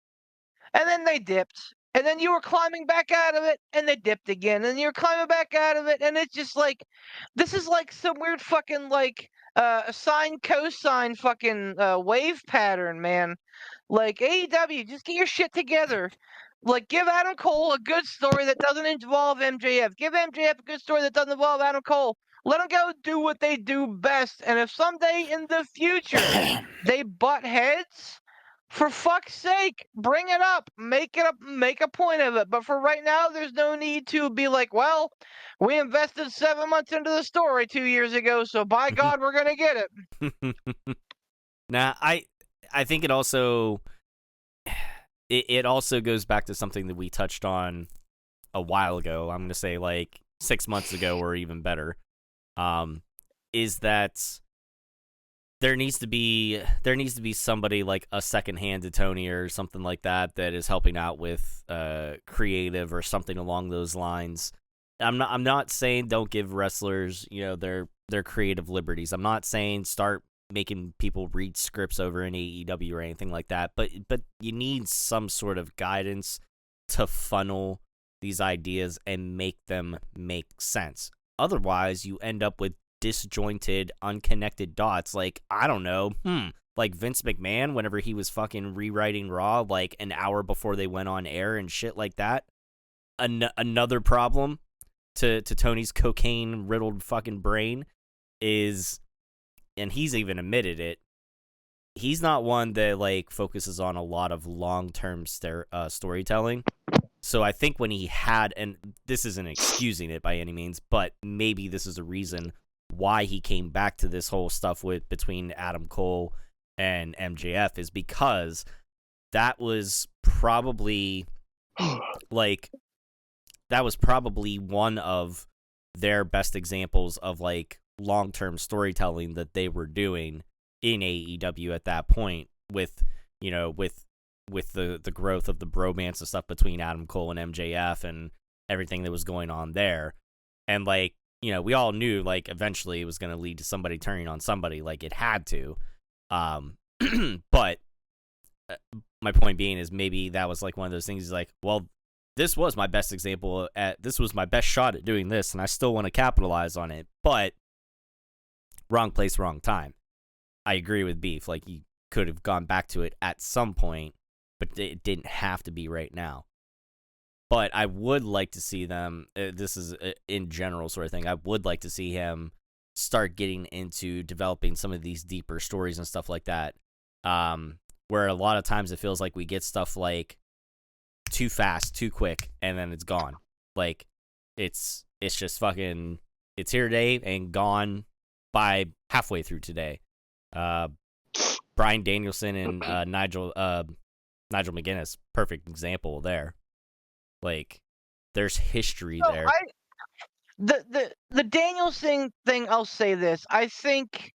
Speaker 5: and then they dipped. And then you were climbing back out of it, and they dipped again. And you're climbing back out of it, and it's just like, this is like some weird fucking, like, sine cosine fucking wave pattern, man. Like, AEW, just get your shit together. Like, give Adam Cole a good story that doesn't involve MJF. Give MJF a good story that doesn't involve Adam Cole. Let them go do what they do best. And if someday in the future they butt heads, for fuck's sake, bring it up. Make a point of it. But for right now, there's no need to be like, well, we invested 7 months into the story 2 years ago, so by God, we're gonna get it.
Speaker 4: Nah, I think it also goes back to something that we touched on a while ago. I'm gonna say like 6 months ago or even better. Is that there needs to be somebody like a second hand to Tony or something like that is helping out with creative or something along those lines. I'm not saying don't give wrestlers, their creative liberties. I'm not saying start making people read scripts over in AEW or anything like that, but you need some sort of guidance to funnel these ideas and make them make sense. Otherwise, you end up with disjointed, unconnected dots. Like, I don't know, like Vince McMahon whenever he was fucking rewriting Raw like an hour before they went on air and shit like that. Another problem to Tony's cocaine riddled fucking brain is, and he's even admitted it, he's not one that like focuses on a lot of long-term storytelling. So I think when he had, and this isn't excusing it by any means, but maybe this is a reason why he came back to this whole stuff between Adam Cole and MJF, is because that was probably like one of their best examples of like long-term storytelling that they were doing in AEW at that point with the growth of the bromance and stuff between Adam Cole and MJF and everything that was going on there. And like, we all knew like eventually it was going to lead to somebody turning on somebody, like it had to. But my point being is maybe that was like one of those things is like, well, this was my best example this was my best shot at doing this, and I still want to capitalize on it, but wrong place, wrong time. I agree with Beef. Like, you could have gone back to it at some point, but it didn't have to be right now. But I would like to see them, this is in general sort of thing, I would like to see him start getting into developing some of these deeper stories and stuff like that, where a lot of times it feels like we get stuff like too fast, too quick, and then it's gone. Like, it's just fucking, it's here today and gone by halfway through today. Bryan Danielson and Nigel McGuinness, perfect example there. Like, there's history there.
Speaker 5: The Danielson thing, I'll say this. I think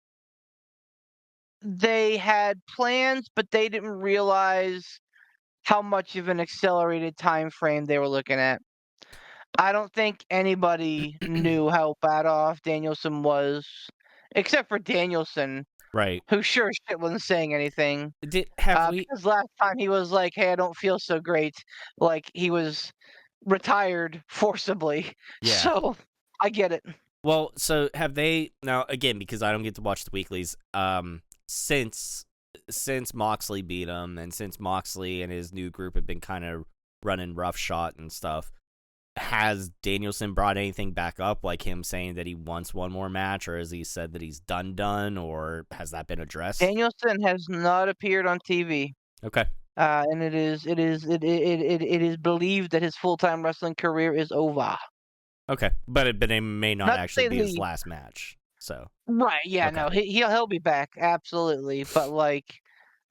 Speaker 5: they had plans, but they didn't realize how much of an accelerated time frame they were looking at. I don't think anybody knew how bad off Danielson was, except for Danielson,
Speaker 4: Right.
Speaker 5: who sure as shit wasn't saying anything.
Speaker 4: Have we?
Speaker 5: Because last time he was like, "Hey, I don't feel so great," like he was retired forcibly.
Speaker 4: Yeah.
Speaker 5: So I get it.
Speaker 4: Well, so have they now? Again, because I don't get to watch the weeklies. Since Moxley beat him, and since Moxley and his new group have been kind of running roughshod and stuff, has Danielson brought anything back up, like him saying that he wants one more match, or has he said that he's done, or has that been addressed?
Speaker 5: Danielson has not appeared on TV.
Speaker 4: Okay.
Speaker 5: And it is believed that his full-time wrestling career is over.
Speaker 4: Okay, but it may not actually be his
Speaker 5: he-
Speaker 4: last match. So
Speaker 5: Right? Yeah.
Speaker 4: Okay.
Speaker 5: No. He'll be back absolutely. But like,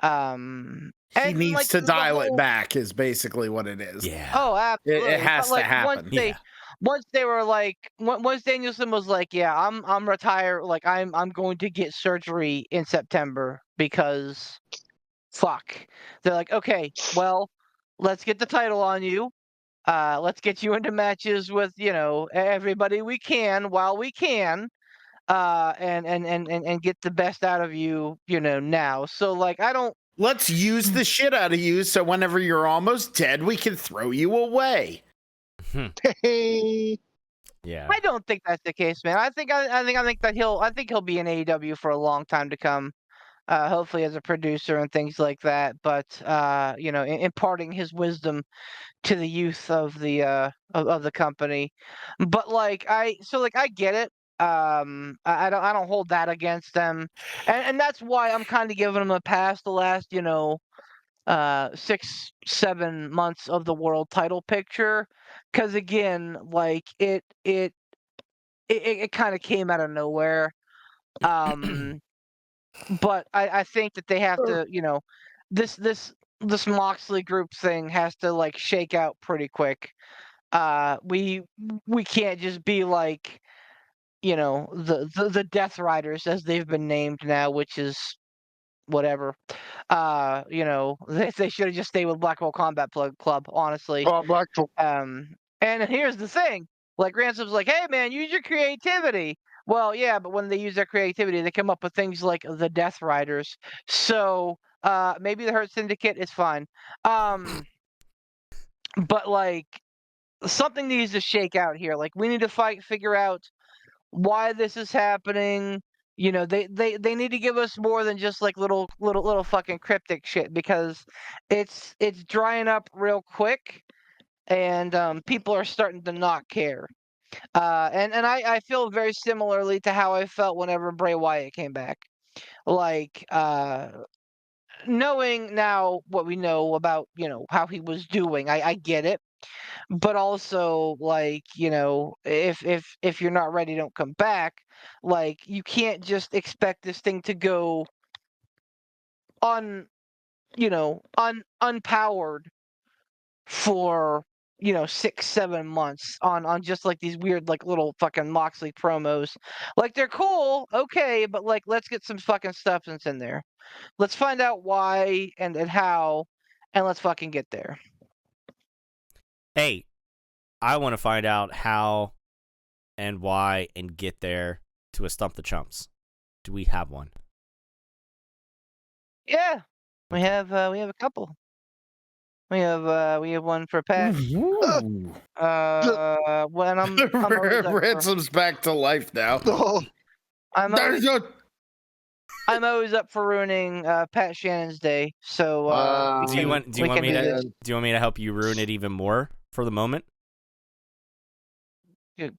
Speaker 6: He
Speaker 5: and,
Speaker 6: needs
Speaker 5: like,
Speaker 6: to
Speaker 5: the
Speaker 6: dial it
Speaker 5: whole-
Speaker 6: back is basically what it is.
Speaker 4: yeah.
Speaker 5: Oh, absolutely.
Speaker 6: It has
Speaker 5: But, like,
Speaker 6: to happen.
Speaker 5: Once they were like, once Danielson was like, "Yeah, I'm retired. Like, I'm going to get surgery in September because, fuck." They're like, "Okay, well, let's get the title on you. Let's get you into matches with everybody we can while we can. And get the best out of you, now." So like, I don't.
Speaker 6: Let's use the shit out of you so whenever you're almost dead, we can throw you away.
Speaker 3: Hey.
Speaker 4: Yeah.
Speaker 5: I don't think that's the case, man. I think that he'll be in AEW for a long time to come. Hopefully as a producer and things like that. But imparting his wisdom to the youth of the company. But like I get it. I don't hold that against them, and that's why I'm kind of giving them a pass the last 6-7 months of the world title picture, because again, like it kind of came out of nowhere. But I think that they have to, this Moxley group thing has to like shake out pretty quick. We can't just be like, the Death Riders as they've been named now, which is whatever. They should have just stayed with Black Hole Combat Club, honestly.
Speaker 3: Oh, Blackpool.
Speaker 5: And here's the thing, like Ransom's like, "Hey man, use your creativity." Well, yeah, but when they use their creativity, they come up with things like the Death Riders. So maybe the Hurt Syndicate is fine. But like, something needs to shake out here. Like, we need to figure out why this is happening. They need to give us more than just like little fucking cryptic shit, because it's drying up real quick, and people are starting to not care. And I feel very similarly to how I felt whenever Bray Wyatt came back. Like, knowing now what we know about how he was doing, I get it. But also, like, if you're not ready, don't come back. Like, you can't just expect this thing to go unpowered for 6-7 months on just like these weird like little fucking Moxley promos. Like they're cool, okay, but like let's get some fucking substance in there. Let's find out why and how, and let's fucking get there.
Speaker 4: Hey, I want to find out how and why and get there to a Stump the Chumps. Do we have one?
Speaker 5: Yeah, we have a couple. We have one for Pat.
Speaker 6: Ooh.
Speaker 5: When I'm always up
Speaker 6: Ransom's back to life now.
Speaker 3: Oh,
Speaker 5: I'm always up for ruining Pat Shannon's day. So
Speaker 4: Do you want me to help you ruin it even more for the moment?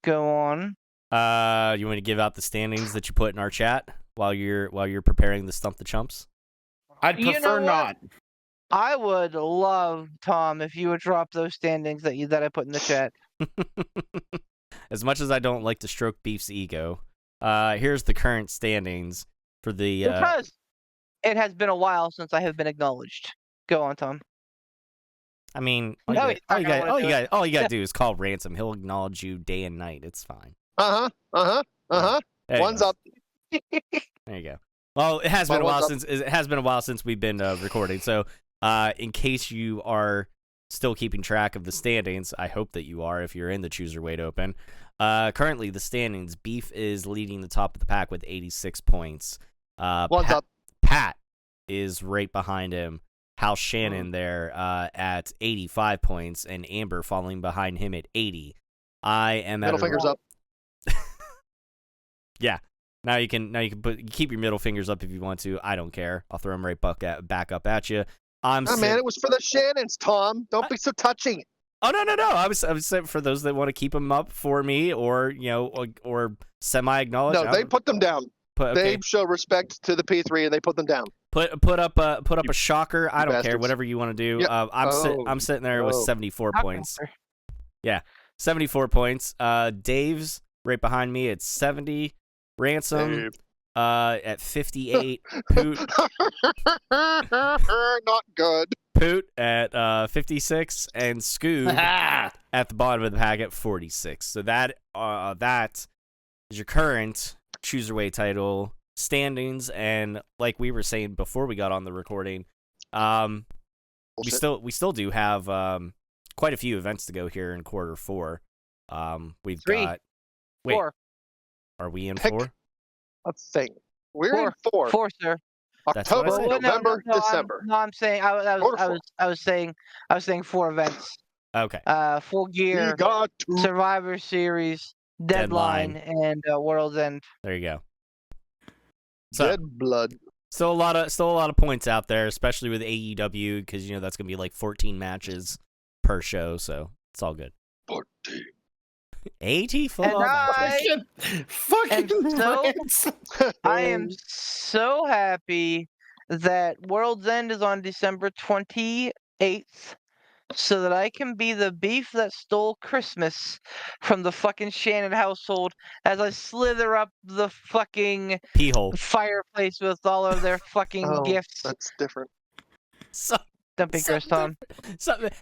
Speaker 5: Go on.
Speaker 4: You want me to give out the standings that you put in our chat while you're preparing the Stump the Chumps?
Speaker 6: I'd
Speaker 5: You
Speaker 6: prefer
Speaker 5: know what?
Speaker 6: not.
Speaker 5: I would love, Tom, if you would drop those standings that I put in the chat.
Speaker 4: As much as I don't like to stroke Beef's ego, here's the current standings for the.
Speaker 5: Because it has been a while since I have been acknowledged. Go on, Tom.
Speaker 4: I mean,
Speaker 5: No, he's not gonna wanna do it.
Speaker 4: all you gotta do is call Ransom. He'll acknowledge you day and night. It's fine.
Speaker 3: One's
Speaker 4: Anyways,
Speaker 3: up.
Speaker 4: There you go. Well, it has been a
Speaker 3: One's
Speaker 4: while
Speaker 3: up.
Speaker 4: since we've been recording. So, in case you are still keeping track of the standings, I hope that you are if you're in the Chooserweight Open. Currently, the standings: Beef is leading the top of the pack with 86 points.
Speaker 3: One's up.
Speaker 4: Pat is right behind him. Hal Shannon there at 85 points, and Amber falling behind him at 80. I am
Speaker 3: Middle fingers up.
Speaker 4: Yeah. Now you can keep your middle fingers up if you want to. I don't care. I'll throw them right back up at you.
Speaker 3: Man, it was for the Shannons, Tom. Don't be so touching.
Speaker 4: Oh no. I was saying for those that want to keep them up for me, or or semi acknowledge.
Speaker 3: No, they put them down. They show respect to the P3 and they put them down.
Speaker 4: Put up a shocker. I don't care.
Speaker 3: bastards.
Speaker 4: Whatever you want to do.
Speaker 3: Yeah.
Speaker 4: I'm sitting there with 74 points.
Speaker 5: Shocker.
Speaker 4: Yeah, 74 points. Dave's right behind me at 70. Ransom at 58. Poot
Speaker 3: Not good.
Speaker 4: Poot at 56, and Scoob at the bottom of the pack at 46. So that is your current Chooserweight title standings. And like we were saying before we got on the recording, we still do have quite a few events to go here in quarter 4. We've
Speaker 5: 3.
Speaker 4: got
Speaker 5: 4.
Speaker 4: Are we in
Speaker 3: Pick
Speaker 4: 4?
Speaker 3: a thing. We're in 4.
Speaker 5: 4, sir.
Speaker 4: That's what I
Speaker 3: October,
Speaker 4: said.
Speaker 3: November, December.
Speaker 5: I'm saying I was saying 4 events.
Speaker 4: Okay.
Speaker 5: Full
Speaker 3: We
Speaker 5: Gear,
Speaker 3: got to.
Speaker 5: Survivor Series, Deadline, and World's End.
Speaker 4: There you go. So
Speaker 3: Dead blood.
Speaker 4: still a lot of points out there, especially with AEW, because that's gonna be like 14 matches per show, so it's all good.
Speaker 3: 14.
Speaker 4: 84
Speaker 5: And
Speaker 4: matches.
Speaker 6: Fucking
Speaker 5: And so-
Speaker 6: Ransom.
Speaker 5: I am so happy that World's End is on December 28th, so that I can be the beef that stole Christmas from the fucking Shannon household as I slither up the fucking
Speaker 4: Pee hole.
Speaker 5: fireplace with all of their fucking
Speaker 3: Oh,
Speaker 5: gifts.
Speaker 3: that's different.
Speaker 4: So,
Speaker 5: Don't be gross, Tom.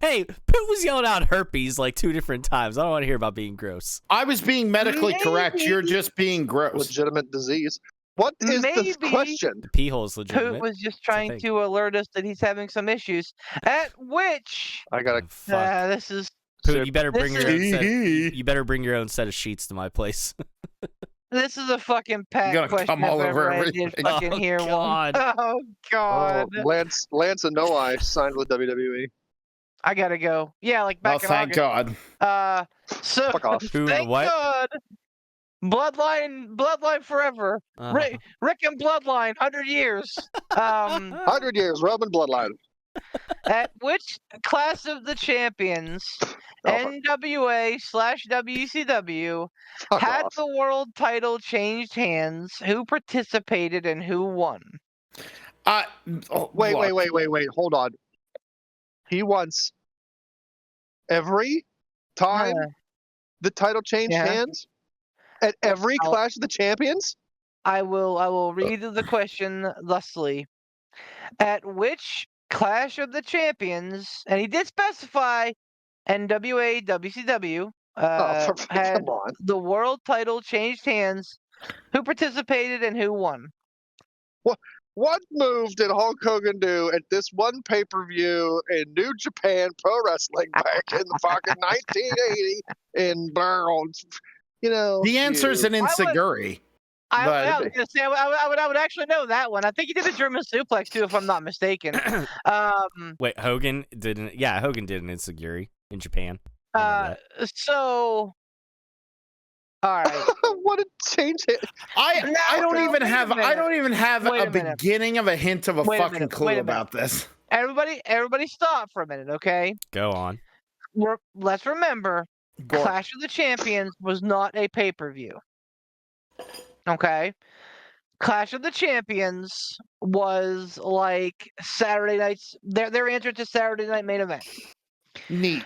Speaker 4: hey, Pooh was yelling out herpes like 2 different times. I don't want to hear about being gross.
Speaker 6: I was being medically correct. You're just being gross.
Speaker 3: Legitimate disease. What is
Speaker 5: Maybe.
Speaker 3: the question?
Speaker 4: The pee hole is
Speaker 5: Poot
Speaker 4: legitimate.
Speaker 5: was just
Speaker 4: a
Speaker 5: trying
Speaker 4: thing.
Speaker 5: to alert us that he's having some issues. At which,
Speaker 3: I gotta.
Speaker 4: Oh, fuck.
Speaker 5: this is
Speaker 4: Pooh, you better bring
Speaker 5: this
Speaker 4: your own
Speaker 6: is-
Speaker 4: set. You better bring your own set of sheets to my place.
Speaker 5: a fucking Pat
Speaker 6: You're gonna
Speaker 5: question.
Speaker 6: come all
Speaker 5: if
Speaker 6: over
Speaker 5: ever I did
Speaker 6: everything.
Speaker 5: fucking
Speaker 4: Oh,
Speaker 5: hear
Speaker 4: God.
Speaker 5: one. Oh God.
Speaker 3: Lance and Noah signed with WWE.
Speaker 5: I gotta go. Yeah, like
Speaker 6: Oh,
Speaker 5: back in
Speaker 6: thank
Speaker 5: August.
Speaker 6: God.
Speaker 5: So
Speaker 3: Fuck off.
Speaker 4: Who,
Speaker 5: thank
Speaker 4: what?
Speaker 5: God. Bloodline forever. Rick and Bloodline, 100 years.
Speaker 3: 100 years, Roman bloodline.
Speaker 5: At which Clash of the Champions, NWA/WCW,
Speaker 3: Fuck
Speaker 5: had
Speaker 3: off.
Speaker 5: the world title changed hands? Who participated and who won?
Speaker 3: Wait.
Speaker 6: Look,
Speaker 3: Hold on. He wants every time the title changed
Speaker 5: Yeah.
Speaker 3: hands at every
Speaker 5: I'll-
Speaker 3: Clash of the Champions.
Speaker 5: I will read the question thusly. At which Clash of the Champions, and he did specify NWA, WCW, had
Speaker 3: Come on.
Speaker 5: the world title changed hands. Who participated and who won?
Speaker 3: What move did Hulk Hogan do at this one pay-per-view in New Japan Pro Wrestling back in the fucking 1980 in Burns?
Speaker 6: The answer is an Insiguri.
Speaker 5: I
Speaker 6: But-
Speaker 5: was gonna say I would actually know that one. I think he did a German suplex too, if I'm not mistaken.
Speaker 4: Wait, Hogan didn't? Yeah, Hogan did an Insiguri in Japan. I remember
Speaker 5: So, all right.
Speaker 3: what a change it.
Speaker 6: I don't
Speaker 5: no,
Speaker 6: even
Speaker 5: wait a
Speaker 6: have
Speaker 5: minute.
Speaker 6: I don't even have
Speaker 5: Wait
Speaker 6: a
Speaker 5: a minute.
Speaker 6: beginning of a hint of a
Speaker 5: Wait a
Speaker 6: fucking
Speaker 5: minute,
Speaker 6: clue
Speaker 5: wait a minute.
Speaker 6: about this.
Speaker 5: Everybody, stop for a minute, okay?
Speaker 4: that. Go on.
Speaker 5: Let's remember,
Speaker 6: Gore.
Speaker 5: Clash of the Champions was not a pay-per-view. Okay? Clash of the Champions was like Saturday nights. Their answer to Saturday Night Main Event.
Speaker 6: Neat.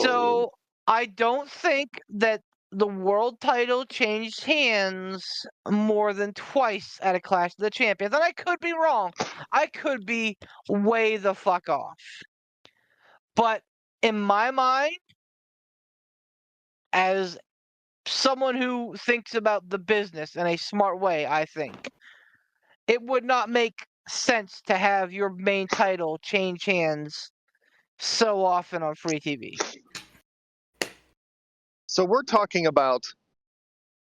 Speaker 5: So I don't think that the world title changed hands more than twice at a Clash of the Champions. And I could be wrong. I could be way the fuck off. But in my mind, as someone who thinks about the business in a smart way, I think it would not make sense to have your main title change hands so often on free TV.
Speaker 3: So we're talking about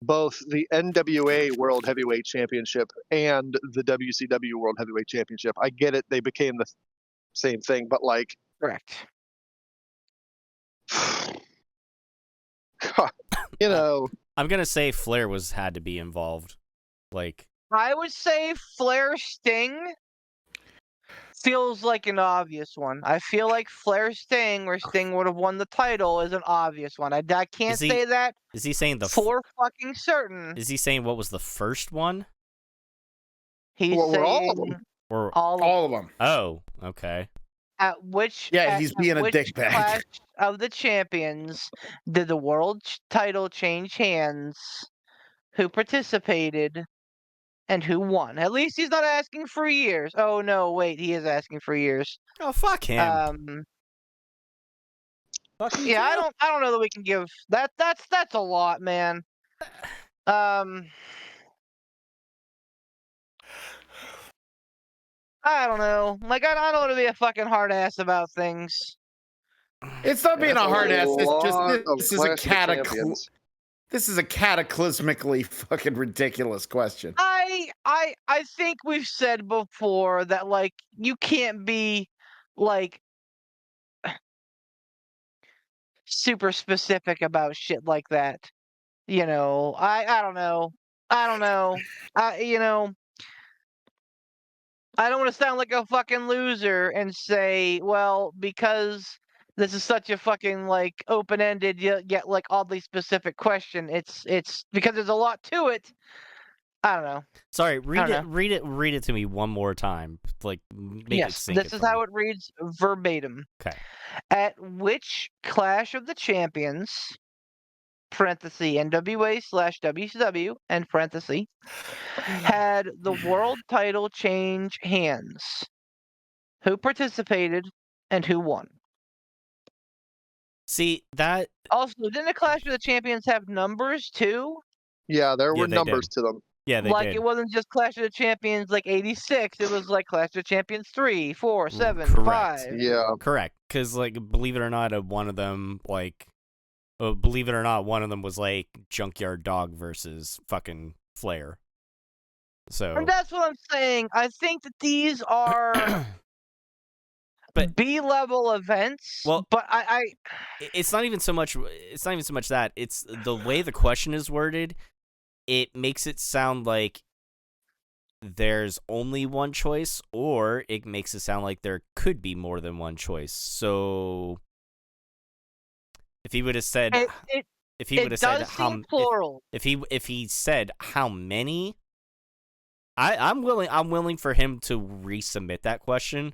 Speaker 3: both the NWA World Heavyweight Championship and the WCW World Heavyweight Championship. I get it; they became the same thing, but like,
Speaker 5: Correct.
Speaker 3: God,
Speaker 4: I'm gonna say Flair had to be involved. Like,
Speaker 5: I would say Flair Sting feels like an obvious one. I feel like Flair Sting, where Sting would have won the title, is an obvious one. I can't say that
Speaker 4: is he saying the?
Speaker 5: for fucking certain.
Speaker 4: Is he saying what was the first one?
Speaker 5: He's
Speaker 3: Well, we're all
Speaker 5: saying
Speaker 3: of them.
Speaker 4: Or
Speaker 6: All of them.
Speaker 4: oh, okay.
Speaker 5: at which
Speaker 6: Yeah, he's being a
Speaker 5: which
Speaker 6: dickbag.
Speaker 5: Clash of the Champions did the world title change hands? Who participated and who won? At least he's not asking for years. Oh no, wait, he is asking for years.
Speaker 4: Oh, fuck him. Fuck him
Speaker 5: Yeah,
Speaker 4: too.
Speaker 5: I don't know that we can give that. That's a lot, man. I don't know. Like I don't want to be a fucking hard ass about things.
Speaker 6: It's not being a hard ass. This is a
Speaker 3: champions.
Speaker 6: This is a cataclysmically fucking ridiculous question.
Speaker 5: I think we've said before that like you can't be like super specific about shit like that. I don't know. I don't know. I don't want to sound like a fucking loser and say, well, because this is such a fucking like open-ended yet like oddly specific question. It's because there's a lot to it. I don't know.
Speaker 4: Sorry, read
Speaker 5: don't
Speaker 4: read it to me one more time. Like, make it
Speaker 5: Yes,
Speaker 4: sink.
Speaker 5: this is how it reads verbatim.
Speaker 4: Okay.
Speaker 5: At which Clash of the Champions, parenthesis NWA/WCW, and parenthesis, had the world title change hands? Who participated and who won?
Speaker 4: See that?
Speaker 5: Also, didn't the Clash of the Champions have numbers too?
Speaker 3: Yeah, there
Speaker 4: Yeah,
Speaker 3: were
Speaker 4: they
Speaker 3: numbers
Speaker 4: did.
Speaker 3: to them.
Speaker 4: Yeah, they
Speaker 5: Like
Speaker 4: did.
Speaker 5: it wasn't just Clash of the Champions like 86. It was like Clash of the Champions 3, 4, 7,
Speaker 4: Correct.
Speaker 5: 5.
Speaker 3: Yeah.
Speaker 4: Correct, because like, believe it or not, one of them was like Junkyard Dog versus fucking Flair. So,
Speaker 5: And that's what I'm saying. I think that these are
Speaker 4: But-
Speaker 5: B-level events.
Speaker 4: Well-
Speaker 5: but I
Speaker 4: it's not even so much. It's not even so much that. It's the way the question is worded. It makes it sound like there's only one choice, or it makes it sound like there could be more than one choice. So, if he would have said,
Speaker 5: it
Speaker 4: if he would have said
Speaker 5: does
Speaker 4: how,
Speaker 5: seem plural.
Speaker 4: if he said how many, I'm willing for him to resubmit that question.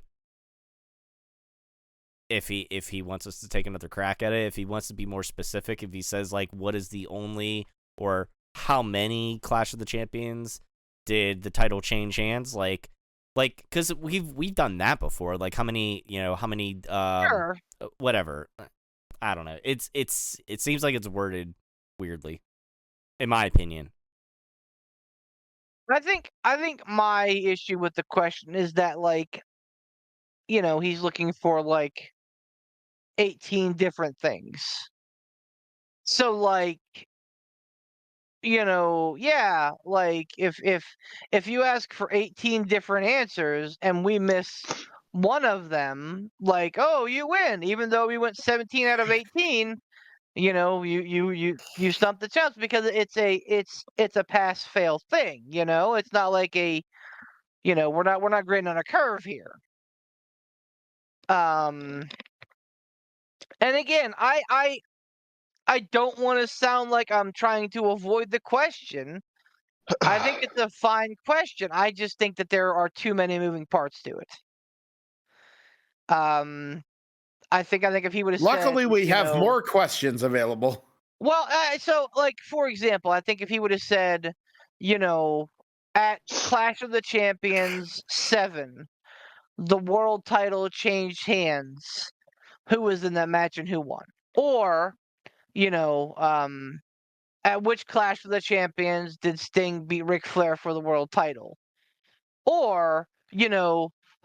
Speaker 4: If he wants us to take another crack at it, if he wants to be more specific, if he says like what is the only or how many Clash of the Champions did the title change hands, like Like, because we've done that before. Like, how many
Speaker 5: Sure.
Speaker 4: whatever. I don't know. It seems like it's worded weirdly, in my opinion.
Speaker 5: I think my issue with the question is that, like, he's looking for like 18 different things. So, like, yeah, like if you ask for 18 different answers and we miss one of them, like, oh, you win, even though we went 17 out of 18. You stumped the chance because it's a pass fail thing. It's not like we're not grading on a curve here. And again, I don't want to sound like I'm trying to avoid the question. I think it's a fine question. I just think that there are too many moving parts to it. I think if he would have said,
Speaker 6: Luckily, we have more questions available.
Speaker 5: well, so, like, for example, I think if he would have said, at Clash of the Champions 7, the world title changed hands, who was in that match and who won? Or, at which Clash of the Champions did Sting beat Ric Flair for the world title? Or,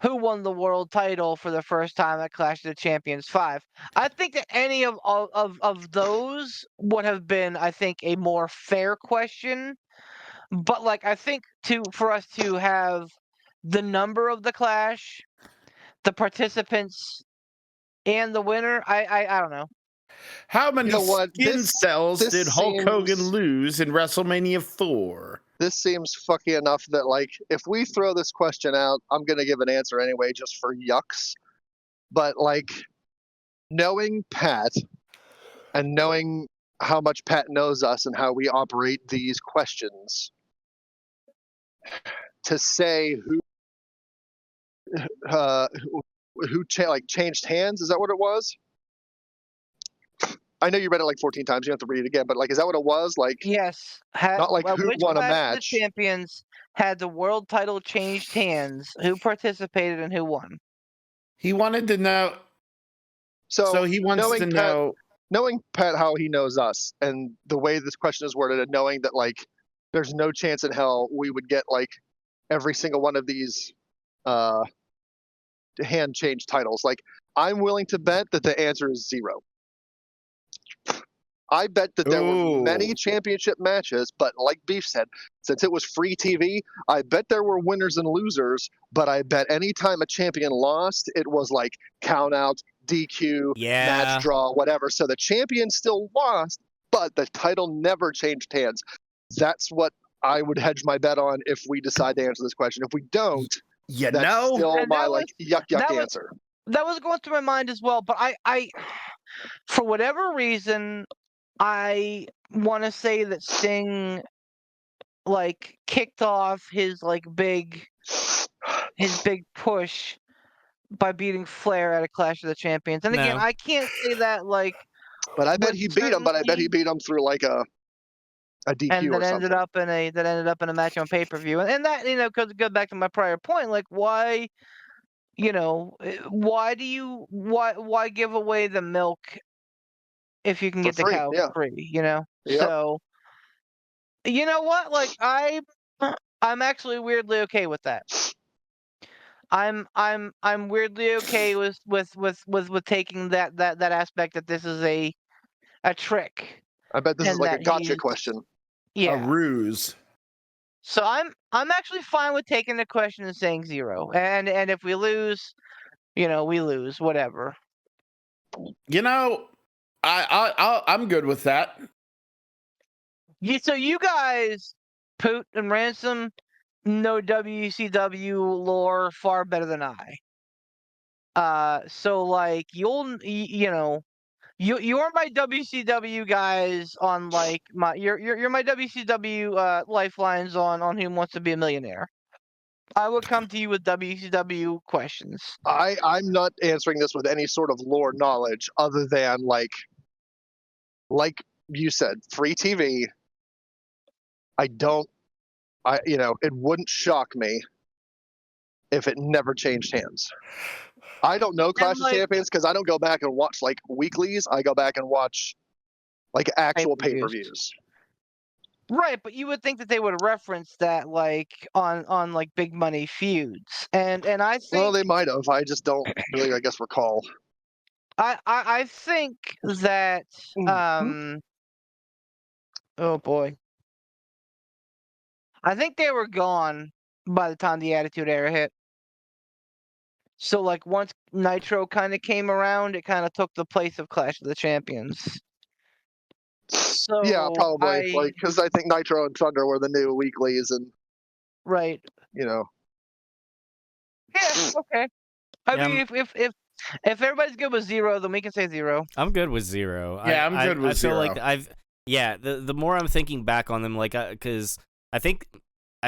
Speaker 5: who won the world title for the first time at Clash of the Champions 5? I think that any of those would have been, I think, a more fair question. But, like, I think for us to have the number of the Clash, the participants, and the winner, I don't know.
Speaker 6: How many
Speaker 3: You know what?
Speaker 6: skin cells
Speaker 3: this
Speaker 6: did Hulk Hogan
Speaker 3: seems-
Speaker 6: lose in WrestleMania 4?
Speaker 3: This seems fucky enough that, like, if we throw this question out, I'm going to give an answer anyway just for yucks. But, like, knowing Pat and knowing how much Pat knows us and how we operate these questions, to say changed hands, is that what it was? I know you read it like 14 times. You have to read it again, but, like, is that what it was? Like,
Speaker 5: Yes.
Speaker 3: not like who
Speaker 5: Which
Speaker 3: won a
Speaker 5: Clash of
Speaker 3: match.
Speaker 5: the Champions had the world title changed hands? Who participated and who won?
Speaker 6: He wanted to know.
Speaker 3: So
Speaker 6: he wants
Speaker 3: knowing
Speaker 6: to
Speaker 3: Pat,
Speaker 6: know.
Speaker 3: knowing Pat how he knows us and the way this question is worded, and knowing that, like, there's no chance in hell we would get, like, every single one of these hand change titles. Like, I'm willing to bet that the answer is 0. I bet that there were many championship matches, but like Beef said, since it was free TV, I bet there were winners and losers, but I bet any time a champion lost, it was like count out, DQ, match draw, whatever. So the champion still lost, but the title never changed hands. That's what I would hedge my bet on if we decide to answer this question. If we don't, that's still
Speaker 5: And
Speaker 3: my yuck answer.
Speaker 5: That was going through my mind as well, but I for whatever reason, I want to say that Sting, like, kicked off his big push by beating Flair at a Clash of the Champions. And again,
Speaker 4: No.
Speaker 5: I can't say that, like,
Speaker 3: but I bet he beat him. But I bet he beat him through like a DQ
Speaker 5: and
Speaker 3: or
Speaker 5: that
Speaker 3: something.
Speaker 5: ended up in a match on pay-per-view. And that, goes back to my prior point, like, why why give away the milk if you can get the
Speaker 3: free,
Speaker 5: cow
Speaker 3: yeah.
Speaker 5: for free,
Speaker 3: Yep.
Speaker 5: So, you know what? Like, I'm actually weirdly okay with that. I'm weirdly okay with taking that aspect that this is a trick.
Speaker 3: I bet this is
Speaker 5: and
Speaker 3: like a
Speaker 5: that
Speaker 3: gotcha
Speaker 5: he's-
Speaker 3: question.
Speaker 5: Yeah.
Speaker 6: A ruse.
Speaker 5: So I'm actually fine with taking the question and saying 0. And if we lose, we lose, whatever.
Speaker 6: I'm good with that.
Speaker 5: So you guys, Poot and Ransom, know WCW lore far better than I. So, like, you're my WCW guys on, like, you're my WCW lifelines on Who Wants to Be a Millionaire. I would come to you with WCW questions.
Speaker 3: I'm not answering this with any sort of lore knowledge other than like you said, free TV. It wouldn't shock me if it never changed hands. I don't know Clash of Champions because I don't go back and watch like weeklies. I go back and watch like actual pay-per-views.
Speaker 5: Right, but you would think that they would reference that like on like big money feuds. And I think
Speaker 3: Well, they might have. I just don't really, I guess, recall.
Speaker 5: I think that oh boy. I think they were gone by the time the Attitude Era hit. So like once Nitro kind of came around, it kind of took the place of Clash of the Champions. So
Speaker 3: Yeah, probably. Like, because I think Nitro and Thunder were the new weeklies, and
Speaker 5: right.
Speaker 3: you know.
Speaker 5: Yeah. Okay. I
Speaker 4: Yeah,
Speaker 5: mean, if everybody's good with 0, then we can say 0.
Speaker 4: I'm good with 0.
Speaker 6: Yeah, I'm good with
Speaker 4: I feel
Speaker 6: 0.
Speaker 4: like the more I'm thinking back on them, like, because I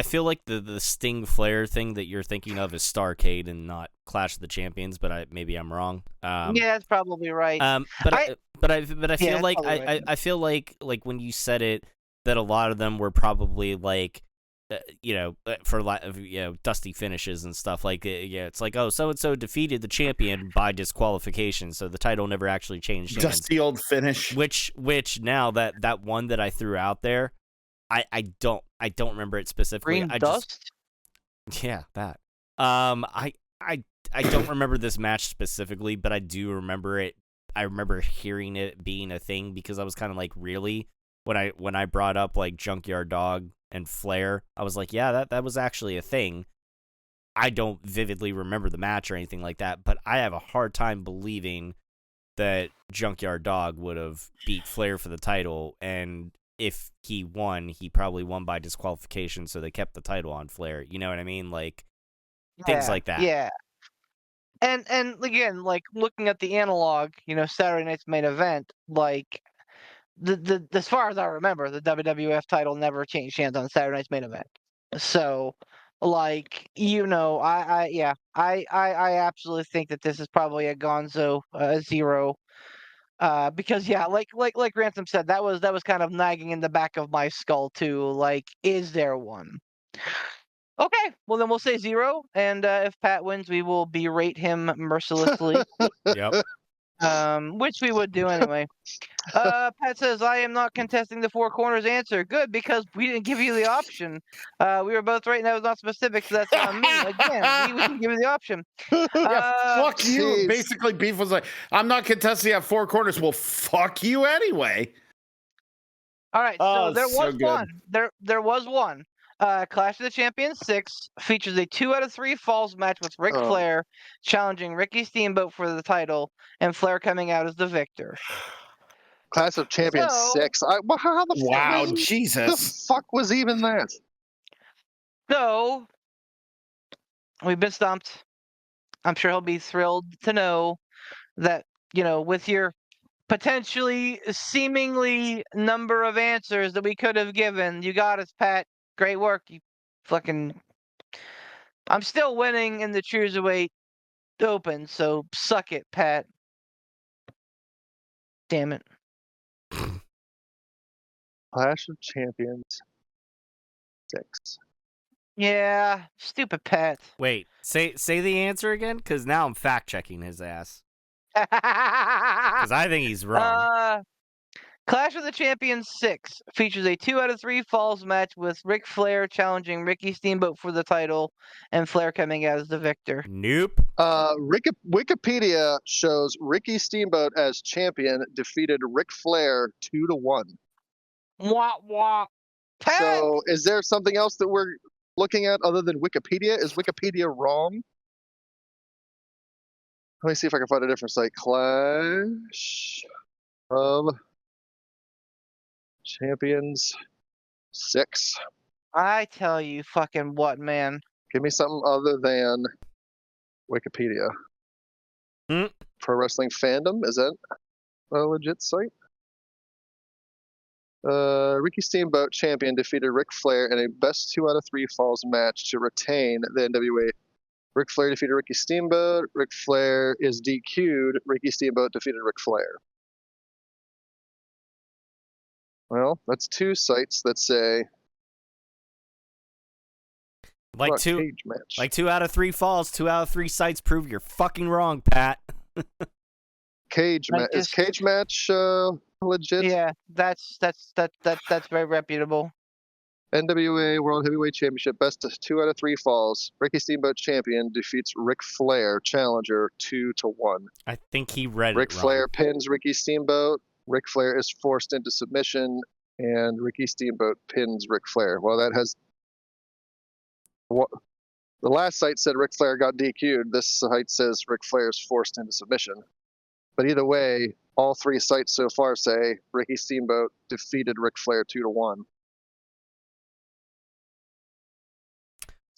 Speaker 4: feel like the Sting Flair thing that you're thinking of is Starrcade and not Clash of the Champions, but maybe I'm wrong.
Speaker 5: Yeah, that's probably right.
Speaker 4: But I feel
Speaker 5: Yeah,
Speaker 4: like
Speaker 5: that's probably right.
Speaker 4: I feel like when you said it, that a lot of them were probably like, for dusty finishes and stuff like it's like, oh, so and so defeated the champion by disqualification, so the title never actually changed hands.
Speaker 6: Dusty old finish.
Speaker 4: Which now that one that I threw out there, I don't remember it specifically.
Speaker 5: Green Dust?
Speaker 4: Yeah, that. I don't remember this match specifically, but I do remember it. I remember hearing it being a thing because I was kind of like, really? When I brought up like Junkyard Dog and Flair, I was like, yeah, that was actually a thing. I don't vividly remember the match or anything like that, but I have a hard time believing that Junkyard Dog would have beat Flair for the title, and if he won, he probably won by disqualification, so they kept the title on Flair. You know what I mean? Like, things like that.
Speaker 5: Yeah. And again, like looking at the analog, Saturday night's main event, like the as far as I remember, the WWF title never changed hands on Saturday night's main event. So, like, I absolutely think that this is probably a Gonzo 0. Because like Ransom said, that was kind of nagging in the back of my skull too. Like, is there one? Okay, well then we'll say 0, and if Pat wins, we will berate him mercilessly.
Speaker 4: Yep.
Speaker 5: Which we would do anyway. Pat says, I am not contesting the Four Corners answer. Good, because we didn't give you the option. We were both right, and that was not specific, so that's on me. Again, we didn't give you the option.
Speaker 6: Fuck you.
Speaker 3: Jeez.
Speaker 6: Basically, Beef was like, I'm not contesting at Four Corners. Well, fuck you anyway.
Speaker 5: All right,
Speaker 6: Oh,
Speaker 5: so there
Speaker 6: so
Speaker 5: was
Speaker 6: good.
Speaker 5: one. There was one. Clash of the Champions 6 features a 2 out of 3 falls match with Ric Flair challenging Ricky Steamboat for the title, and Flair coming out as the victor.
Speaker 3: Clash of Champions
Speaker 5: So-
Speaker 3: 6. How the
Speaker 6: Wow,
Speaker 3: fuck was,
Speaker 6: Jesus.
Speaker 3: the fuck was even that?
Speaker 5: So, we've been stumped. I'm sure he'll be thrilled to know that, with your potentially seemingly number of answers that we could have given, you got us, Pat. Great work. You fucking. I'm still winning in the Cruiserweight Open, so suck it, Pat. Damn it.
Speaker 3: Clash of Champions 6.
Speaker 5: Yeah, stupid Pat.
Speaker 4: Wait, say the answer again, because now I'm fact checking his ass. Because I think he's wrong.
Speaker 5: Clash of the Champions 6 features a 2 out of 3 falls match with Ric Flair challenging Ricky Steamboat for the title, and Flair coming out as the victor.
Speaker 4: Nope.
Speaker 3: Wikipedia shows Ricky Steamboat as champion defeated Ric Flair 2-1.
Speaker 5: Wah wah. Pat!
Speaker 3: So, is there something else that we're looking at other than Wikipedia? Is Wikipedia wrong? Let me see if I can find a different site. Clash of Champions 6.
Speaker 5: I tell you fucking what, man.
Speaker 3: Give me something other than Wikipedia.
Speaker 4: Hmm.
Speaker 3: Pro Wrestling Fandom, is that a legit site? Ricky Steamboat champion defeated Ric Flair in a best 2 out of 3 falls match to retain the NWA. Ric Flair defeated Ricky Steamboat. Ric Flair is DQ'd. Ricky Steamboat defeated Ric Flair. Well, that's 2 sites that say
Speaker 4: Like
Speaker 3: Not
Speaker 4: two,
Speaker 3: cage match.
Speaker 4: like 2 out of 3 falls, 2 out of 3 sites prove you're fucking wrong, Pat.
Speaker 3: Cage
Speaker 5: Like
Speaker 3: match. Is
Speaker 5: just-
Speaker 3: cage match legit?
Speaker 5: Yeah, that's very reputable.
Speaker 3: NWA World Heavyweight Championship, best of 2 out of 3 falls. Ricky Steamboat champion defeats Ric Flair, challenger 2-1.
Speaker 4: I think he read
Speaker 3: Ric
Speaker 4: it wrong.
Speaker 3: Flair pins Ricky Steamboat. Ric Flair is forced into submission, and Ricky Steamboat pins Ric Flair. Well, that has. What the last site said Ric Flair got DQ'd. This site says Ric Flair is forced into submission. But either way, all 3 sites so far say Ricky Steamboat defeated Ric Flair 2-1.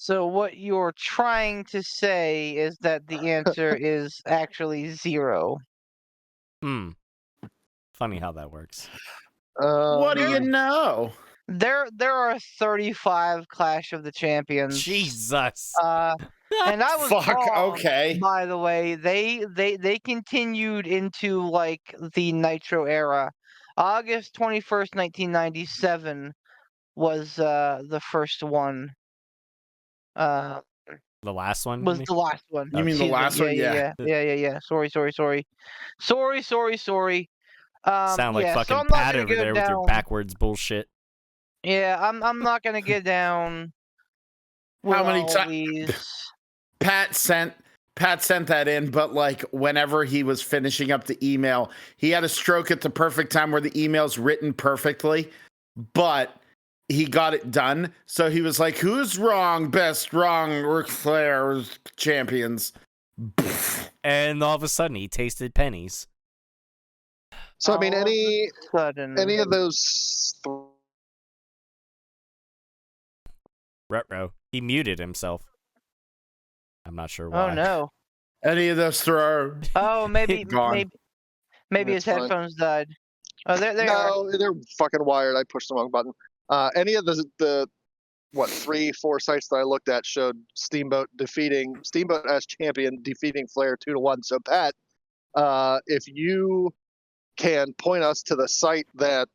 Speaker 5: So what you're trying to say is that the answer is actually 0.
Speaker 4: Funny how that works.
Speaker 6: What do you know?
Speaker 5: There are 35 Clash of the Champions.
Speaker 4: Jesus.
Speaker 5: And I was
Speaker 6: Fuck,
Speaker 5: wrong,
Speaker 6: okay.
Speaker 5: by the way. They continued into like the Nitro era. August 21st, 1997 was the first one.
Speaker 4: The last one?
Speaker 5: Was
Speaker 4: you mean?
Speaker 5: the last one.
Speaker 6: You mean the
Speaker 5: Excuse me.
Speaker 6: last one?
Speaker 5: Yeah. Sorry.
Speaker 4: Sound like
Speaker 5: yeah, so
Speaker 4: fucking
Speaker 5: I'm not
Speaker 4: Pat
Speaker 5: gonna
Speaker 4: over
Speaker 5: go
Speaker 4: there with your
Speaker 5: down-
Speaker 4: backwards bullshit.
Speaker 5: Yeah, I'm not gonna get down.
Speaker 6: How
Speaker 5: with
Speaker 6: many
Speaker 5: all
Speaker 6: ti-
Speaker 5: these.
Speaker 6: Pat sent that in, but like whenever he was finishing up the email, he had a stroke at the perfect time where the email's written perfectly, but he got it done. So he was like, "Who's wrong? Best wrong. Ric Flair champions."
Speaker 4: And all of a sudden, he tasted pennies.
Speaker 3: So I mean,
Speaker 5: All of
Speaker 3: any
Speaker 5: Sudden.
Speaker 3: of those.
Speaker 4: Retro. He muted himself. I'm not sure why.
Speaker 5: Oh no.
Speaker 6: Any of those throw?
Speaker 5: Oh, maybe
Speaker 6: Gone.
Speaker 5: maybe his
Speaker 3: That's fine.
Speaker 5: headphones died. Oh, there they are.
Speaker 3: No, they're fucking wired. I pushed the wrong button. Any of the 3-4 sites that I looked at showed Steamboat as champion defeating Flair 2-1. So Pat, if you can point us to the site that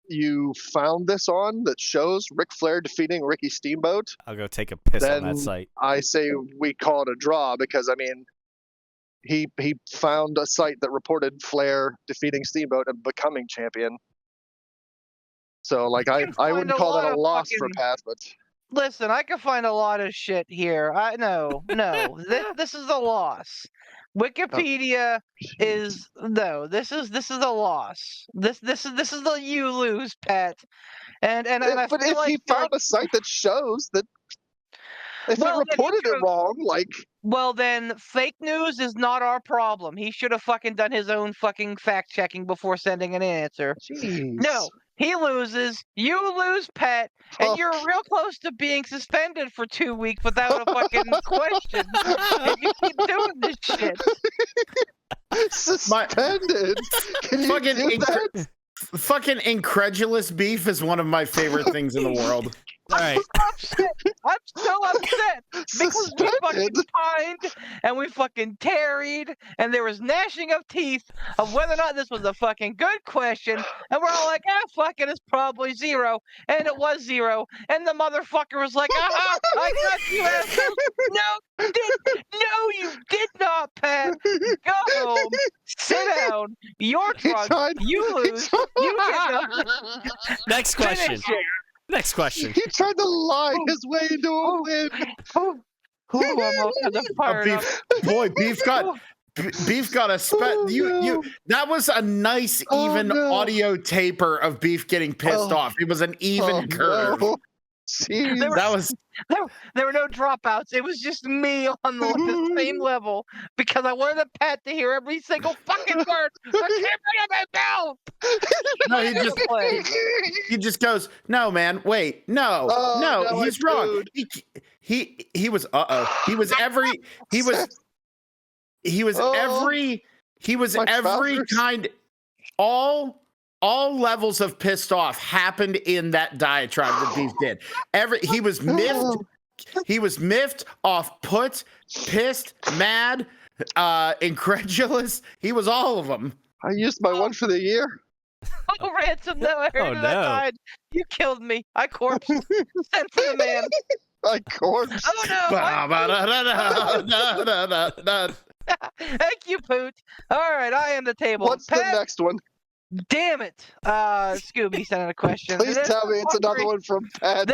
Speaker 3: you found this on that shows Ric Flair defeating Ricky Steamboat,
Speaker 4: I'll go take a piss on
Speaker 3: Then-
Speaker 4: that site.
Speaker 3: I say we call it a draw because I mean, he found a site that reported Flair defeating Steamboat and becoming champion. So like I
Speaker 5: can find
Speaker 3: wouldn't
Speaker 5: a
Speaker 3: call that
Speaker 5: lot
Speaker 3: a
Speaker 5: of
Speaker 3: loss for
Speaker 5: fucking-
Speaker 3: Pat, but
Speaker 5: Listen, I can find a lot of shit here. No. This is a loss. Wikipedia is no. This is a loss. This is the you lose, Pat. And I
Speaker 3: but
Speaker 5: feel
Speaker 3: if
Speaker 5: like,
Speaker 3: he found a site that shows that if
Speaker 5: Well,
Speaker 3: it
Speaker 5: then he
Speaker 3: reported it
Speaker 5: could've-
Speaker 3: wrong, like
Speaker 5: well, then fake news is not our problem. He should have fucking done his own fucking fact checking before sending an answer.
Speaker 3: jeez.
Speaker 5: No, he loses. You lose, Pat, and
Speaker 3: Oh.
Speaker 5: you're real close to being suspended for 2 weeks without a fucking question. If you keep doing this shit.
Speaker 3: Suspended. Can you
Speaker 6: Fucking
Speaker 3: do that?
Speaker 6: Fucking incredulous beef is one of my favorite things in the world.
Speaker 4: All right.
Speaker 5: Upset. I'm so upset because we fucking
Speaker 3: Suspended.
Speaker 5: pined and we fucking tarried and there was gnashing of teeth of whether or not this was a fucking good question, and we're all like, fuck it, it's probably 0, and it was 0, and the motherfucker was like, I got you, asshole. No, you did not, Pat. Go home, sit down. You're
Speaker 3: He
Speaker 5: drunk.
Speaker 3: tried-
Speaker 5: You
Speaker 3: he
Speaker 5: lose.
Speaker 3: tried-
Speaker 5: You get nothing.
Speaker 4: Next question.
Speaker 5: Finish it.
Speaker 4: Next question.
Speaker 3: He tried to lie his way into a win.
Speaker 5: Ooh, I'm all kind of fired up.
Speaker 6: Beef got a
Speaker 3: Oh, no.
Speaker 6: that was a nice
Speaker 3: Oh,
Speaker 6: even
Speaker 3: no.
Speaker 6: audio taper of Beef getting pissed
Speaker 3: Oh.
Speaker 6: off. It was an even curve.
Speaker 3: No. Jeez.
Speaker 5: There
Speaker 6: That was
Speaker 5: There were no dropouts. It was just me on the same level because I wanted Pat to hear every single fucking word. I can't bring it my mouth.
Speaker 6: no. He just goes, no, man, wait, no,
Speaker 3: Oh,
Speaker 6: no,
Speaker 3: no,
Speaker 6: he's
Speaker 3: I
Speaker 6: wrong. He was he was every he was
Speaker 3: Oh, my
Speaker 6: every
Speaker 3: trousers.
Speaker 6: kind all levels of pissed off happened in that diatribe that Beef did. He was miffed, off put, pissed, mad, incredulous. He was all of them.
Speaker 3: I used my one for the year.
Speaker 5: Oh, Ransom, no, I heard
Speaker 4: Oh,
Speaker 5: it. I
Speaker 4: no.
Speaker 5: died. You killed me. I corpsed. Sent for the man.
Speaker 3: my corpse.
Speaker 5: Oh no!
Speaker 6: Ba-ba-da-da-da-da-da-da.
Speaker 5: Thank you, Poot. All right, I am the table.
Speaker 3: What's the
Speaker 5: Pat,
Speaker 3: next one?
Speaker 5: damn it! Scooby sent in a question.
Speaker 3: Please
Speaker 5: There's
Speaker 3: tell
Speaker 5: some
Speaker 3: me it's another
Speaker 5: fuckery-
Speaker 3: one from Pat.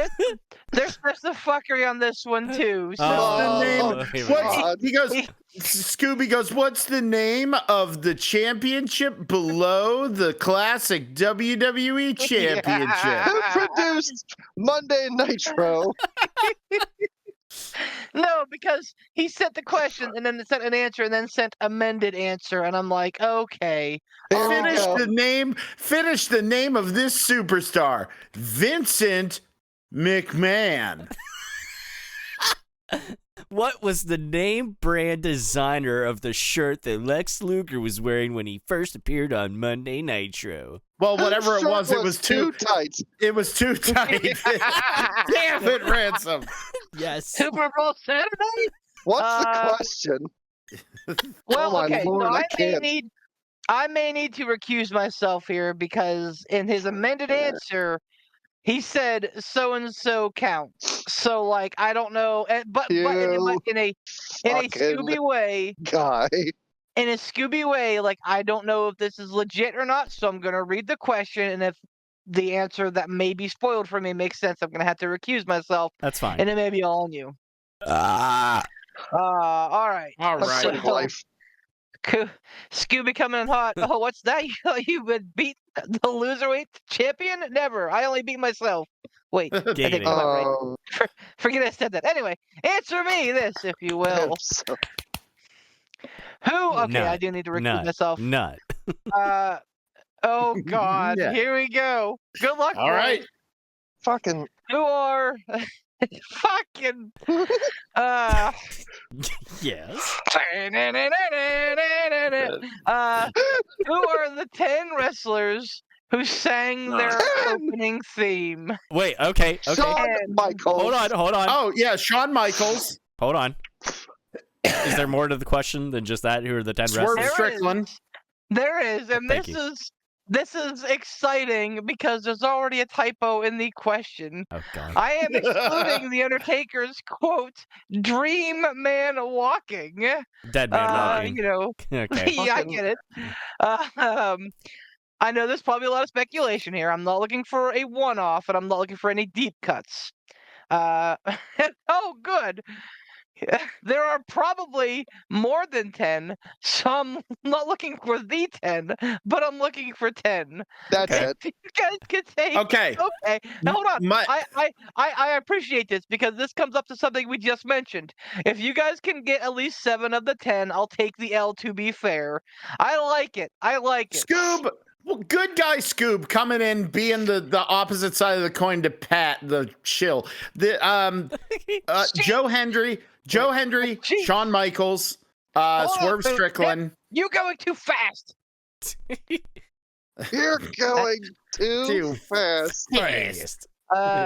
Speaker 5: There's the fuckery on this one too. So,
Speaker 3: Oh,
Speaker 4: here we
Speaker 6: What's,
Speaker 4: go.
Speaker 6: he goes, Scooby goes, what's the name of the championship below the classic WWE championship?
Speaker 3: Who produced Monday Nitro?
Speaker 5: no, because he sent the question and then sent an answer and then sent amended answer, and I'm like, okay.
Speaker 3: Here we
Speaker 6: Finish
Speaker 3: go.
Speaker 6: the name of this superstar, Vincent McMahon.
Speaker 4: What was the name brand designer of the shirt that Lex Luger was wearing when he first appeared on Monday Nitro?
Speaker 6: Well, whatever it
Speaker 3: Shirt
Speaker 6: was, it was too
Speaker 3: tight.
Speaker 6: It was too tight. Damn it, Ransom.
Speaker 4: Yes.
Speaker 5: Super Bowl Saturday?
Speaker 3: What's the question?
Speaker 5: Well,
Speaker 3: Oh, my
Speaker 5: okay,
Speaker 3: Lord,
Speaker 5: so
Speaker 3: I can't.
Speaker 5: I may need to recuse myself here because in his amended answer, he said so and so counts. So like I don't know, but in
Speaker 3: You
Speaker 5: a
Speaker 3: fucking
Speaker 5: Scooby way,
Speaker 3: guy.
Speaker 5: in a Scooby way, like I don't know if this is legit or not. So I'm gonna read the question, and if the answer that may be spoiled for me makes sense, I'm gonna have to recuse myself,
Speaker 4: That's fine.
Speaker 5: and it may be all on you.
Speaker 4: Ah.
Speaker 5: All right.
Speaker 6: All
Speaker 3: That's
Speaker 6: right.
Speaker 3: sort of life.
Speaker 5: Scooby coming in hot. Oh, what's that? You would beat the loserweight champion? Never. I only beat myself. Wait, I think
Speaker 4: Giggity.
Speaker 5: I'm not right. Forget I said that. Anyway, answer me this, if you will. Who? Okay,
Speaker 4: Nut.
Speaker 5: I do need to recuse
Speaker 4: Nut.
Speaker 5: myself.
Speaker 4: Nut.
Speaker 5: Oh God,
Speaker 6: Yeah.
Speaker 5: here we go. Good luck.
Speaker 6: All right.
Speaker 5: boys.
Speaker 3: Fucking.
Speaker 5: Who are fucking
Speaker 4: Yes.
Speaker 5: who are the 10 wrestlers who sang their opening theme?
Speaker 4: Wait, okay.
Speaker 3: Shawn Michaels.
Speaker 4: Hold on.
Speaker 6: Oh, yeah, Shawn Michaels,
Speaker 4: Hold on. Is there more to the question than just that? Who are the 10
Speaker 6: Swerve
Speaker 4: wrestlers?
Speaker 6: Strickland.
Speaker 5: There is, and
Speaker 4: Thank
Speaker 5: this is exciting because there's already a typo in the question.
Speaker 4: Oh, God.
Speaker 5: I am excluding the Undertaker's quote "Dream Man Walking."
Speaker 4: Dead man walking.
Speaker 5: You know,
Speaker 4: Okay.
Speaker 5: yeah, I get it. I know there's probably a lot of speculation here. I'm not looking for a one-off, and I'm not looking for any deep cuts. Oh, good. There are probably more than 10, so I'm not looking for the 10, but I'm looking for 10.
Speaker 3: That's
Speaker 6: Okay.
Speaker 3: it.
Speaker 5: You guys can take.
Speaker 6: Okay.
Speaker 5: Okay. Now, hold on.
Speaker 6: My-
Speaker 5: I appreciate this because this comes up to something we just mentioned. If you guys can get at least 7 of the 10, I'll take the L, to be fair. I like it.
Speaker 6: Scoob. Well, good guy Scoob coming in, being the opposite side of the coin to Pat, the chill. Joe Hendry,
Speaker 5: Jeez.
Speaker 6: Shawn Michaels,
Speaker 5: Hold on,
Speaker 6: Swerve
Speaker 5: Poot.
Speaker 6: Strickland.
Speaker 5: You're going too fast.
Speaker 3: You're going too fast.
Speaker 4: Fast.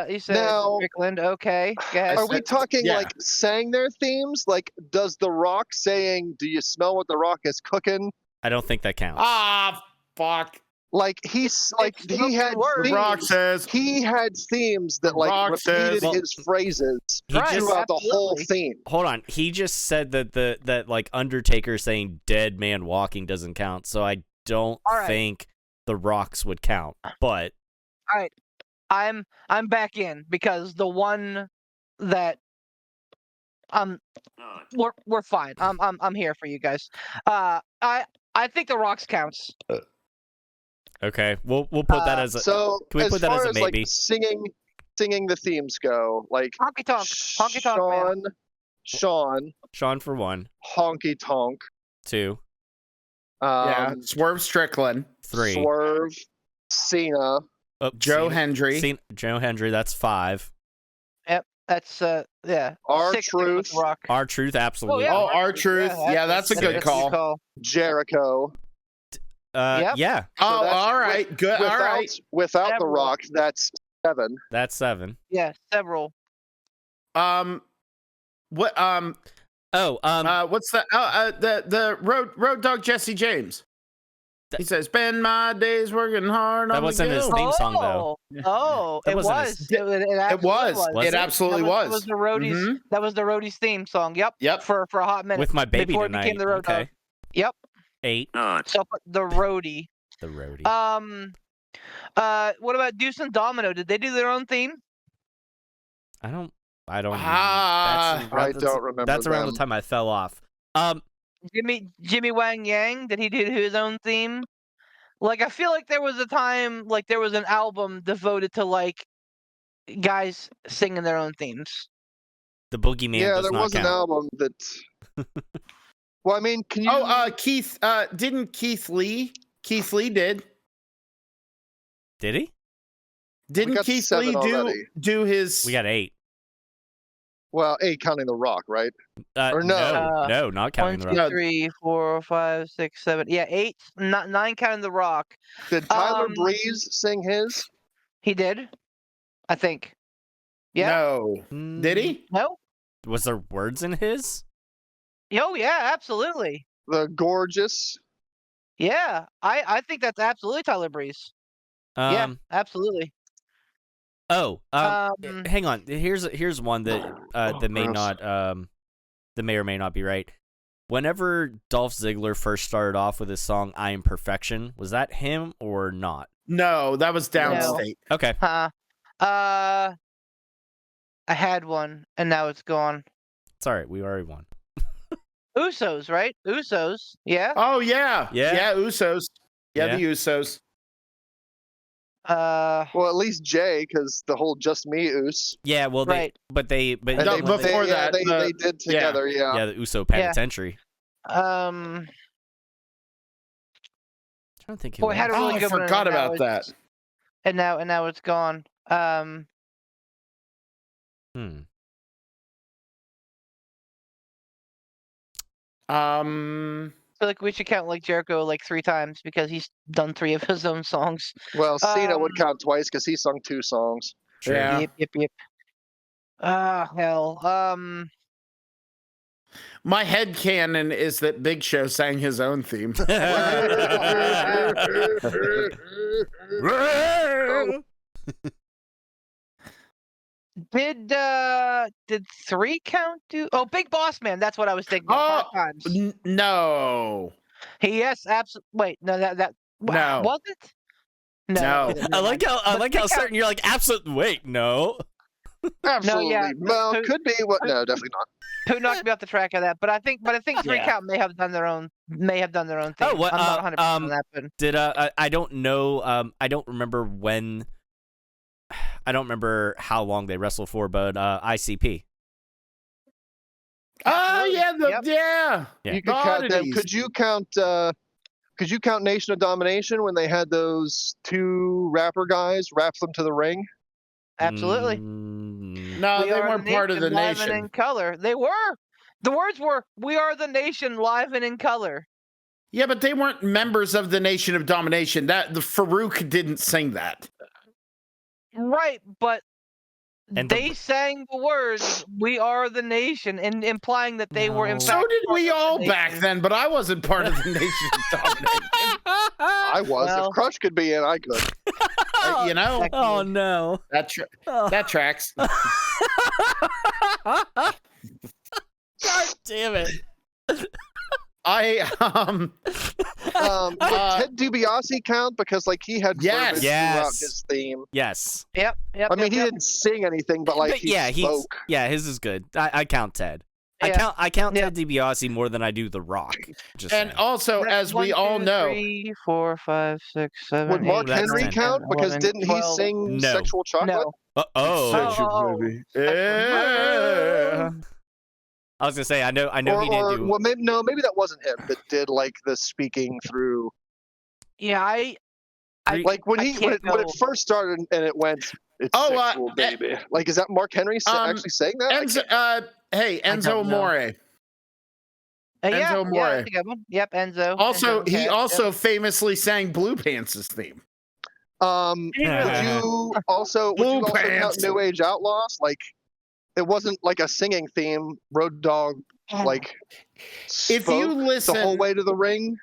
Speaker 5: You said
Speaker 3: Now-
Speaker 5: Strickland. Okay. Go ahead.
Speaker 3: Are we talking
Speaker 6: Yeah.
Speaker 3: like sang their themes? Like, does The Rock saying, "Do you smell what The Rock is cooking"?
Speaker 4: I don't think that counts.
Speaker 6: Ah, fuck.
Speaker 3: Like he's like
Speaker 5: It's
Speaker 3: he had
Speaker 5: spoken word.
Speaker 3: themes.
Speaker 6: Rock says.
Speaker 3: He had themes that like
Speaker 6: Rock
Speaker 3: repeated
Speaker 6: says-
Speaker 3: his phrases
Speaker 4: He
Speaker 5: Right.
Speaker 4: just
Speaker 3: throughout the whole
Speaker 5: absolutely.
Speaker 3: theme.
Speaker 4: hold on. He just said that that like Undertaker saying "dead man walking" doesn't count. So I don't
Speaker 5: All right.
Speaker 4: think the Rocks would count. But
Speaker 5: I'm back in because the one that we're fine. I'm here for you guys. I think the Rocks counts.
Speaker 4: okay, we'll put that as a.
Speaker 3: So
Speaker 4: can we
Speaker 3: as
Speaker 4: put that
Speaker 3: far
Speaker 4: as a
Speaker 3: as
Speaker 4: maybe?
Speaker 3: like singing the themes go, like
Speaker 5: Honky tonk, man.
Speaker 3: Sean,
Speaker 4: Sean for 1,
Speaker 3: Honky Tonk,
Speaker 4: 2,
Speaker 6: Yeah, Swerve Strickland,
Speaker 4: 3.
Speaker 3: Swerve, Cena,
Speaker 4: Oh,
Speaker 6: Joe Hendry.
Speaker 4: Joe Hendry. That's 5.
Speaker 5: That's yeah.
Speaker 3: R
Speaker 5: 6 with
Speaker 3: Truth,
Speaker 5: Rock.
Speaker 4: Our Truth, absolutely.
Speaker 5: yeah.
Speaker 6: Oh, R-Truth. Yeah, that's a good call.
Speaker 3: Jericho.
Speaker 5: Yep.
Speaker 4: Yeah,
Speaker 6: Oh,
Speaker 3: that's
Speaker 6: all right. Good. All right.
Speaker 3: Without The
Speaker 5: Several.
Speaker 3: Rock, that's 7.
Speaker 4: that's 7.
Speaker 5: Yeah, several.
Speaker 6: What?
Speaker 4: Oh,
Speaker 6: What's that? The Road Dog Jesse James. He says, "Spend my days working hard
Speaker 4: That
Speaker 6: on
Speaker 4: wasn't
Speaker 6: the
Speaker 4: his
Speaker 6: go."
Speaker 4: theme song, though.
Speaker 5: It
Speaker 4: wasn't
Speaker 5: was.
Speaker 4: his-
Speaker 5: It
Speaker 6: It was.
Speaker 4: Was
Speaker 6: It
Speaker 4: it?
Speaker 6: absolutely
Speaker 5: That
Speaker 6: was.
Speaker 5: was the roadies.
Speaker 6: Mhm.
Speaker 5: That was the roadies theme song. Yep.
Speaker 6: Yep.
Speaker 5: For a hot minute.
Speaker 4: With my baby
Speaker 5: before
Speaker 4: tonight.
Speaker 5: it became the road dog.
Speaker 4: Okay.
Speaker 5: Yep.
Speaker 4: 8.
Speaker 5: So the roadie.
Speaker 4: The roadie.
Speaker 5: What about Deuce and Domino? Did they do their own theme?
Speaker 4: I don't.
Speaker 3: I
Speaker 4: that's-
Speaker 3: don't remember.
Speaker 4: That's around
Speaker 3: them.
Speaker 4: the time I fell off.
Speaker 5: Jimmy Wang Yang, did he do his own theme? Like, I feel like there was a time, like there was an album devoted to like guys singing their own themes.
Speaker 4: The Boogeyman
Speaker 3: Yeah,
Speaker 4: does
Speaker 3: there
Speaker 4: not
Speaker 3: was an
Speaker 4: count.
Speaker 3: album that. Well, I mean, can you?
Speaker 6: Keith. Didn't Keith Lee? Keith Lee did.
Speaker 4: Did he?
Speaker 6: Didn't
Speaker 3: got
Speaker 6: Keith
Speaker 3: 7
Speaker 6: Lee
Speaker 3: already.
Speaker 6: do his?
Speaker 4: We got 8.
Speaker 3: Well, 8 counting the Rock, right? Or no?
Speaker 4: No, not
Speaker 5: 1,
Speaker 4: counting the
Speaker 5: 2,
Speaker 4: rock.
Speaker 5: 3, 4, 5, 6, 7. Yeah, 8, 9 counting the Rock.
Speaker 3: Did Tyler
Speaker 5: Um,
Speaker 3: Breeze sing his?
Speaker 5: He did, I think. Yeah.
Speaker 6: No. Did he?
Speaker 5: No.
Speaker 4: Was there words in his?
Speaker 5: Oh yeah, absolutely.
Speaker 3: The Gorgeous.
Speaker 5: Yeah, I think that's absolutely Tyler Breeze. Yeah, absolutely.
Speaker 4: Oh,
Speaker 5: Um,
Speaker 4: hang on. Here's one that that may
Speaker 3: gross.
Speaker 4: not that may or may not be right. Whenever Dolph Ziggler first started off with his song "I Am Perfection," was that him or not?
Speaker 6: No, that was Downstate.
Speaker 4: Okay.
Speaker 5: I had one and now it's gone.
Speaker 4: It's all right. We already won.
Speaker 5: Usos, right? Usos. Yeah.
Speaker 6: Oh yeah,
Speaker 4: Yeah.
Speaker 6: Usos. Yeah,
Speaker 4: Yeah.
Speaker 6: the Usos.
Speaker 3: Well, at least Jay, because the whole "Just Me" Oos.
Speaker 4: Yeah. Well,
Speaker 5: Right.
Speaker 3: And
Speaker 6: No,
Speaker 3: they,
Speaker 6: before
Speaker 3: yeah,
Speaker 6: that,
Speaker 3: they did together. Yeah.
Speaker 4: yeah, the Uso Penitentiary.
Speaker 5: Um.
Speaker 4: I'm trying to think. Who
Speaker 5: Boy, had a
Speaker 6: Oh,
Speaker 5: really
Speaker 6: I
Speaker 5: good one.
Speaker 6: forgot
Speaker 5: and now
Speaker 6: about that.
Speaker 5: it's- And now it's gone. I feel like we should count like Jericho like 3 times because he's done 3 of his own songs.
Speaker 3: Well, Cena would
Speaker 5: Um,
Speaker 3: count twice because he sung 2 songs.
Speaker 4: True.
Speaker 6: Yeah.
Speaker 5: Yep. Hell.
Speaker 6: My headcanon is that Big Show sang his own theme.
Speaker 5: Did 3 count? Oh, Big Boss Man. That's what I was thinking.
Speaker 6: Oh,
Speaker 5: 5 times.
Speaker 6: No.
Speaker 5: Yes, absolutely. Wait, no, that
Speaker 6: No.
Speaker 5: was it?
Speaker 6: No.
Speaker 4: I like how certain you're like absolutely. Wait, no.
Speaker 3: Absolutely.
Speaker 5: yeah,
Speaker 3: Well,
Speaker 5: who-
Speaker 3: could be. What? No, definitely not.
Speaker 5: Who knocked me off the track of that? But I think 3
Speaker 6: Yeah.
Speaker 5: count may have done their own thing.
Speaker 4: Oh, what,
Speaker 5: I'm not 100% on that, but
Speaker 4: Did I don't know. I don't remember when. I don't remember how long they wrestled for, but ICP.
Speaker 6: Oh yeah,
Speaker 5: Yep.
Speaker 6: yeah.
Speaker 4: Yeah.
Speaker 3: You could count them.
Speaker 6: Oddities.
Speaker 3: Could you count Nation of Domination when they had those 2 rapper guys wrap them to the ring?
Speaker 5: absolutely.
Speaker 6: No,
Speaker 5: We
Speaker 6: they
Speaker 5: are
Speaker 6: weren't part of the
Speaker 5: live and
Speaker 6: nation.
Speaker 5: in color. They were. The words were, "We are the nation, live and in color."
Speaker 6: Yeah, but they weren't members of the Nation of Domination. That the Farouk didn't sing that.
Speaker 5: Right, but
Speaker 4: And
Speaker 5: they sang the words "We are the nation," and implying that they were in
Speaker 4: No.
Speaker 5: fact.
Speaker 6: So did we
Speaker 5: part of
Speaker 6: all
Speaker 5: the
Speaker 6: back
Speaker 5: nation.
Speaker 6: then, but I wasn't part of the Nation of Domination.
Speaker 3: I was.
Speaker 5: Well-
Speaker 3: If Crush could be in, I could.
Speaker 6: You know,
Speaker 4: Oh no.
Speaker 6: that tracks.
Speaker 4: God damn it.
Speaker 6: I
Speaker 3: Would Ted DiBiase count because like he had
Speaker 6: Yes.
Speaker 3: verbiage throughout
Speaker 4: Yes.
Speaker 3: his theme?
Speaker 4: Yes.
Speaker 5: Yep.
Speaker 3: I mean, he didn't sing anything, but like
Speaker 4: But
Speaker 3: he spoke.
Speaker 4: his is good. I count Ted.
Speaker 5: Yeah.
Speaker 4: I count
Speaker 5: Yeah.
Speaker 4: Ted DiBiase more than I do The Rock. Just
Speaker 6: and
Speaker 4: saying.
Speaker 6: also, as we all know,
Speaker 5: 3, 4, 5, 6, 7.
Speaker 3: Would Mark
Speaker 4: that's
Speaker 3: Henry
Speaker 4: ten.
Speaker 3: count? Because didn't he sing
Speaker 4: No.
Speaker 3: "Sexual Chocolate"?
Speaker 5: No.
Speaker 4: Oh.
Speaker 6: Yeah.
Speaker 4: I was gonna say I know he
Speaker 3: Or
Speaker 4: didn't do.
Speaker 3: well, maybe that wasn't him that did like the speaking through.
Speaker 5: Yeah, I
Speaker 3: Like when
Speaker 5: I
Speaker 3: he
Speaker 5: can't
Speaker 3: when it
Speaker 5: go-
Speaker 3: first started and it went, "It's
Speaker 6: Oh,
Speaker 3: sexual, baby." Like, is that Mark Henry actually saying that? I
Speaker 6: Enzo,
Speaker 3: can't-
Speaker 6: hey, Enzo
Speaker 5: don't know.
Speaker 6: Amore.
Speaker 5: yeah,
Speaker 6: Enzo
Speaker 5: yeah,
Speaker 6: Amore.
Speaker 5: that's a good one. Yep, Enzo.
Speaker 6: Also,
Speaker 5: Enzo,
Speaker 6: he
Speaker 5: okay,
Speaker 6: also famously sang Blue Pants' theme.
Speaker 3: Would you also
Speaker 6: Blue
Speaker 3: count
Speaker 6: Pants.
Speaker 3: New Age Outlaws? Like, it wasn't like a singing theme. Road Dogg
Speaker 5: yep.
Speaker 3: like
Speaker 6: If you
Speaker 3: spoke
Speaker 6: listen,
Speaker 3: the whole way to the ring.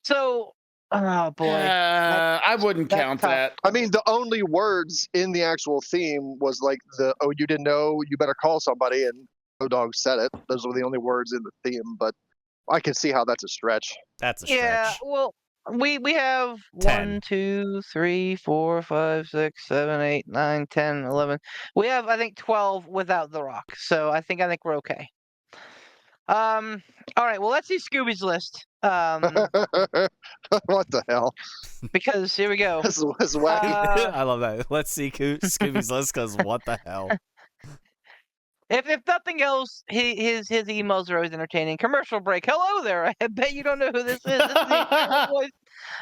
Speaker 5: So Oh boy.
Speaker 6: I wouldn't
Speaker 5: that's
Speaker 6: count
Speaker 5: tough.
Speaker 6: that.
Speaker 3: I mean, the only words in the actual theme was like "oh, you didn't know, you better call somebody," and No Dog said it. Those were the only words in the theme, but I can see how that's a stretch.
Speaker 4: That's a
Speaker 5: Yeah,
Speaker 4: stretch.
Speaker 5: well, we have
Speaker 4: 10.
Speaker 5: 1, 2, 3, 4, 5, 6, 7, 8, 9, 10, 11. We have, I think, 12 without The Rock. So I think we're okay. All right. Well, let's see Scooby's list.
Speaker 3: What the hell?
Speaker 5: Because here we go.
Speaker 3: This was wacky.
Speaker 4: I love that. Let's see Scooby's list because what the hell?
Speaker 5: If nothing else, his emails are always entertaining. Commercial break. Hello there. I bet you don't know who this is. This is the incredible voice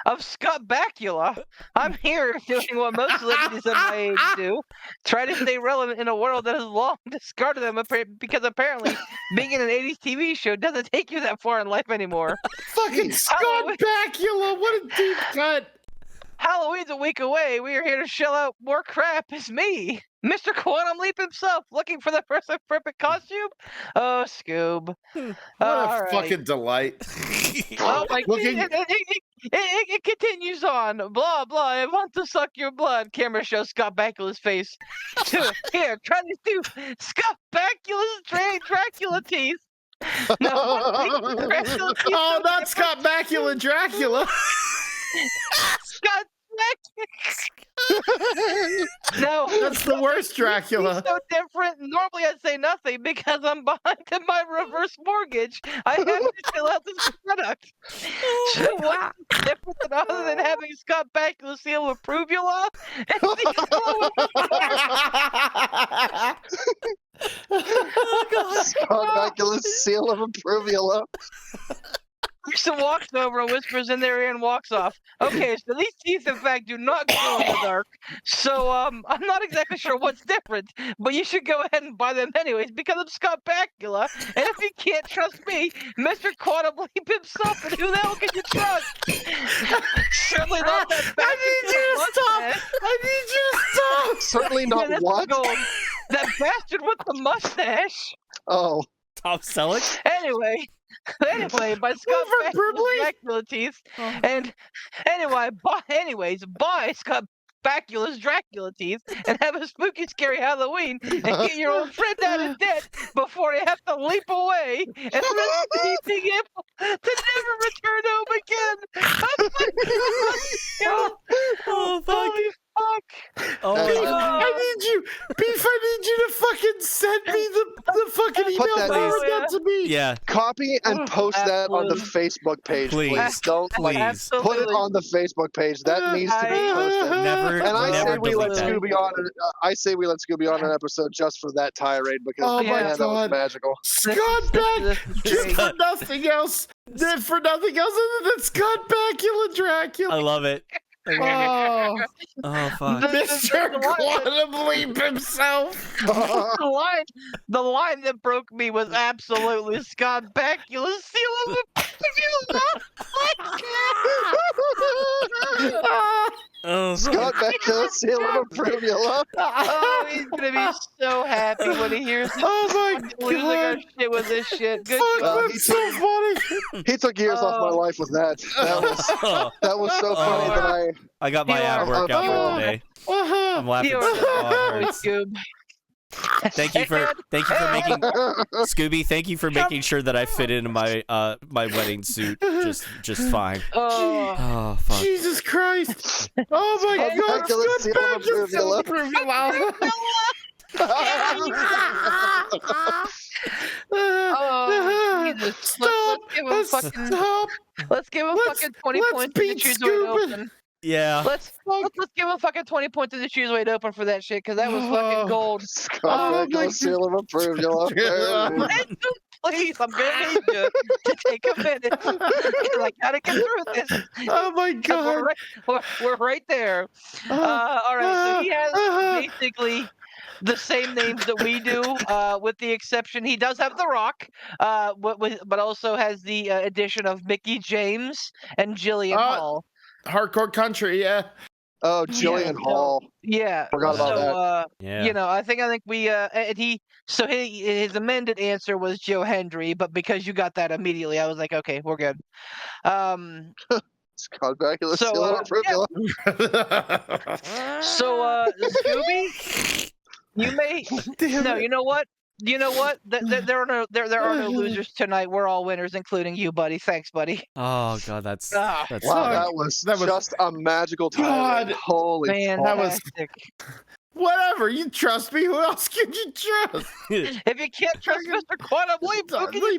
Speaker 5: of Scott Bakula. I'm here doing what most celebrities of my age do. Try to stay relevant in a world that has long discarded them because apparently being in an 80s TV show doesn't take you that far in life anymore.
Speaker 6: Fucking Scott Bakula, what a deep cut.
Speaker 5: Halloween's a week away. We are here to shell out more crap. It's me, Mr. Quantum Leap himself, looking for the perfect costume. Oh, Scoob.
Speaker 6: What
Speaker 5: All
Speaker 6: a
Speaker 5: right.
Speaker 6: fucking delight.
Speaker 5: Oh my
Speaker 6: Looking-
Speaker 5: it continues on. Blah blah. I want to suck your blood. Camera shows Scott Bakula's face. Here, try this too. Scott Bakula's Dracula teeth. No, Dracula teeth
Speaker 6: Oh,
Speaker 5: so
Speaker 6: not Scott Bakula, Dracula.
Speaker 5: Scott No,
Speaker 6: That's the worst Dracula.
Speaker 5: He's so different. Normally I'd say nothing because I'm behind in my reverse mortgage. I have to fill out this product. So what's different than other than having Scott Bakula seal Approvula?
Speaker 3: Scott Bakula's seal of Approvula.
Speaker 5: Person walks over and whispers in their ear and walks off. Okay, so these teeth, in fact, do not glow in the dark. So, I'm not exactly sure what's different, but you should go ahead and buy them anyways because I'm Scott Bakula. And if you can't trust me, Mr. Quantum Leap himself, and who the hell can you trust? Certainly not that bastard.
Speaker 6: I need you to stop. I need you to stop.
Speaker 3: Certainly
Speaker 5: Yeah,
Speaker 3: not
Speaker 5: that's
Speaker 3: what?
Speaker 5: gold. That bastard with the mustache.
Speaker 3: Oh,
Speaker 4: Tom Selleck?
Speaker 5: Anyway, by Scott
Speaker 6: Over
Speaker 5: Bakula's Dracula teeth. And buy Scott Bakula's Dracula teeth and have a spooky, scary Halloween and get your old friend out of debt before you have to leap away and risk being able to never return home again.
Speaker 4: Oh, fuck.
Speaker 5: Holy fuck.
Speaker 4: Oh, my
Speaker 3: Beef,
Speaker 4: God.
Speaker 6: I need you, Beef. I need you to fucking send me the fucking
Speaker 3: Put
Speaker 6: email.
Speaker 3: that
Speaker 6: Forward
Speaker 5: in.
Speaker 6: that to me.
Speaker 4: Yeah,
Speaker 3: copy and post that on the
Speaker 5: Absolutely.
Speaker 3: Facebook page, please.
Speaker 4: Please.
Speaker 3: Don't
Speaker 4: please.
Speaker 5: Absolutely.
Speaker 3: put it on the Facebook page. That needs to be posted.
Speaker 4: Never,
Speaker 3: And I
Speaker 4: never
Speaker 3: say we let
Speaker 4: delete that.
Speaker 3: Scooby on. I say we let Scooby on an episode just for that tirade because
Speaker 6: Oh
Speaker 5: my
Speaker 3: man, that was
Speaker 6: God.
Speaker 3: magical.
Speaker 6: Scott Back,
Speaker 5: This is
Speaker 6: just
Speaker 5: great.
Speaker 6: for nothing else. For nothing else other than Scott Bakula Dracula.
Speaker 4: I love it. I love it.
Speaker 6: Oh,
Speaker 4: Oh, fuck.
Speaker 6: Mr. Quantum Leap himself.
Speaker 5: The line that broke me was absolutely Scott Bakula's seal of
Speaker 4: Oh,
Speaker 3: Scott Bakula, seal of Approvula.
Speaker 5: Oh, he's gonna be so happy when he hears this.
Speaker 6: Oh my
Speaker 5: Losing our
Speaker 6: God.
Speaker 5: shit with this shit. Good
Speaker 6: Fuck,
Speaker 5: job.
Speaker 3: he
Speaker 6: that's so funny.
Speaker 3: He took years off my life with that. That was so funny that
Speaker 4: I got my
Speaker 5: You
Speaker 4: ab
Speaker 5: are-
Speaker 4: workout
Speaker 3: Oh.
Speaker 4: for today.
Speaker 6: Uh-huh.
Speaker 4: I'm laughing
Speaker 5: You
Speaker 4: so
Speaker 5: are
Speaker 4: hard.
Speaker 5: the Scoob.
Speaker 4: Thank you for making Scooby. Thank you for making sure that I fit into my my wedding suit just fine.
Speaker 5: Oh,
Speaker 4: Oh, fuck.
Speaker 6: Jesus Christ. Oh my
Speaker 5: Scott
Speaker 6: God.
Speaker 3: Bakula, seal
Speaker 6: Scott
Speaker 3: of
Speaker 6: Bakula seal of
Speaker 3: Approvula.
Speaker 5: oh, Jesus.
Speaker 6: Stop.
Speaker 5: Let's give him
Speaker 6: Let's-
Speaker 5: fucking 20
Speaker 6: let's
Speaker 5: points to
Speaker 6: beat
Speaker 5: choose wide
Speaker 6: Scoobin'.
Speaker 5: open.
Speaker 4: Yeah.
Speaker 5: Let's give him fucking 20 points to choose wide open for that shit because that was
Speaker 6: Oh.
Speaker 5: fucking gold.
Speaker 3: Scott
Speaker 6: Oh my
Speaker 3: Bakula, seal of Approvula.
Speaker 5: Please, I'm gonna need you to take a minute. 'Cause I gotta get through this.
Speaker 6: Oh my
Speaker 5: 'Cause
Speaker 6: God.
Speaker 5: we're right there. All right, so he has basically the same names that we do, with the exception he does have The Rock, but also has the addition of Mickey James and Jillian Hall.
Speaker 6: Hardcore country, yeah.
Speaker 3: Oh, Jillian
Speaker 5: Yeah,
Speaker 3: Hall.
Speaker 5: Yeah.
Speaker 3: Forgot about that.
Speaker 4: Yeah.
Speaker 5: You know, I think we and his amended answer was Joe Hendry, but because you got that immediately, I was like, okay, we're good.
Speaker 3: Scott Bakula,
Speaker 5: So,
Speaker 3: seal of Approvula.
Speaker 5: So, Scooby, you may.
Speaker 6: Damn
Speaker 5: No,
Speaker 6: it.
Speaker 5: you know what? You know what? There are no losers tonight. We're all winners, including you, buddy. Thanks, buddy.
Speaker 4: Oh god, that's
Speaker 5: Ah,
Speaker 4: that's
Speaker 3: Wow,
Speaker 6: Fuck.
Speaker 3: that was just a magical time.
Speaker 6: God.
Speaker 3: Holy fuck.
Speaker 5: fantastic.
Speaker 6: Whatever. You trust me? Who else can you trust?
Speaker 5: If you can't trust Mr. Quantum Leap, who can you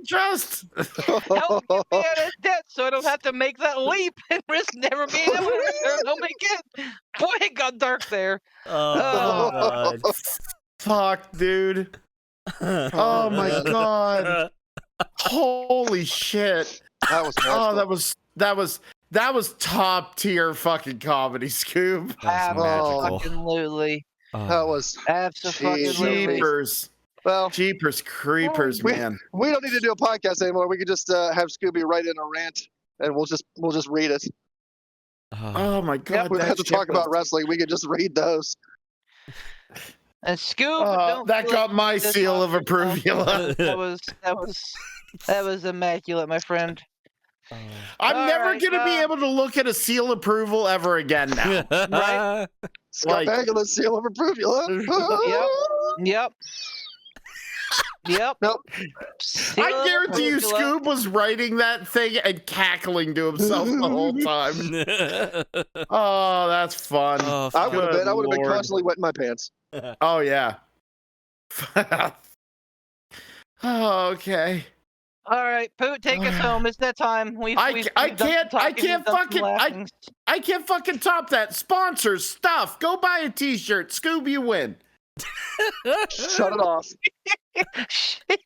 Speaker 5: trust? Help get me out of debt so I don't have to make that leap and risk never being able to return home again. Boy, it got dark there.
Speaker 4: oh god.
Speaker 6: Fuck, dude. Oh my god. Holy shit.
Speaker 3: That was
Speaker 6: Oh,
Speaker 3: magical.
Speaker 6: that was top tier fucking comedy, Scoob.
Speaker 4: That's magical.
Speaker 5: Absolutely.
Speaker 3: That was
Speaker 5: Absolutely.
Speaker 6: Jeepers.
Speaker 3: well.
Speaker 6: Jeepers creepers,
Speaker 3: We,
Speaker 6: man.
Speaker 3: we don't need to do a podcast anymore. We could just have Scooby write in a rant, and we'll just read it.
Speaker 6: Oh my god.
Speaker 3: We don't have to talk about wrestling. We could just read those.
Speaker 5: And Scoob, don't
Speaker 6: that
Speaker 5: feel
Speaker 6: got my
Speaker 5: this
Speaker 6: seal of
Speaker 5: off yourself.
Speaker 6: Approvula.
Speaker 5: That was immaculate, my friend.
Speaker 6: I'm
Speaker 5: All
Speaker 6: never
Speaker 5: right,
Speaker 6: gonna be able to look at a seal approval ever again now.
Speaker 5: Right?
Speaker 3: Scott
Speaker 6: Like-
Speaker 3: Bakula, seal of Approvula.
Speaker 5: Yep. Yep.
Speaker 3: Nope.
Speaker 5: Seal
Speaker 6: I
Speaker 5: of
Speaker 6: guarantee you,
Speaker 5: Approvula.
Speaker 6: Scoob was writing that thing and cackling to himself the whole time. Oh, that's fun.
Speaker 4: Oh,
Speaker 3: I would have
Speaker 6: Good
Speaker 3: been. I would have been
Speaker 6: Lord.
Speaker 3: constantly wetting my pants.
Speaker 6: Oh yeah. Oh, okay.
Speaker 5: All right, Poot, take us home. It's that time.
Speaker 6: I can't fucking top that. Sponsors, stuff. Go buy a t-shirt. Scoob, you win.
Speaker 3: Shut it off.
Speaker 5: Shut